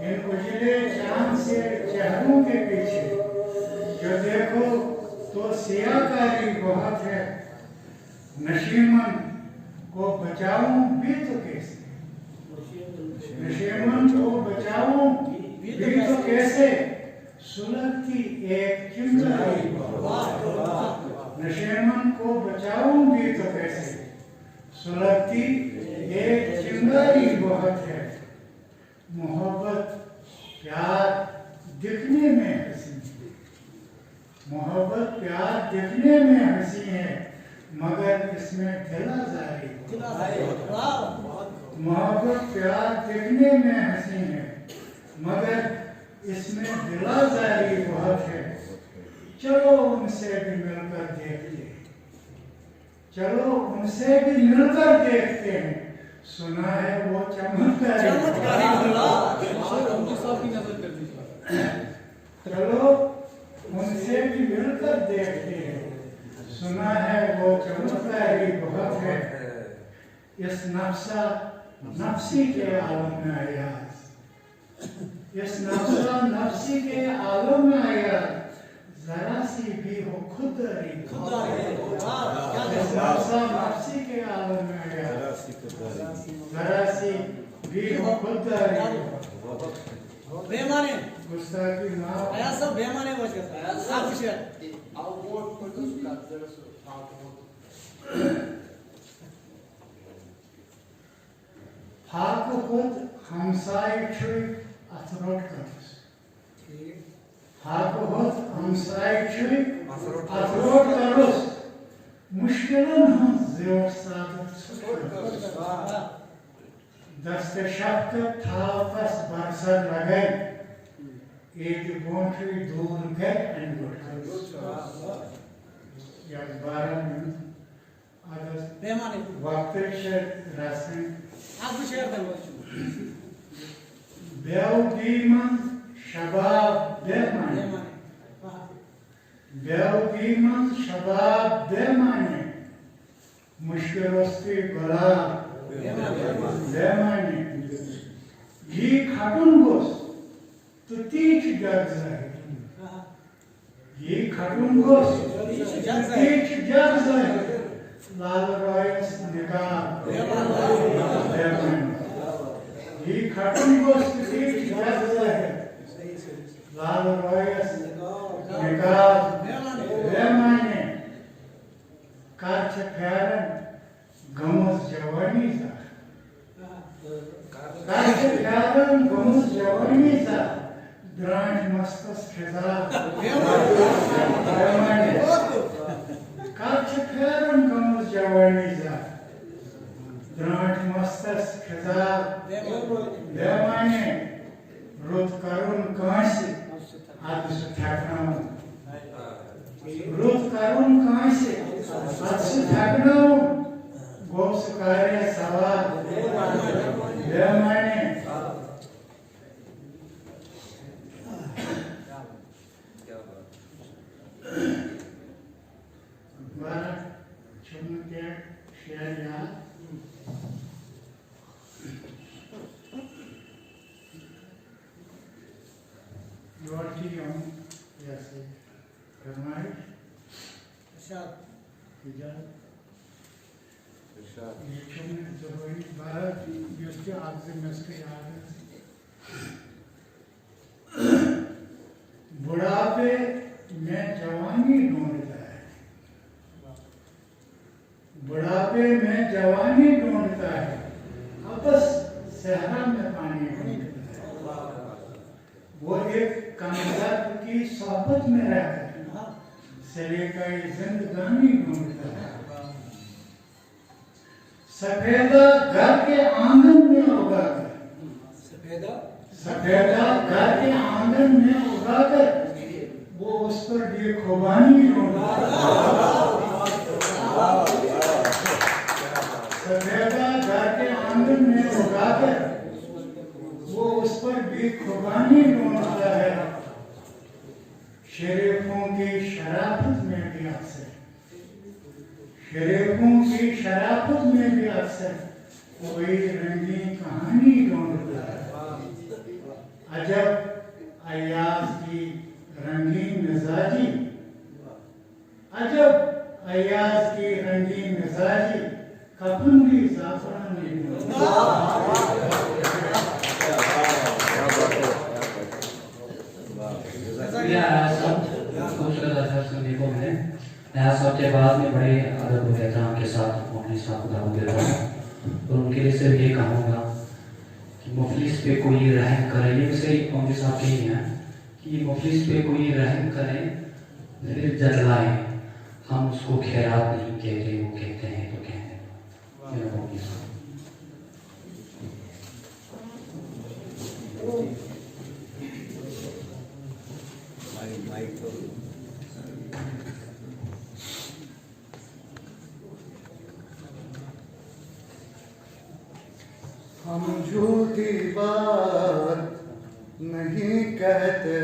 ان اجلے چاند سے چہروں کے پیچھے جو دیکھو تو سیاہ کاری بہت ہے نشیمن کو بچاؤں بھی تو کیسے نشیمن کو بچاؤں بھی تو کیسے سلگتی ایک چنگاری نشیمن کو بچاؤں بھی تو کیسے سلگتی ایک چنگاری بہت ہے محبت پیار دکھنے میں ہنسی محبت پیار دکھنے میں ہنسی ہے مگر اس میں دل آزاری محبت پیار دکھنے میں ہنسی ہے مگر اس میں دل آزاری بہت ہے چلو ان سے بھی مل کر دیکھتے چلو ان سے بھی مل کر دیکھتے ہیں سنا ہے وہ چمتکاری چلو ان سے بھی مل کر دیکھتے ہیں سنا ہے وہ چمتکاری بہت ہے اس نفسی کے عالم میں آیاز اس نفسی کے عالم میں آیاز ذرا سی بھی ہو خود داری نفسی کے عالم میں آیاز ذرا سی بھی ہو خود داری بیمانے گستاخی معاف آیا سب بیمانے ہو جاتا ہے آپ کچھ ہے حق خود ہمسائے چھوئی اتھروٹ کرس حق خود ہمسائے چھوئی اتھروٹ کرس مشکلن ہم زیور سادت دست شفقت تھاپس برسر لگائی ایک بونٹری دور گئے انگوٹ کرس یا 12 منٹ وقت شد رسن آپ بھی شیئر کرو بیو بیمن شباب بیمن बेवगी मन शबाब बेमाने मुश्किलोस्ती गुलाब बेमाने ये खाटून गोस तो तीच जग जाए ये खाटून गोस तीच जग जाए लाल रॉयस निकाह बेमाने ये खाटून गोस तीच जग जाए लाल रॉयस निकाह बेमाने काच प्यारन गमस जवानी सा काच प्यारन गमस जवानी सा द्रांच मस्तस खिजा बेमाने काच प्यारन गमस जवानी सा द्रांच मस्तस खिजा बेमाने रुत करुण कांसी आदुस थकना रुत करुण कांसी आदुस थकना गोस कार्य सवाल बेमाने बारा चुनके शेरिया रोटी हम जैसे फरमाइश इजाज़त जरूरी बारह उसके आगे मस्के याद है बुढ़ापे में जवानी ढूंढता है बुढ़ापे में जवानी ढूंढता है आपस सहरा में पानी ढूंढता है वो एक कामयाब की सोहबत में रहकर सलीका जिंदगानी ढूंढता है सफेदा घर के आंगन में उगाकर सफेदा घर के आंगन में उगाकर वो उस पर बेखुबानी सफेदा घर के आंगन में उगाकर वो उस पर बेखुबानी ढूंढता है शरीफों की शराफत में भी अक्सर शरीफों की शराफत में भी अक्सर कोई रंगीन कहानी ढूंढता है अजब अयाज की रंगीन मिजाजी अजब अयाज की रंगीन मिजाजी कफन भी ज़ाफ़रान नहीं सुनने को मिले नया सब के बाद में बड़े अदब और एहतराम के साथ मुखलिस साहब खुदा दे रहा हूँ और उनके लिए सिर्फ ये कहूँगा कि मुखलिस पे कोई रहम करे ये से मुखलिस साहब के ही हैं कि मुखलिस पे कोई रहम करे फिर जतलाएं हम उसको खैरात नहीं कहते वो कहते हैं तो कहते हैं मेरा मुखलिस हम झूठी बात नहीं कहते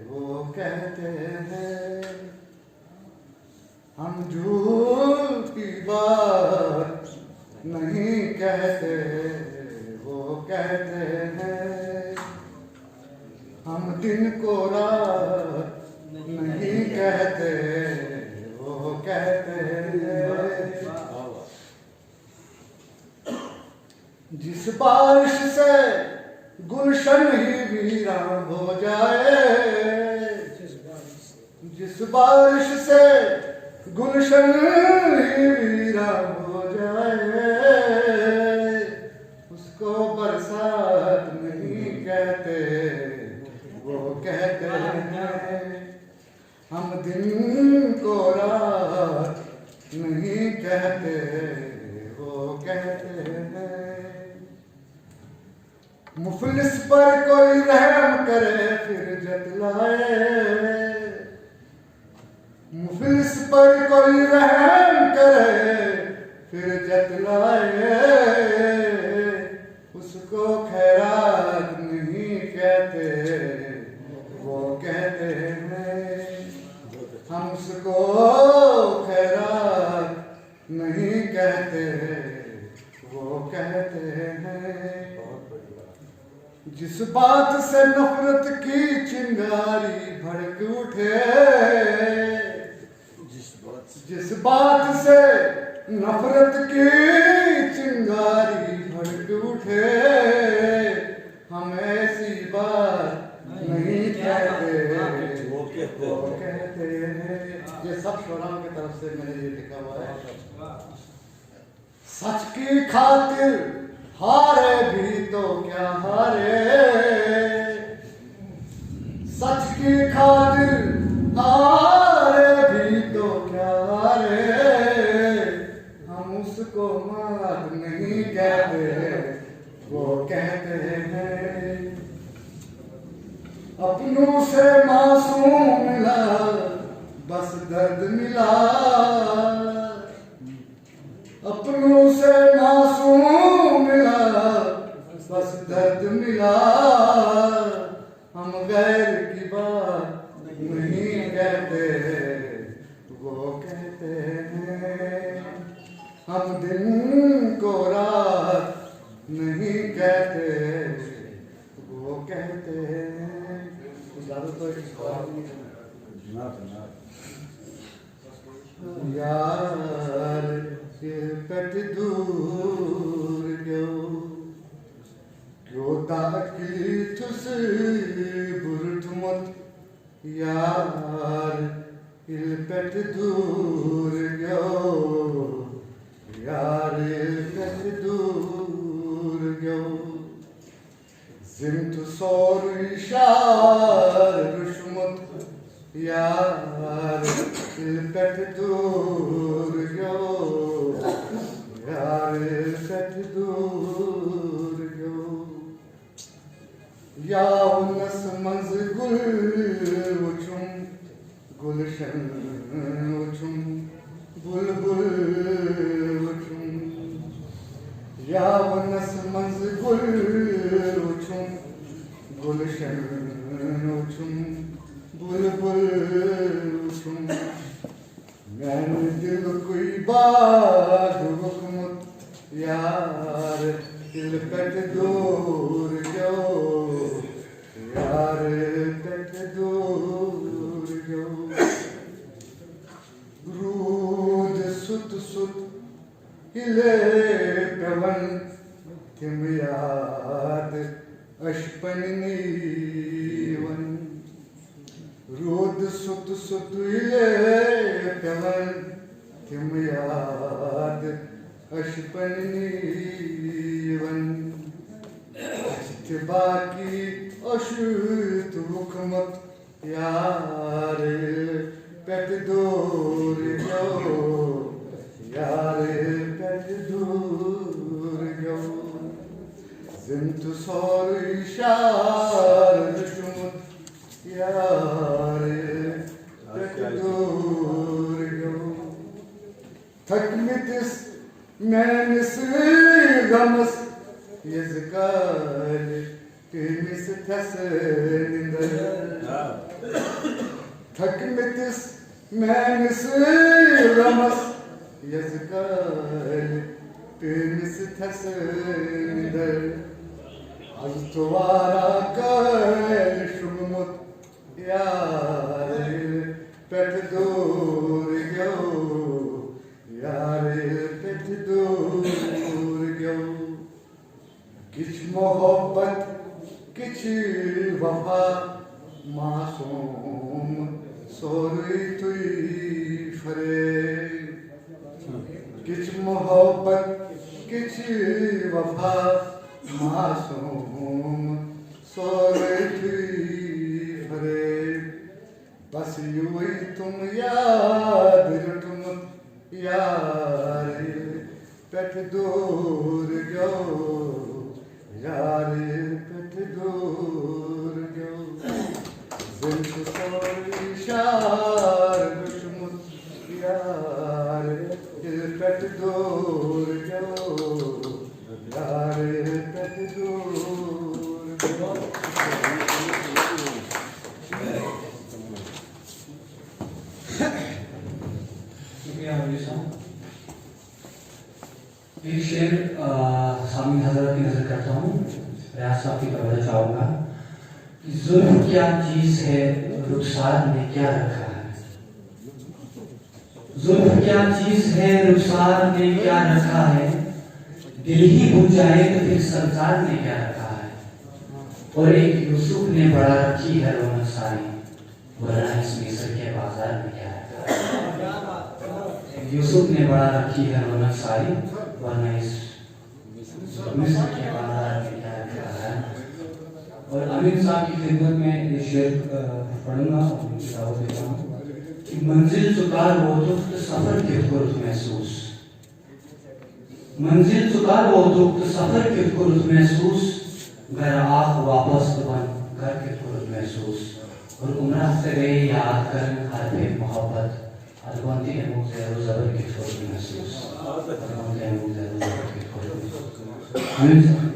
वो कहते हैं हम झूठी बात नहीं कहते वो कहते हैं हम दिन को रात नहीं कहते वो कहते हैं जिस बारिश से गुलशन ही वीरान हो जाए जिस बारिश से गुलशन ही वीरान हो जाए उसको बरसात नहीं कहते वो कहते हैं हम दिन को रात नहीं कहते वो कहते हैं मुफलिस पर कोई रहम करे फिर जतलाए मुफलिस पर कोई रहम करे फिर जतलाए उसको खैरात नहीं कहते वो कहते हैं हम उसको खैरात नहीं कहते, वो कहते हैं जिस बात से नफरत की चिंगारी भड़क उठे, जिस बात से नफरत की चिंगारी भड़क उठे, हम ऐसी बात नहीं कहते, वो कहते हैं। ये सब शोराम की तरफ से मैंने ये लिखा हुआ है। सच की खातिर हारे भी तो क्या हारे, सच की खातिर हारे भी तो क्या हारे, हम उसको मात नहीं कहते, वो कहते हैं अपनों से मासूम मिला बस दर्द मिला, अपनों से मासूम मिला बस दर्द मिला, हम गैर की बात नहीं कहते, वो कहते हैं हम दिन को रात नहीं कहते, वो कहते हैं। ज़्यादा तो यार कट दूर क्यों दाखिली तुस बुरठमत, यार कट दूर यार कट दूर sind sor ishar rushmut, यार कट दूर यार कट दूर या उनस मंज़िल उछुम गुलशन उछुम बुलबुल उछुम, या उनस मंज़िल उछुम गुलशन उछुम बुलबुल उछुम, मैंने दिल कोई बात हुकमत, यार दिल कट दूर यार कट दूर रूद सुत सुत हिले पवन तिम याद अशपन नीवन, रोद सुत सुत हिले पवन तिम याद अशपन नीवन, बाकी अशुत हुकमत, यार कट दूर यार कट दूर sind sor ishar rushmut, यार कट दूर takmitis menis gamas yazkal kemis tasninder, takmitis menis gamas yazkal kemis tasninder, aztuvara kal shumut, यार कट दूर यार कट दूर किछ मोहब्बत किछ वफा मासूम सोरी तुई फरे, किछ मोहब्बत किछ वफा मासूम सोरी तुई फरे, बस यूं ही तुम याद रटम, यार कट दूर यार कट दूर जिंद सोरी शार दुश्मन, यार कट दूर यार कट दूर شکریہ علی صاحب. ایک شعر سامعین حضرت کی نظر کرتا ہوں. ریاض صاحب کی توجہ چاہوں گا. ظلم کیا چیز ہے رخسار نے کیا رکھا ہے. ظلم کیا چیز ہے رخسار نے کیا رکھا ہے. دل ہی بھول جائے تو پھر سنسار نے کیا رکھا ہے. اور ایک یوسف نے بڑا رکھی ہے رونق ساری, ورنہ اس مصر کے بازار میں کیا رکھا ہے. یوسف نے بڑا رکھی ہے رونق ساری, ورنہ اس مصر کے بازار میں کیا رکھا ہے. اور امین صاحب کی خدمت میں یہ شعر پڑھوں گا, دعوت دیتا ہوں کہ منزل چکار وہ دکھ سفر کے خرد محسوس. منزل چکار وہ دکھ سفر کے خرد محسوس. گھر آخ واپس بن گھر کے خرد محسوس. اور عمرہ تیرے یاد کر ہر پہ محبت. البنتی ہے مجھ زیر و زبر کے خرد محسوس. البنتی ہے مجھ زیر و زبر کے خرد محسوس. امین صاحب.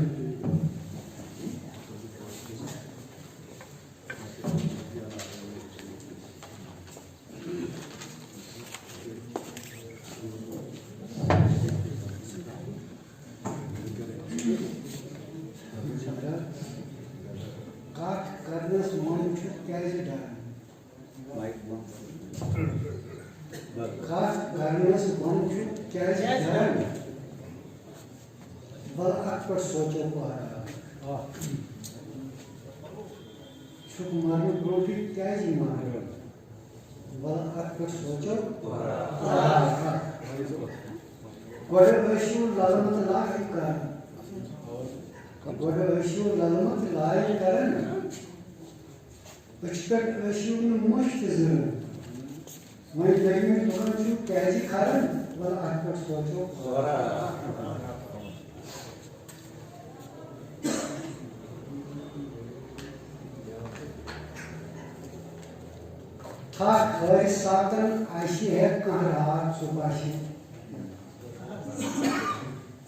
تھا خیر ساتن آشی ہے کہاں رات چپاشی.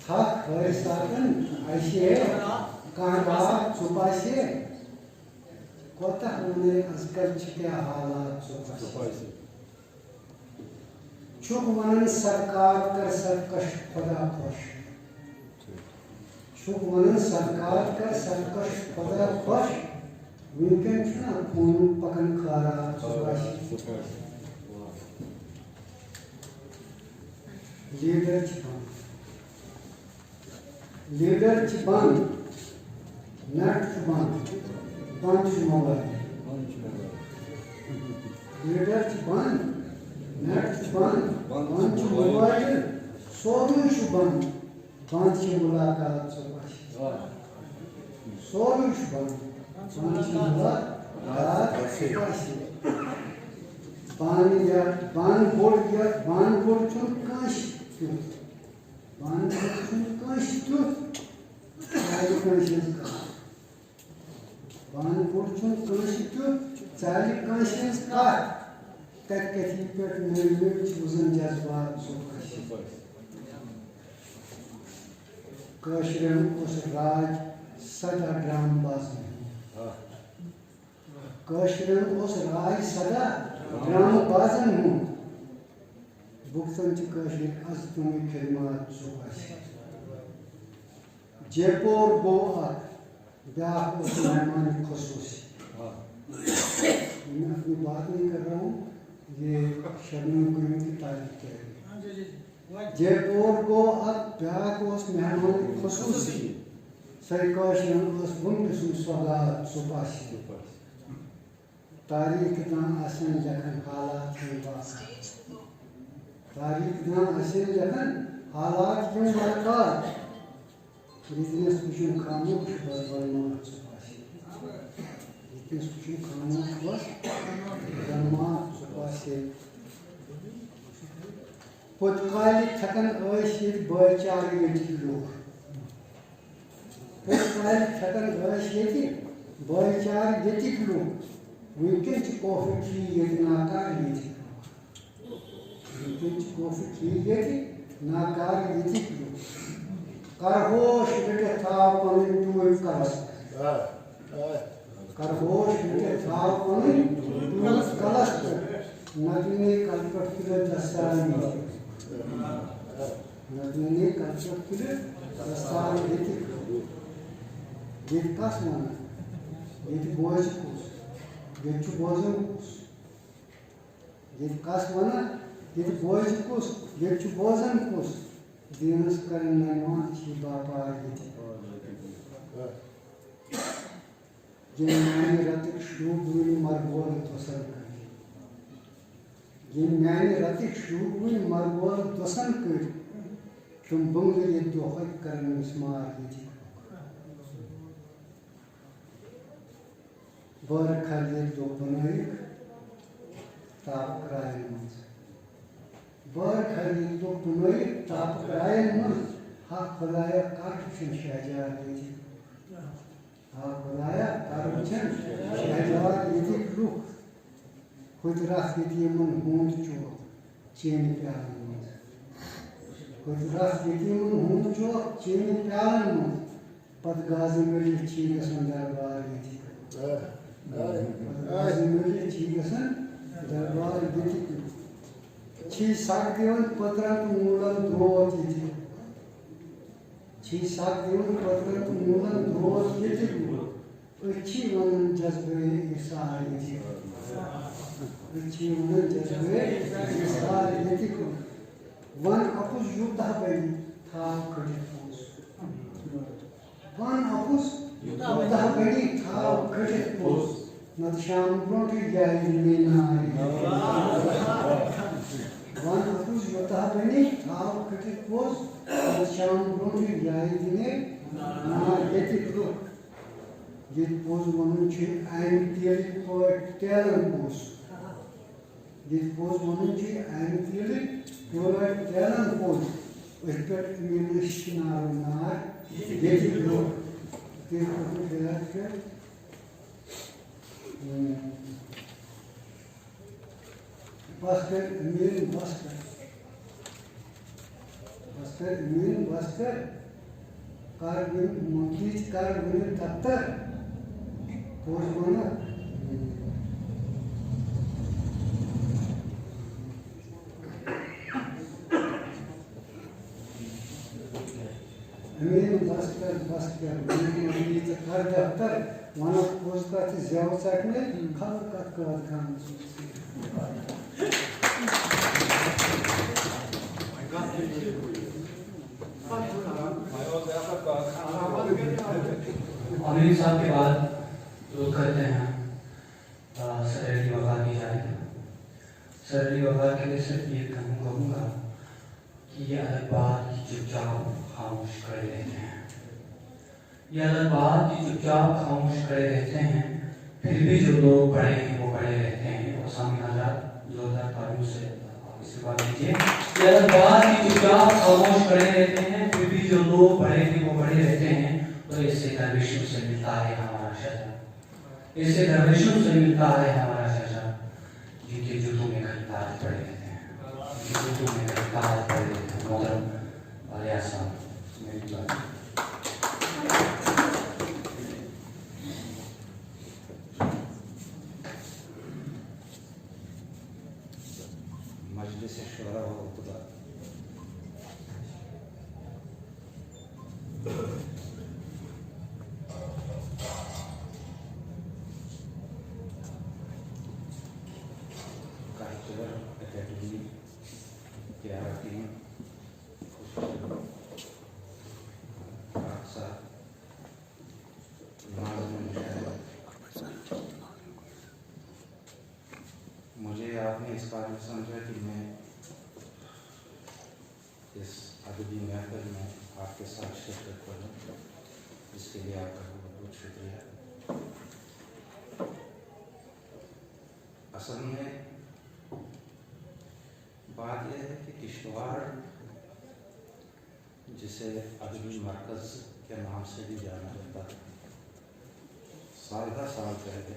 تھا خیر ساتن آشی ہے کہاں رات چپاشی. کوتاہ ہونے از کر چھکے حالات چپاشی. چھک ونن سرکار کر سرکش خدا خوش. چھک ونن سرکار کر سرکش خدا خوش. وینکن چھنا خون پکن کھارا چپاشی. لیڈر چھپان لیڈر چھپان نٹ چھپان پانچ موبائل. لیڈر چھپان نٹ چھپان پانچ موبائل. سورو چھپان پانچ ملاقات چپاشی. سورو چھپان پانچ ملاقات چپاشی. بان بوڑ چھن کانش تیوت. بان بوڑ چھن کانش تیوت. چالی کانش ہنس کار. بان بوڑ چھن کانش تیوت. چالی کانش ہنس کار. تک کتھی پیٹ مل وزن جذبات چپاشی. کاشرن اس راج سدا ڈرام بازن. کاشرن اس راج سدا ڈرام بازن ہوں. بکتن چی کاشر از تمی خدمات چپاشی. جے پور گو آت بیاہ اس مہمان خصوصی. میں اپنی بات نہیں کر رہا ہوں, یہ شبنم قیوم کی تعریف کہہ رہی ہے. جے پور گو آت بیاہ اس مہمان خصوصی. سرکاشن اس بند سن سوالات چپاشی. تاریخ دان آسن لکھن حالات کیوں باسا. تاریخ دان آسن لکھن حالات کیوں برکات. ریتنس کچھوں خاموش بس برمان چپاشی. ریتنس کچھوں خاموش بس برمان چپاشی. پتکالی تھکن ایش یہ بھائی چارے یتی لوگ. پتکالی تھکن ایش یہ بھائی چارے یتی لوگ. وینکن چی کوفی کی یہ ناکار یتی. وینکن چی کوفی کی یہ ناکار یتی لوگ. کرہوش بیٹے تھا پنن توئی کلست. کرہوش بیٹے تھا پنن توئی کلست. नदीने कल्पकले दस्तारी नदीने कल्पकले दस्तारी देती ये कस मन ये बोझ कुछ ये बोझन कुछ ये कस मन ये बोझ कुछ ये बोझन कुछ दिनस करने मान छी बाबा ये मैंने रतिक शुभ हुई मरगोल तोसन कर ये मैंने रतिक शुभ हुई मरगोल तोसन कर तुम बंगले ये दोहत करने स्मार ये बर खाली दो बनाई ताप कराए मत बर खाली दो बनाई ताप कराए मत हाँ खुदाया कारकुशन शहजार ये हाँ खुदाया कारकुशन शहजार ये रुक खुद रात ये मन होंद चो चेन प्यार मत खुद रात ये मन होंद चो चेन प्यार मत पदगाज़ मेरी चीज़ सुंदर बार ये पदगाज़ चीज़ दरबार ये छी साग देवन पत्रंत मूलन द्रोह ये छी साग देवन पत्रंत मूलन द्रोह ये अच्छी मनन जज्बे इसार ये अच्छी मनन जज्बे इसार ये वन अपुस युद्ध बनी था कड़ी पोस वन अपुस युद्ध बनी था कड़ी पोस नदशाम ब्रोटी जाई लेना वन अपुस युद्ध बनी था कड़ी पोस नदशाम ब्रोटी जाई दिने ना ये ये पोस मनन ची आइन तेल पर तेलन पोस ये पोस मनन ची आइन तेल पर तेलन पोस इस पर मिलने नार ये लोग के प्रकार के बस्तर मील बस्तर कारगिल मंत्री कारगिल दफ्तर पोस बना Amin bastır bir tıkar daftar bana pozkatı zevk çekme kalır katkılar kalmış. अमीर साहब के बाद जो करते हैं सरली वफा की जाएगी सरली वफा के लिए सिर्फ ये कहूँगा कि ये अलग बात की चुपचाप खामोश खड़े रहते हैं ये अलग बात की चुपचाप खामोश खड़े रहते हैं फिर भी जो लोग बड़े हैं वो बड़े रहते हैं और सामने आजाद जोरदार तालियों से इसके बाद लीजिए ये अलग बात की चुपचाप खामोश खड़े रहते हैं फिर भी जो लोग बड़े हैं वो बड़े रहते हैं तो इससे दरवेशों से मिलता है हमारा शजा इससे दरवेशों से मिलता है हमारा शजा जिनके जूतों में खरीदार पड़े रहते हैं जूतों में खरीदार पड़े रहते हैं मोहतरम वाले आसान मेरी बात मजलिस शुरा व खुदा काइचर एकेडमी प्यारा टीम मुझे आपने इस काबिल समझा कि मैं इस अदबी महफिल में आपके साथ शिरकत करूँ इसके लिए आपका बहुत बहुत शुक्रिया। असल में बात यह है कि किश्तवाड़ जिसे अदबी मरकज़ के नाम से भी जाना जाता है साल पहले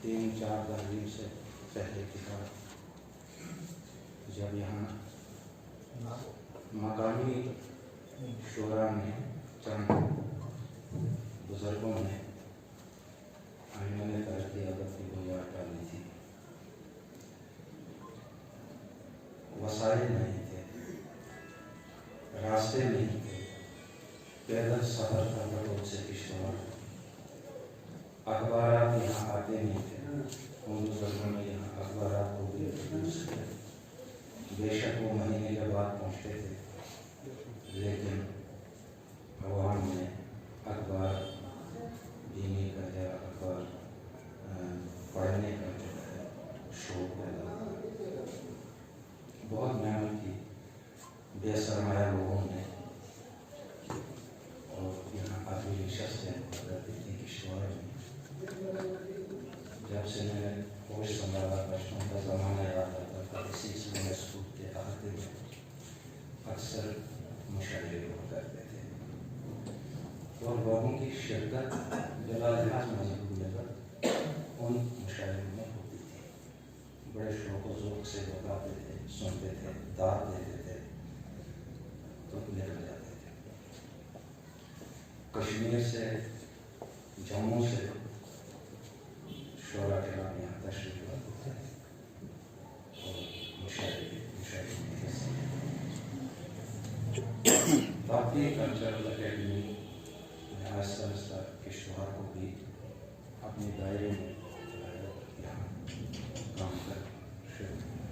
3-4 दहाई से पहले की बात जब यहाँ मकामी शोरा ने चंद बुजुर्गों ने दुश्मनियों ने तरक्की आदत की बुनियाद डाली थी। वसाइल नहीं थे, रास्ते नहीं थे, पैदल सफर करना रोड से किश्तवाड़। अखबारात यहाँ आते नहीं थे, उन बुजुर्गों ने यहाँ अखबारात को भी इंट्रोड्यूस किया। बेशक वो महीने के बाद पहुँचते थे, लेकिन अवाम ने अखबार बीनी का या अखबार पढ़ने का जो है शौक पैदा किया। बहुत मेहनत की बेसरमाया लोगों ने, और यहाँ काफ़ी रिसर्च करती थी किश्तवाड़ में। जब से मैंने होश संभाला, बचपन का ज़माना याद आता था, इसी समय स्कूल के आखिर में अक्सर मुशायरे हुआ करते थे, और लोगों की शिरकत जलालहाज मजबूत नजर उन मुशायरों में होती थी। बड़े शौक व ज़ौक़ से लोग आते थे, सुनते थे, दाद देते थे, तो निकल जाते थे। कश्मीर से, जम्मू से शोरा किराम यहाँ तशरीफ लाते थे और मुशायरे में हिस्सा लेते। बाकी कल्चरल अकेडमी ने आहिस्ता आहिस्ता किश्तवाड़ को भी अपने दायरे में यहाँ काम कर शुरू किया।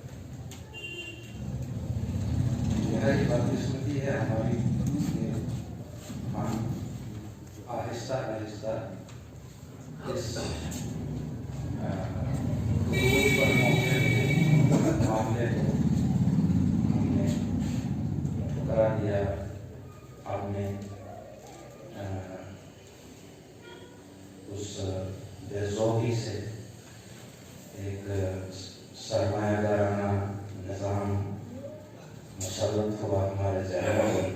यह बदकिस्मती है हमारी कि हम आहिस्ता आहिस्ता इस मामले को हमने ठुकरा दिया। आपने उस बेज़ौक़ी से एक सरमायादाराना निज़ाम मुसल्लत हुआ हमारे ज़हन में,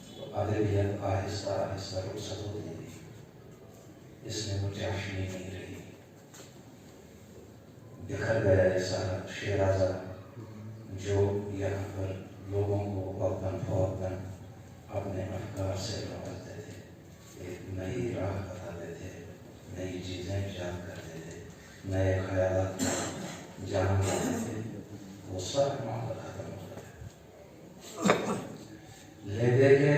तो अदबियत आहिस्ता आहिस्ता रुख़सत होती गई। इसमें वो चाशनी नहीं रही, बिखर गया ये सारा शेराज़ा जो यहाँ पर लोगों को वक्तन फ़वक्तन अपने अफ़कार से लौटते थे, एक नई राह बताते थे, नई चीज़ें इजाद करते थे, नए ख़यालात जान करते थे। वो सब मामला खत्म हो गया। ले देखे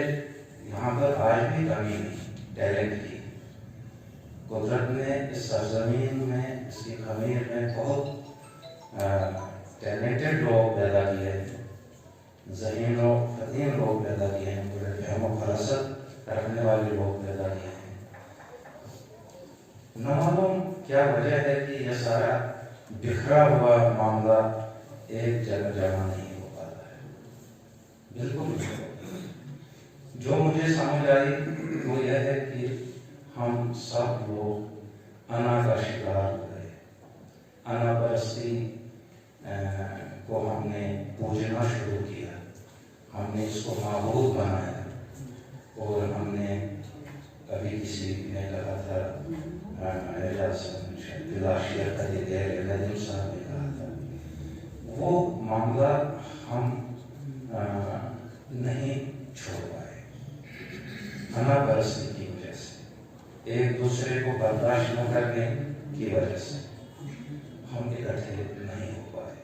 यहाँ पर आज भी कमी नहीं टैलेंट की। कुदरत ने इस सरजमीन में, इसकी खमीर में बहुत टैलेंटेड लोग पैदा किए हैं, ज़हीन और फतीन लोग पैदा किए हैं, बड़े फहम व फरासत रखने वाले लोग पैदा किए हैं। न मालूम क्या वजह है कि यह सारा बिखरा हुआ मामला एक जगह जमा नहीं हो पाता है, बिल्कुल नहीं। जो मुझे समझ आई वो यह है कि हम सब लोग अना का शिकार हो गए। अना परस्ती को हमने पूजना शुरू किया, हमने इसको माबूद बनाया, और हमने कभी किसी ने कहा था, साहब ने कहा था, वो मामला हम नहीं छोड़ पाए अना परस्ती की वजह से, एक दूसरे को बर्दाश्त न करने की वजह से हम इकट्ठे नहीं हो पाए।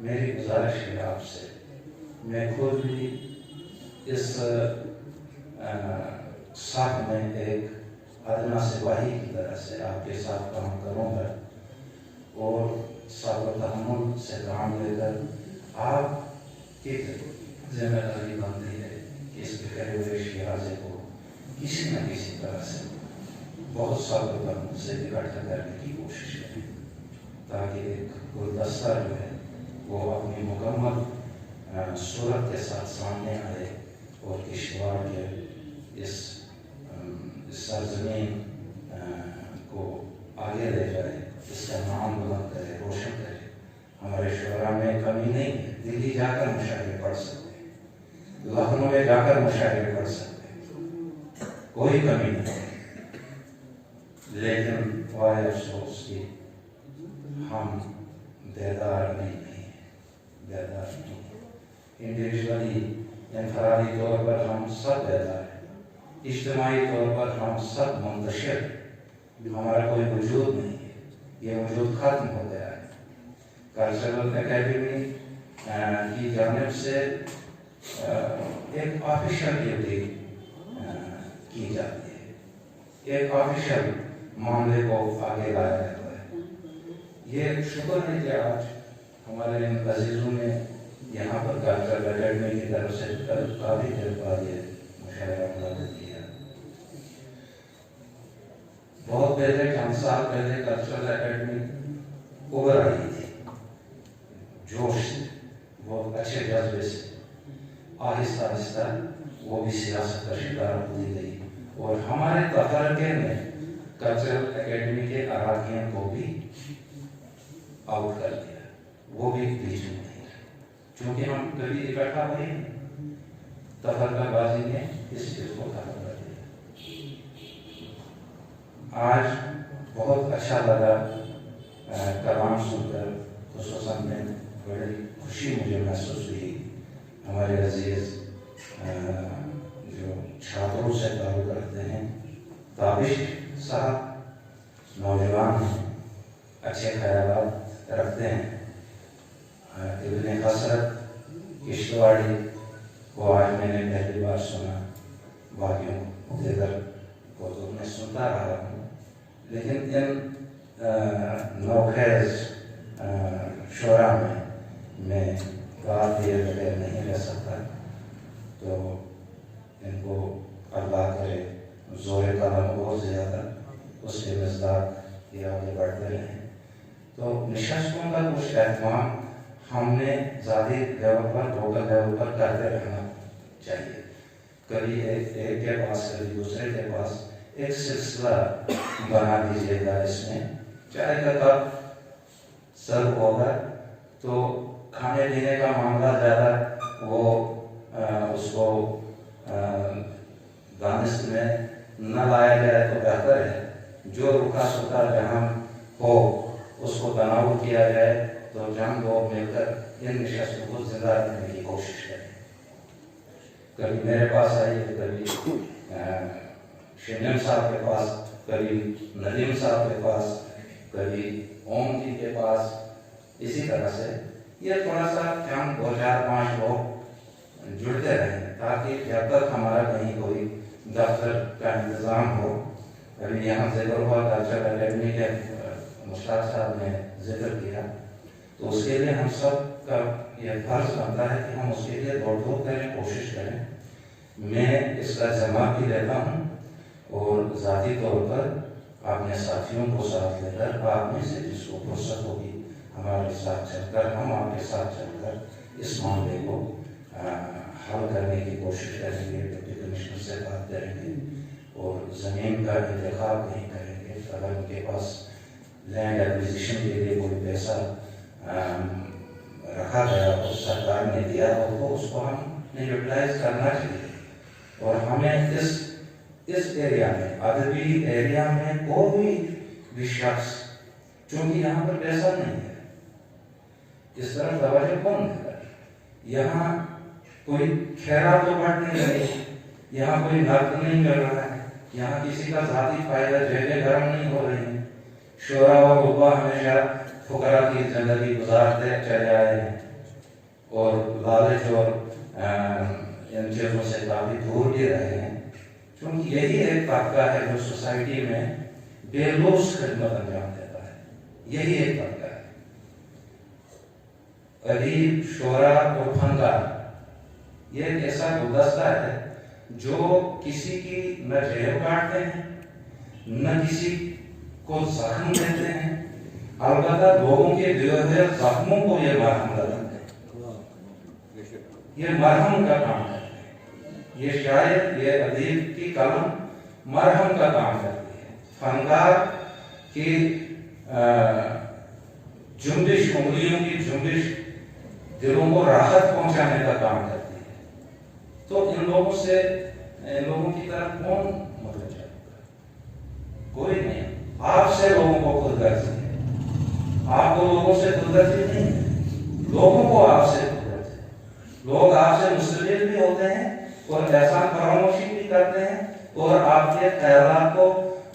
मेरी गुजारिश है आपसे, मैं खुद भी इस साथ में एक अदना सिपाही की तरह से आपके साथ काम करूँगा, और सब्र तहम्मुल से काम लेकर आपकी जिम्मेदारी बनती है कि इस बिखरे हुए शिराज़े को किसी न किसी तरह से बहुत सब्र तहम्मुल से इकट्ठा करने की कोशिश करें, ताकि एक गुलदस्ता जो है वो अपनी मुकम्मल सूरत के साथ सामने आए, और किश्तवाड़ के इस सरजमीन को आगे ले जाए, इसका नाम बुलंद करे, रोशन करे। हमारे शोरा में कमी नहीं है, दिल्ली जाकर मुशायरे पढ़ सकते हैं, लखनऊ में जाकर मुशायरे पढ़ सकते हैं, कोई कमी नहीं है। लेकिन वाय अफसोस की हम बेदार नहीं है, बेदार नहीं है। इंडिविजुअली इनफरादी तौर पर हम सब बेदार हैं, इज्तिमाई तौर पर हम सब मुंतशिर हमारा कोई वजूद नहीं है, ये वजूद खत्म हो गया है। कल्चरल एकेडमी की जानिब से एक ऑफिशियल ड्यूटी की जाती है, एक ऑफिशियल मामले को आगे लाया जाता है। ये शुक्र है कि आज हमारे इन अजीज़ों ने यहाँ पर कल्चरल एकेडमी की तरफ से काफ़ी देर बाद ये मुशायरा मुनाक़िद किया। बहुत पहले, चंद साल पहले कल्चरल एकेडमी उभर आई थी, जोश से, बहुत अच्छे जज्बे से। आहिस्ता आहिस्ता वो भी सियासत का शिकार होती गई और हमारे तफरके ने कल्चरल एकेडमी के अरकान को भी आउट कर दिया, वो भी बीच में नहीं रहे, क्योंकि हम कभी इकट्ठा हुए, तफरकाबाजी ने इस चीज को खत्म कर दिया। आज बहुत अच्छा लगा कलाम सुनकर, खुसूसन में बड़ी खुशी मुझे महसूस हुई। हमारे अजीज जो छात्रों से ताल्लुक़ रखते हैं, ताबिश साहब नौजवान हैं, अच्छे ख्यालात रखते हैं। इब्न हसरत किश्तवाड़ी को आज मैंने पहली बार सुना, बाकियों मुख्तदर को तो मैं सुनता रहा हूँ, लेकिन इन नौखेज़ शोरा में मैं बात दिए बगैर नहीं रह सकता। तो इनको अल्लाह करे ज़ोर कलम और ज़्यादा उसके मज़दाक ये आगे बढ़ते रहें। तो नशस्तों का कुछ एहतमाम हमने ज़ाती लेवल पर, लोकल लेवल पर करते रहना चाहिए। कभी एक के पास, कभी दूसरे के पास एक सिलसिला बना दीजिएगा। इसमें चाय का कप सर्व होगा तो खाने पीने का मामला ज़्यादा वो उसको दानिश में न लाया जाए तो बेहतर है। जो रुखा सुखा जहाँ हो उसको तनाव किया जाए, तो जहाँ लोग मिलकर इन नशस्तों को जिंदा रखने की कोशिश करें। कभी मेरे पास आइए, कभी शिनम साहब के पास, कभी नदीम साहब के पास, कभी ओम जी के पास। इसी तरह से ये थोड़ा सा हम 2, 4, 5 लोग जुड़ते रहें, ताकि जब तक हमारा कहीं कोई दफ्तर का इंतज़ाम हो। अभी यहाँ जिक्र हुआ कल्चरल एकेडमी के मुश्ताक साहब ने जिक्र किया, तो उसके लिए हम सब का यह फर्ज बनता है कि हम उसके लिए दौड़ करें, कोशिश करें। मैं इसका ज़िम्मा भी लेता हूँ और ज़ाती तौर पर अपने साथियों को साथ लेकर आप में से जिसको फुर्सत होगी हमारे साथ चलकर, हम आपके साथ चलकर इस मामले को हल करने की कोशिश करेंगे। डिप्टी कमिश्नर से बात करेंगे और ज़मीन का इंतखाब नहीं करेंगे। अगर उनके पास लैंड एक्विजिशन के लिए कोई पैसा रखा गया हो, सरकार ने दिया हो, तो उसको हमने यूटिलाइज करना चाहिए। और हमें इस एरिया में, अदबी एरिया में कोई भी शख्स, चूंकि यहाँ पर पैसा नहीं है, इस तरफ तवज्जो कौन देगा? यहाँ कोई खैरात तो बढ़ नहीं रही, यहाँ कोई नर्क नहीं कर रहा है, यहाँ किसी का जाती फायदा, जेबें गर्म नहीं हो रही हैं। शोरा व गुब्बा हमेशा फुकरा की जिंदगी गुजारते चले आए हैं और लालच और इन चीज़ों से काफ़ी दूर भी रहे हैं, क्योंकि यही एक तबका है जो सोसाइटी में बेलौस खिदमत अंजाम देता है। यही एक तबका है। अदीब, शोरा और फनकार, ये एक ऐसा गुलदस्ता है जो किसी की न जेब काटते हैं, न किसी को जख्म देते हैं, अलबत्ता लोगों के दिए हुए जख्मों को ये मरहम लगाते हैं। ये मरहम का काम करते हैं। ये शायर, ये अदीब की कलम मरहम का काम करती है। फनकार की जुम्बिश, उंगलियों की जुम्बिश दिलों को राहत पहुंचाने का काम करती है। तो इन लोगों की तरफ कौन मुतवज्जह होगा? कोई नहीं। आपसे लोगों को खुदगर्जी है, आपको लोगों से खुदगर्जी नहीं है, लोगों को आपसे खुदगर्जी है। लोग आपसे मुस्तकिल भी होते हैं और एहसान फरामोशी भी करते हैं और आपके ख्यालात को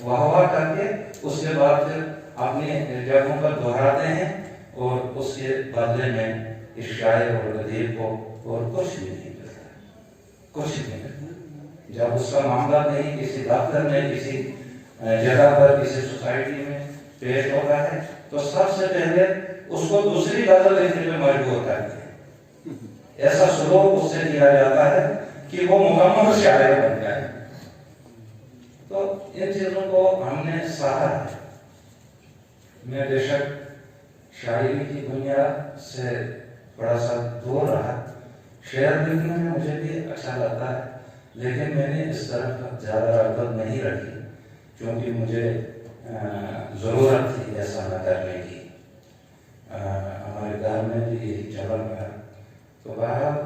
वाह वाह करके उसके बाद फिर अपनी जगहों पर दोहराते हैं और उसके बदले में इस शायर और अदीब को और कुछ भी नहीं मिलता, कुछ भी नहीं। जब उसका मामला कहीं किसी दफ्तर में, किसी जगह पर, किसी सोसाइटी में पेश होता है तो सबसे पहले उसको दूसरी गजल लिखने में मजबूर करते हैं। ऐसा सलूक उससे किया जाता है कि वो मुकम्मल शायर बन जाए। तो इन चीजों को हमने सहा है। मैं बेशक शायरी की दुनिया से थोड़ा सा दूर रहा, शेर लिखने में मुझे भी अच्छा लगता है, लेकिन मैंने इस तरफ ज़्यादा रग़बत नहीं रखी क्योंकि मुझे ज़रूरत थी ऐसा न करने की। हमारे घर में भी यही चलन है। तो बहरहाल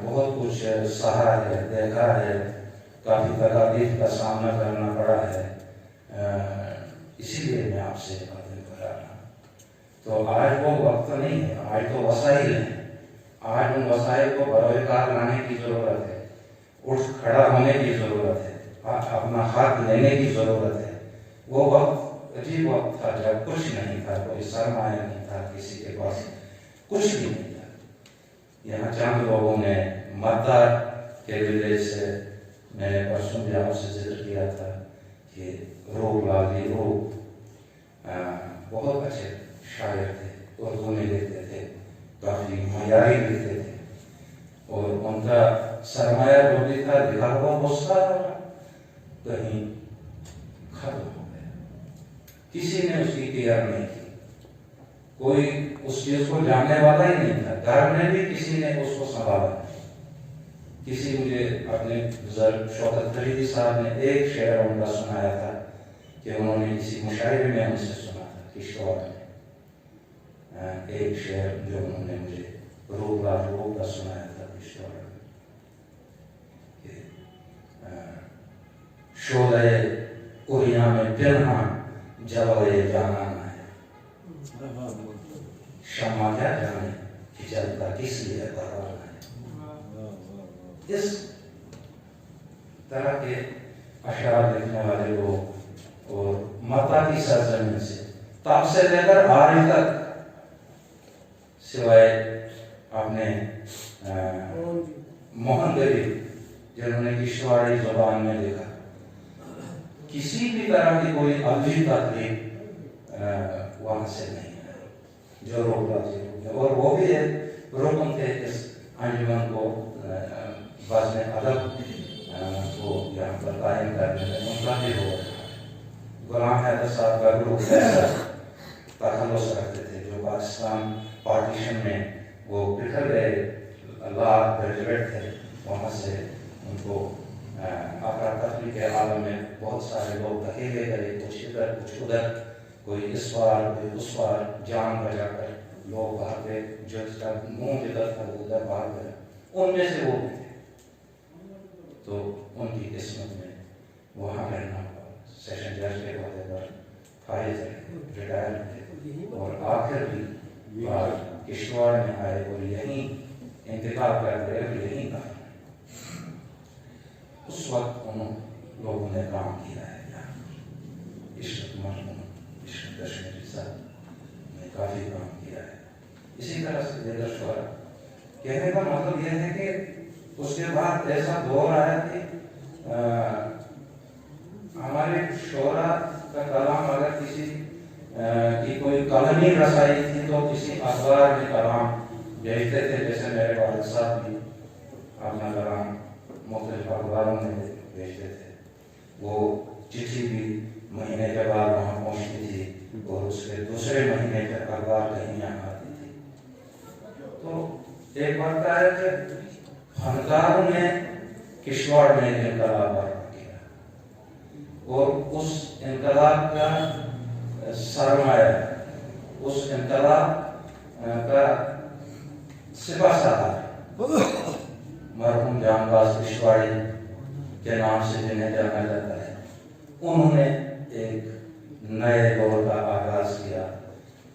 बहुत कुछ सहा है, देखा है, काफ़ी तकलीफ का सामना करना पड़ा है, इसीलिए मैं आपसे बातें कर रहा हूँ। तो आज वो वक्त नहीं है, आज तो वसाइल हैं। आज उन वसाइल को बरोकार लाने की ज़रूरत है, उठ खड़ा होने की ज़रूरत है, अपना हक लेने की ज़रूरत है। वो वक्त अजीब वक्त था जब कुछ नहीं था, कोई सरमाया नहीं था, किसी के पास कुछ भी नहीं था। यहाँ चंद लोगों ने मतदार के विलेज से, मैंने परसों भी आपसे जिक्र किया था कि रूप लाली रूप बहुत अच्छे शायर थे, उर्दू में लिखते थे, काफ़ी मयारी लिखते थे और उनका सरमाया जो भी था लिखा हुआ वो सारा कहीं खत्म हो गया। किसी ने उसकी केयर नहीं की, कोई उस चीज को जानने वाला ही नहीं था, घर में भी किसी ने उसको संभाला नहीं। किसी मुझे अपने बुजुर्ग शौकत फरीदी साहब ने एक शेर उनका सुनाया था कि उन्होंने किसी मुशायरे में उनसे सुना था किशोर में, एक शेर जो उन्होंने मुझे रूप का सुनाया था किशोर में। शोले उरिया में पिन्हा जलोए जाना है, शमा क्या जाने कि जलता किस लिए परवाना है। इस तरह के अशआर लिखने वाले लोग और मक्का की सरजमीन से तब से लेकर आज तक सिवाय अपने मोहन गरीब जिन्होंने किश्तवाड़ी जुबान में लिखा, किसी भी तरह की कोई अभी तकलीफ वहां से नहीं है जो रोक। और वो भी रुकन थे इस अंजुमन को बज़्म अदब को यहाँ पर कायम करने में उनका भी हो रहा है। गुलाम हैदर साहब का ग्रुप तखल्लुस करते थे जो पाकिस्तान पार्टीशन में वो बिखर गए लाख ग्रेजुएट थे, वहाँ से उनको अफरा तफरी के आलम में बहुत सारे लोग धकेले गए, कुछ इधर कुछ उधर, कोई इस बार कोई उस बार, जान बजा कर लोग भागे, जिसका मुंह जिधर था उधर भाग गए। उनमें से वो थे, तो उनकी किस्मत में वहाँ रहना हुआ। सेशन जज के पदे पर फाइज रिटायर थे और आखिर भी किश्तवाड़ में आए और यहीं इंतकाल कर गए और यहीं कहा। उस वक्त उन लोगों ने काम किया है इश्क मरहूम इश्क कश्मीरी साहब ने काफ़ी काम किया है। इसी तरह से दीगर शुरा, कहने का मतलब यह है कि उसके बाद ऐसा दौर आया कि हमारे शोरा का कलाम अगर किसी की कोई कलमी रसाई थी तो किसी अखबार में कलाम भेजते थे। जैसे मेरे वालिद साहब भी अपना कलाम मुख्तलिफ अखबारों में भेजते थे। वो चिट्ठी भी महीने के बाद वहाँ पहुँचती थी और उसके दूसरे महीने तक अखबार कहीं यहाँ आती थी। तो एक बात है कि फनकारों ने किश्तवाड़ में इनकलाब बर्पा किया और उस इनकलाब का सरमाया, उस इनकलाब का सिपह सालार मरहूम जानबाज किश्तवाड़ी के नाम से जिन्हें जाना जाता है, उन्होंने एक नए दौर का आगाज किया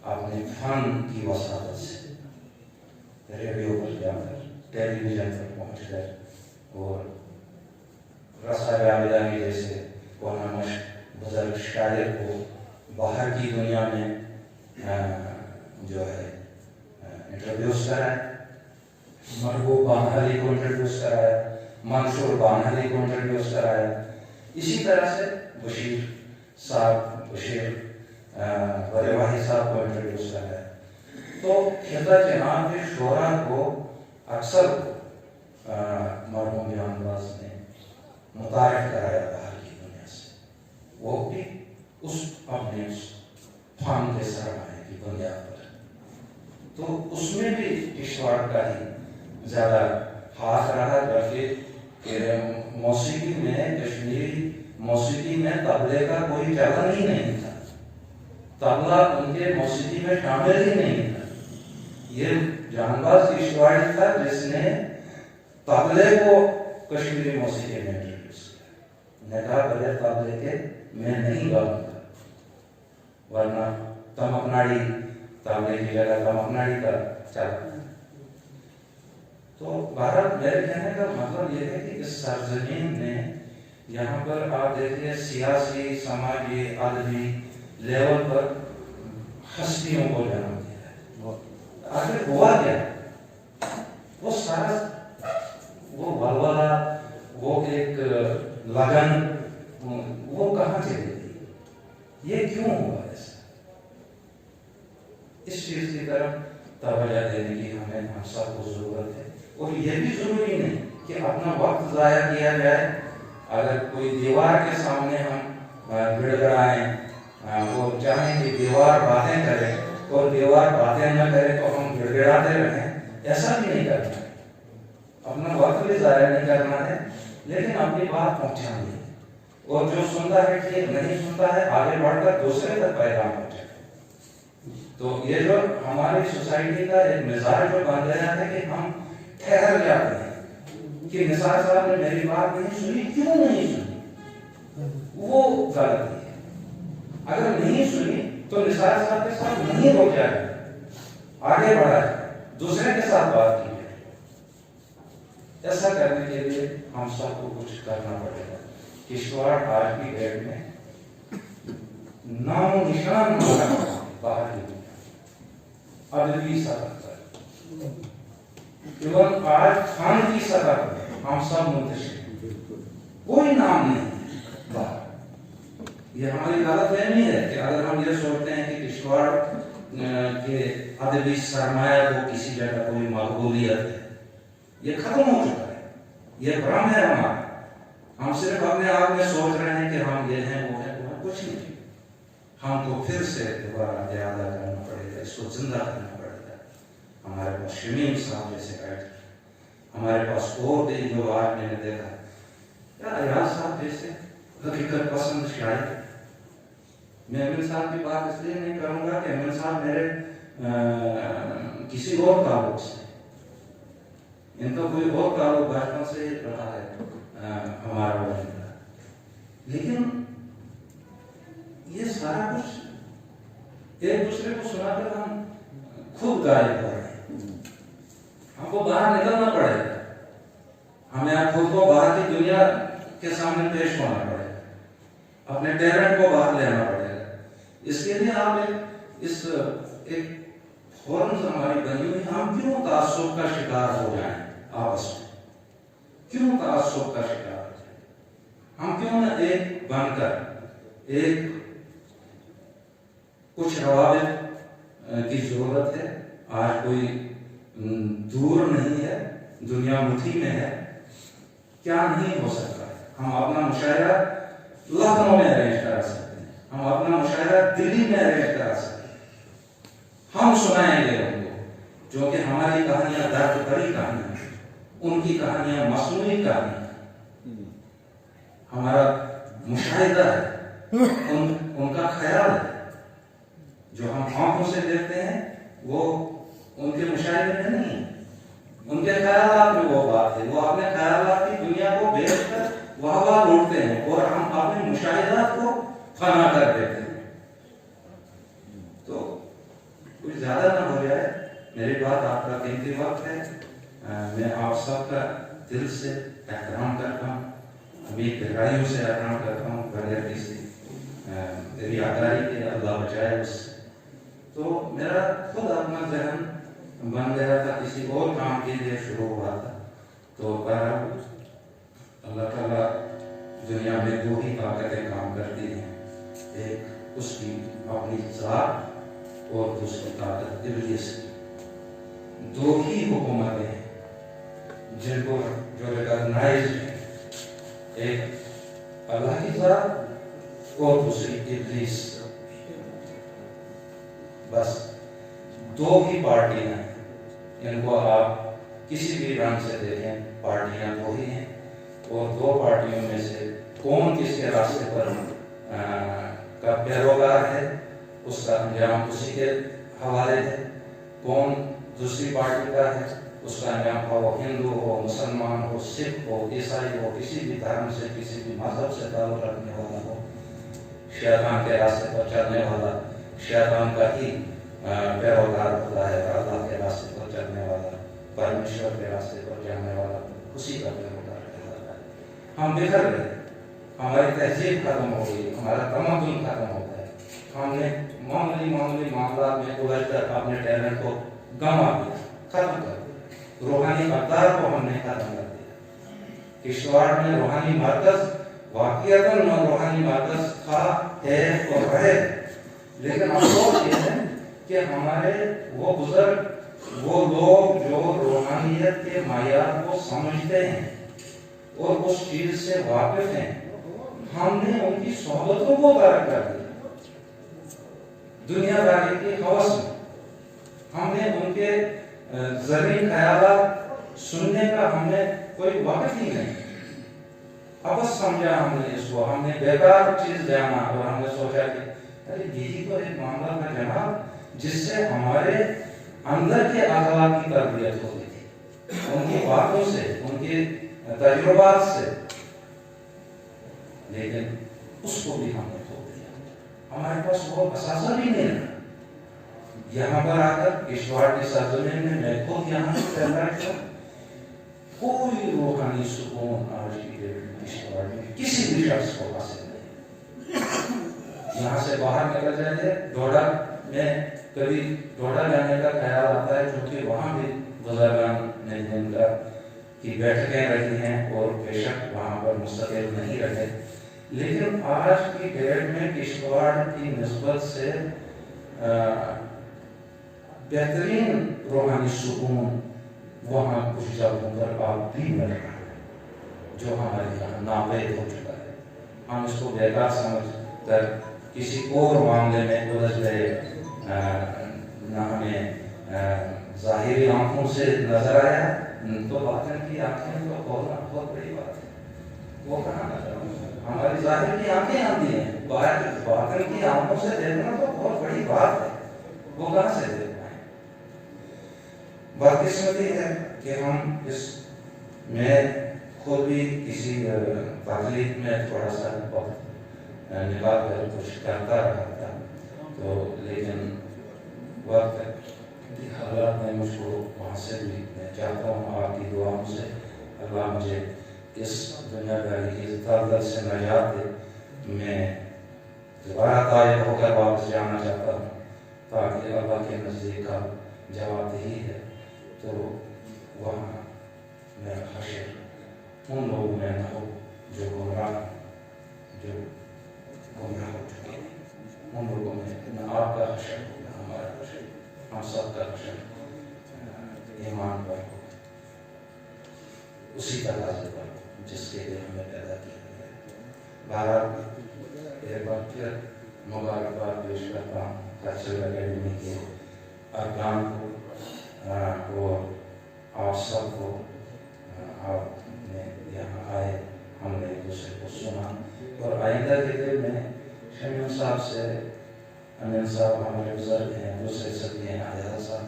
अपने फन की वसात से। रेडियो पर जाकर, टेलीविजन पर पहुंच गए और रसा जावेदानी जैसे कोना बुजुर्ग शायर को बाहर की दुनिया में जो है इंट्रोड्यूस कराया, महबूब बानहली को इंट्रोड्यूस कराया, मंसूर बानहली को इंट्रोड्यूस कराया। इसी तरह से बशीर साहब, बशीर वरेवाही साहब को इंट्रोड्यूस कराया। तो खिता जनाब के शोरा को अक्सर मरहूम जानबाज ने मुतारिफ कराया बाहर की दुनिया से, वो भी उस अपने उस फान के सरमाए की बुनियाद पर। तो उसमें भी किश्तवाड़ का ही ज़्यादा हाथ रहा, जबकि मौसीकी में, कश्मीरी मौसीकी में तबले का कोई चलन ही नहीं था, तबला उनके मौसीकी में शामिल ही नहीं था। ये जानबाज किश्तवाड़ी था जिसने तबले को कश्मीरी मौसीकी में इंट्रोड्यूस किया। ने कहा बगैर तबले के मैं नहीं गाऊंगा, वरना तमकनाड़ी, तबले की जगह तमकनाड़ी का चला। तो भारत, मेरे कहने का मतलब यह है कि इस सरजमीन ने, यहाँ पर आप देखिए सियासी, समाजी, अदबी लेवल पर हस्तियों को जन्म दिया है। आखिर हुआ क्या? वो सारा वो वलवला, वो एक लगन, वो कहाँ चली गई? ये क्यों हुआ ऐसा? इस चीज की तरफ तवज्जो देने की हमें हम सबको जरूरत है। और ये भी जरूरी नहीं कि अपना वक्त जाया किया जाए। अगर कोई दीवार के सामने हम गिड़गिड़ाएं, वो चाहें कि दीवार बातें करे और दीवार बातें न करे तो हम गिड़गिड़ाते रहें, ऐसा भी नहीं करना है। अपना वक्त भी जाया नहीं करना है, लेकिन अपनी बात पहुंचानी है। और जो सुनता है ठीक, नहीं सुनता है आगे बढ़कर दूसरे तक पैगाम पहुंचाए। तो ये जो हमारी सोसाइटी का एक मिजाज जो बन गया है कि हम ठहर जाते हैं कि निसार साहब ने मेरी बात नहीं सुनी, क्यों नहीं सुनी, वो गलती है। अगर नहीं सुनी तो निसार साहब के साथ नहीं हो जाए, आगे बढ़ा जाए, दूसरे के साथ बात की जाए। ऐसा करने के लिए हम सबको कुछ करना पड़ेगा। किश्तवाड़ आज की डेट में नामो निशान बाहर की दुनिया, अदबी सतह पर, केवल आज खान की सतह पर हम सब मुंतशिर, कोई नाम नहीं बाहर। ये हमारी गलतफहमी है कि अगर हम ये सोचते हैं कि किश्तवाड़ के अदबी सरमाया को किसी जगह कोई मकबूलियत है, ये खत्म हो चुका है, ये भ्रम है हमारा। हम सिर्फ अपने आप में सोच रहे हैं कि हम ये हैं, वो हैं, कुछ नहीं। हमको फिर से दोबारा याद करना पड़ेगा, इसको जिंदा करना पड़ेगा। हमारे पास शमीम साहब जैसे बैठ, हमारे पास और भी जो आज मैंने देखा, अयाज साहब जैसे हकीकत पसंद शायर। मैं अमीन साहब की बात इसलिए नहीं करूंगा कि अमीन साहब मेरे किसी और ताल्लुक से, इनका कोई और ताल्लुक बचपन से रहा है हमारा वजह, लेकिन ये सारा कुछ एक दूसरे को सुनाकर हम खुद गायब हो रहे हैं। हमको बाहर निकलना पड़ेगा, हमें खुद को बाहर की दुनिया के सामने पेश होना पड़ेगा, अपने टैलेंट को बाहर लेना पड़ेगा। इसके लिए आप एक फौरन हमारी बनी हुई, हम क्यों तासुब का शिकार हो जाएं आपस में, क्यों तासुब का शिकार हो जाएं? हम क्यों न एक बनकर एक कुछ रवाबित की जरूरत है। आज कोई दूर नहीं है, दुनिया मुट्ठी में है, क्या नहीं हो सकता है। हम अपना मुशायरा लखनऊ में अरेंज करा सकते हैं, हम अपना मुशायरा दिल्ली में अरेंज करा सकते हैं। हम सुनाएंगे उनको, जो कि हमारी कहानियां दर्द भरी कहानियां, उनकी कहानियां मसनूई कहानियां, हमारा मुशाहिदा है, उनका ख्याल है। जो हम आंखों से देखते हैं वो उनके मुशाहिदे में नहीं है, उनके ख्यालात में वो बात है। वो अपने ख्यालात की दुनिया को बेचकर वाह लूटते हैं और हम अपने मुशाहिदात को फना कर देते हैं। तो कुछ ज्यादा ना हो जाए, मेरी बात आपका कीमती वक्त है, मैं आप सबका दिल से एहतराम करता हूँ, अमीर गहराइयों से एहतराम करता हूँ, बगैर किसी ریاکاری کے اللہ بچائے اس سے. تو میرا خود اپنا ذہن بن گیا تھا، کسی اور کام کے لیے شروع ہوا تھا. تو اللہ تعالیٰ دنیا میں دو ہی طاقتیں کام کرتی ہیں، ایک اس کی اپنی ذات اور دوسری طاقت ابلیس کی. دو ہی حکومتیں ہیں جن کو جو ریکگنائزڈ ہیں، ایک اللہ کی ذات اور دوسری ابلیس. بس دو ہی پارٹیاں ہیں، ان کو آپ کسی بھی رنگ سے دیکھیں پارٹیاں دو ہی ہیں. اور دو پارٹیوں میں سے کون کس کے راستے پر کا پیروکار ہے اس کا انجام اسی کے حوالے ہے. کون دوسری پارٹی کا ہے اس کا انجام ہو ہندو ہو، مسلمان ہو، سکھ ہو، عیسائی ہو، کسی بھی دھرم سے کسی بھی مذہب سے تعلق رکھنے والا ہو، شیطان کے راستے پر چلنے والا شیطان کا ہی پیروکار ہوتا ہے. اللہ کے راستے پر چلنے والا، پرمیشور کے راستے پر جانے والا اسی کا پیروکار کہلاتا ہے. ہم بکھر گئے، ہماری تہذیب ختم ہو گئی، ہمارا تمدن ختم ہو گیا. ہم نے معمولی معاملات میں الجھ کر اپنے ٹیلنٹ کو گنوا دیا، ختم کر دیا. روحانی اقدار کو ہم نے ختم کر دیا. کشتواڑ میں روحانی مرکز واقعیتاً روحانی مرکز تھا، ہے اور رہے، لیکن افسوس یہ ہے کہ ہمارے وہ بزرگ، وہ لوگ جو روحانیت کے معیار کو سمجھتے ہیں اور اس چیز سے واقف ہیں، ہم نے ان کی صحبتوں کو ترک کر دیا. دنیا داری کی ہوس میں ہم نے ان کے زرعی خیالات سننے کا ہم نے کوئی وقت ہی نہیں. اب سمجھا ہم نے اس کو، ہم نے بیکار چیز جانا اور ہم نے سوچا کہ ارے یہی تو ایک معاملہ تھا جناب جس سے ہمارے اندر کے اخلاق کی تربیت ہوتی تھی، ان کی باتوں سے، ان کے تجربات سے. لیکن اس کو بھی ہم نے کھو دیا، ہمارے پاس وہ اثاثہ بھی نہیں رہا. یہاں پر آ کر کشتواڑ کی سرزمین میں خود یہاں پیدا ہوا، کوئی روحانی سکون آج کی ڈیٹ میں کشتواڑ میں کسی بھی شخص کو حاصل نہیں. یہاں سے باہر نکل جائے ڈوڈا میں کبھی ڈوڈا جانے کا خیال آتا ہے، کیونکہ وہاں بھی بزرگان نے دن کا کی بیٹھکیں رہی ہیں اور بے شک وہاں پر مستقل نہیں رہے. لیکن آج کی ڈیٹ میں کشتواڑ کی نسبت سے بہترین روحانی سکون وہاں کچھ جگہوں پر آپ بھی مل رہا ہے جو ہمارے یہاں ناپید ہو چکا ہے. ہم اس کو بیکار سمجھ کر کسی اور معاملے میں الجھ گئے. نہ ہمیں ظاہری آنکھوں سے نظر آیا تو باطن کی آنکھیں تو کھولنا بہت بڑی بات ہے. وہ کہاں نظر ہماری ظاہر کی آنکھیں آتی ہیں، باطن کی آنکھوں سے دیکھنا تو بہت بڑی بات ہے. وہ کہاں سے دیکھ پائیں؟ بدقسمتی ہے کہ ہم اس میں خود بھی کسی تکلیف میں تھوڑا سا وقت نکال کر کچھ کرتا رہا تھا. تو لیکن وقت حالات نے مجھ کو وہاں سے بھی، میں چاہتا ہوں آپ کی دعاؤں سے اللہ مجھے اس دنیا داری کی دلدل سے نجات دے. میں دوبارہ طائف ہو کر واپس جانا چاہتا ہوں تاکہ اللہ کے نزدیک کا جواب دہی ہے تو وہاں میرا حشر ان لوگوں میں نہ ہو جو گمراہ ہو چکے ہیں. ان لوگوں میں نہ آپ کا حشر ہو نہ ہمارا حشر، ہم سب کا حشر ایمان پر ہو، اسی تقاضے پر جس کے لیے ہمیں پیدا کیا گیا. بہرحال ایک بار پھر مبارکباد پیش کرتا ہوں کلچرل اکیڈمی کے ارکان کو اور آپ سب کو. آپ نے یہاں آئے، ہم نے ایک دوسرے کو سنا اور آئندہ کے دن میں شمیم صاحب سے، امین صاحب ہمارے بزرگ ہیں، دوسرے صدی ہیں، علیہ صاحب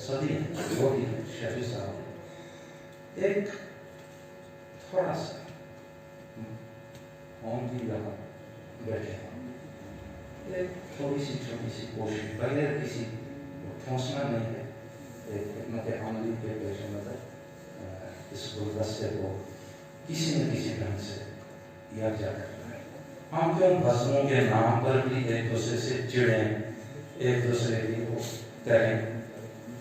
صدی ہیں، وہ بھی شفیع صاحب ہیں. ایک تھوڑا سا ہوم کی جگہ بیٹھے ہیں، ایک تھوڑی سی چھوٹی سی کوشش بغیر کسی ٹھونسنا نہیں ہے، ایک خدمت عملی کے پیش نظر اس گلدستے کو کسی نہ کسی ڈھنگ سے یکجا کرنا ہے. हम क्यों भस्मों के नाम पर भी एक दूसरे से चिढ़ें, एक दूसरे की वो करें?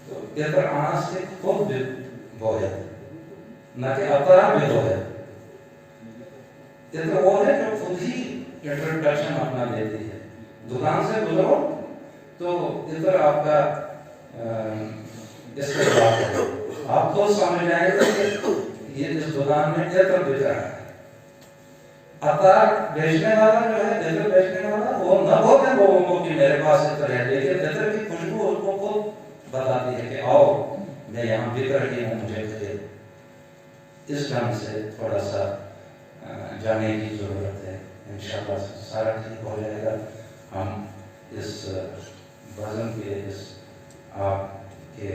तो इधर आना से खुद भी बोया न कि अपरा भी बोया। इधर वो है जो खुद ही इंट्रोडक्शन अपना लेती है। दुकान से गुजरो तो इधर आपका इसके बाद आप खुद समझ जाएंगे कि ये इस दुकान में इधर बिक रहा है। अतार बेचने वाला जो है, इधर बेचने वाला वो न बोले लोगों को कि मेरे पास इधर है, लेकिन इधर की खुशबू उसको खुद बताती है कि आओ मैं यहाँ बिक रही हूँ, मुझे खरीद। इस ढंग से थोड़ा सा जाने की जरूरत है। इंशाल्लाह सारा ठीक हो जाएगा। हम इस भजन के इस आपके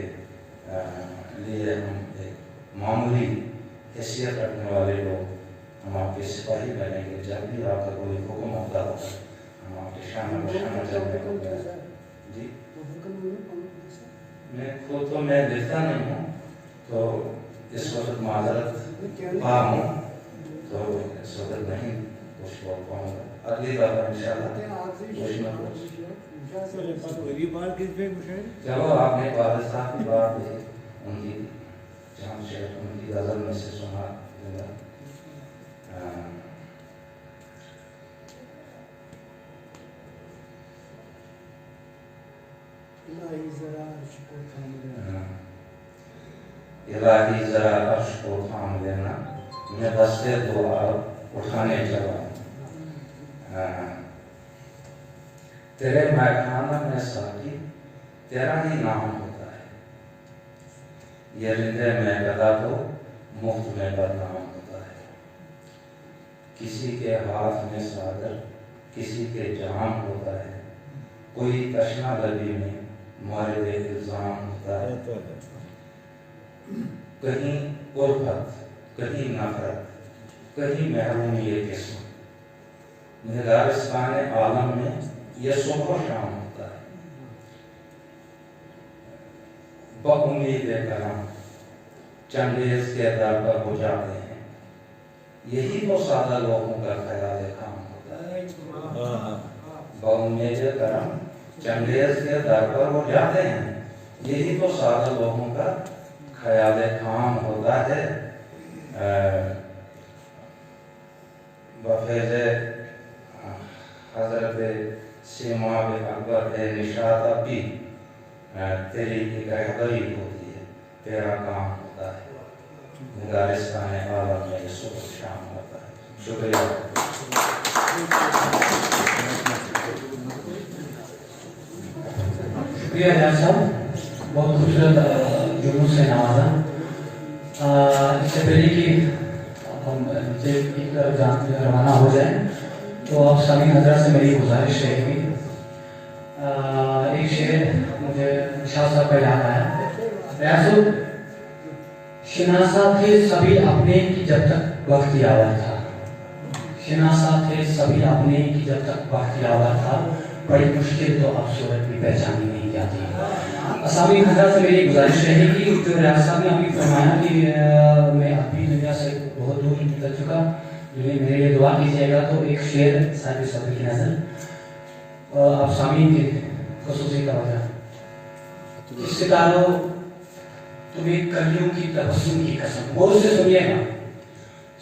लिए हम एक मामूली हैसियत रखने वाले लोग, हम आपके सिपाही बनेंगे। जब भी आपका कोई हुक्म होता होगा हम आपके शान चलने को जी। मैं खुद तो मैं देखता नहीं हूँ, तो इस वक्त माजरत हूँ, तो इस वक्त नहीं कुछ बोल पाऊँगा। अगली दफा इंशाल्लाह कुछ न कुछ। चलो आपने वालिद साहब की बात है, उनकी जहाँ शेख उनकी गजल में से सुना देगा। इलाही जरा अर्श को थाम लेना, मैं दस्ते दो आप उठाने चला। तेरे मैखाना में साकी तेरा ही नाम होता है, ये रिंदे में गदा तो मुफ्त में बदनाम होता है। किसी के हाथ में सागर किसी के जाम होता है, कोई तशना लबी में मारे इल्जाम होता है। कहीं उल्फत कहीं नफरत कहीं महरूमी ये किस्म, निगारिस्तान आलम में ये सुबह शाम होता है। बउम्मीद करम चंगेज के दर पर हो जाते हैं, यही तो सादा लोगों का ख्याल काम होता है। बउम्मीद करम चंगेज के दर पर हो जाते हैं, यही तो सादा लोगों का ख्याल काम होता है। बफेज़े हज़रत सीमा अकबर निशाता भी तेरी एक रहबरी होती है, तेरा काम होता है। निगारिस्तान आलम में सुबह शाम होता है। शुक्रिया। शुक्रिया जान साहब, बहुत खूबसूरत जुलूस से नवाजा। इससे पहले कि हम नीचे की तरफ रवाना हो जाए, तो आप सभी हजरत से मेरी गुजारिश रहेगी। एक शेर मुझे शाह साहब का याद आया। शिनासा थे सभी अपने की जब तक वक्त यावर था, शिनासा थे सभी अपने की जब तक वक्त यावर था, बड़ी मुश्किल तो अब सूरत की पहचानी नहीं जाती। असामी हजरत से मेरी गुजारिश रहेगी, जो रियाज साहब ने अभी फरमाया कि मैं अभी दुनिया से बहुत दूर निकल चुका, मेरे लिए दुआ कीजिएगा। तो एक शेर साहिब सब्र की नजर आप सामीन की खुसूसी तवज्जो। सितारों तुम्हें कलियों की तबस्सुम की कसम, गौर से सुनिएगा।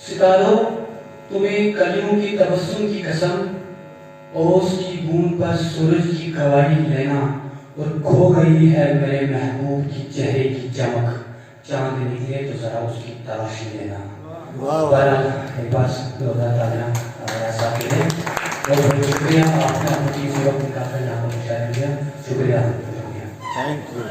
सितारों तुम्हें कलियों की तबस्सुम की कसम, ओस की बूंद पर सूरज की कवाई लेना, और खो गई है मेरे महबूब की चेहरे की चमक, चांद निकले तो जरा उसकी तलाशी लेना। एक बार ऐसा के लिए बहुत शुक्रिया, आपने अपनी वक्त निकाल कर यहाँ पर शायद दिया। शुक्रिया। Thank you.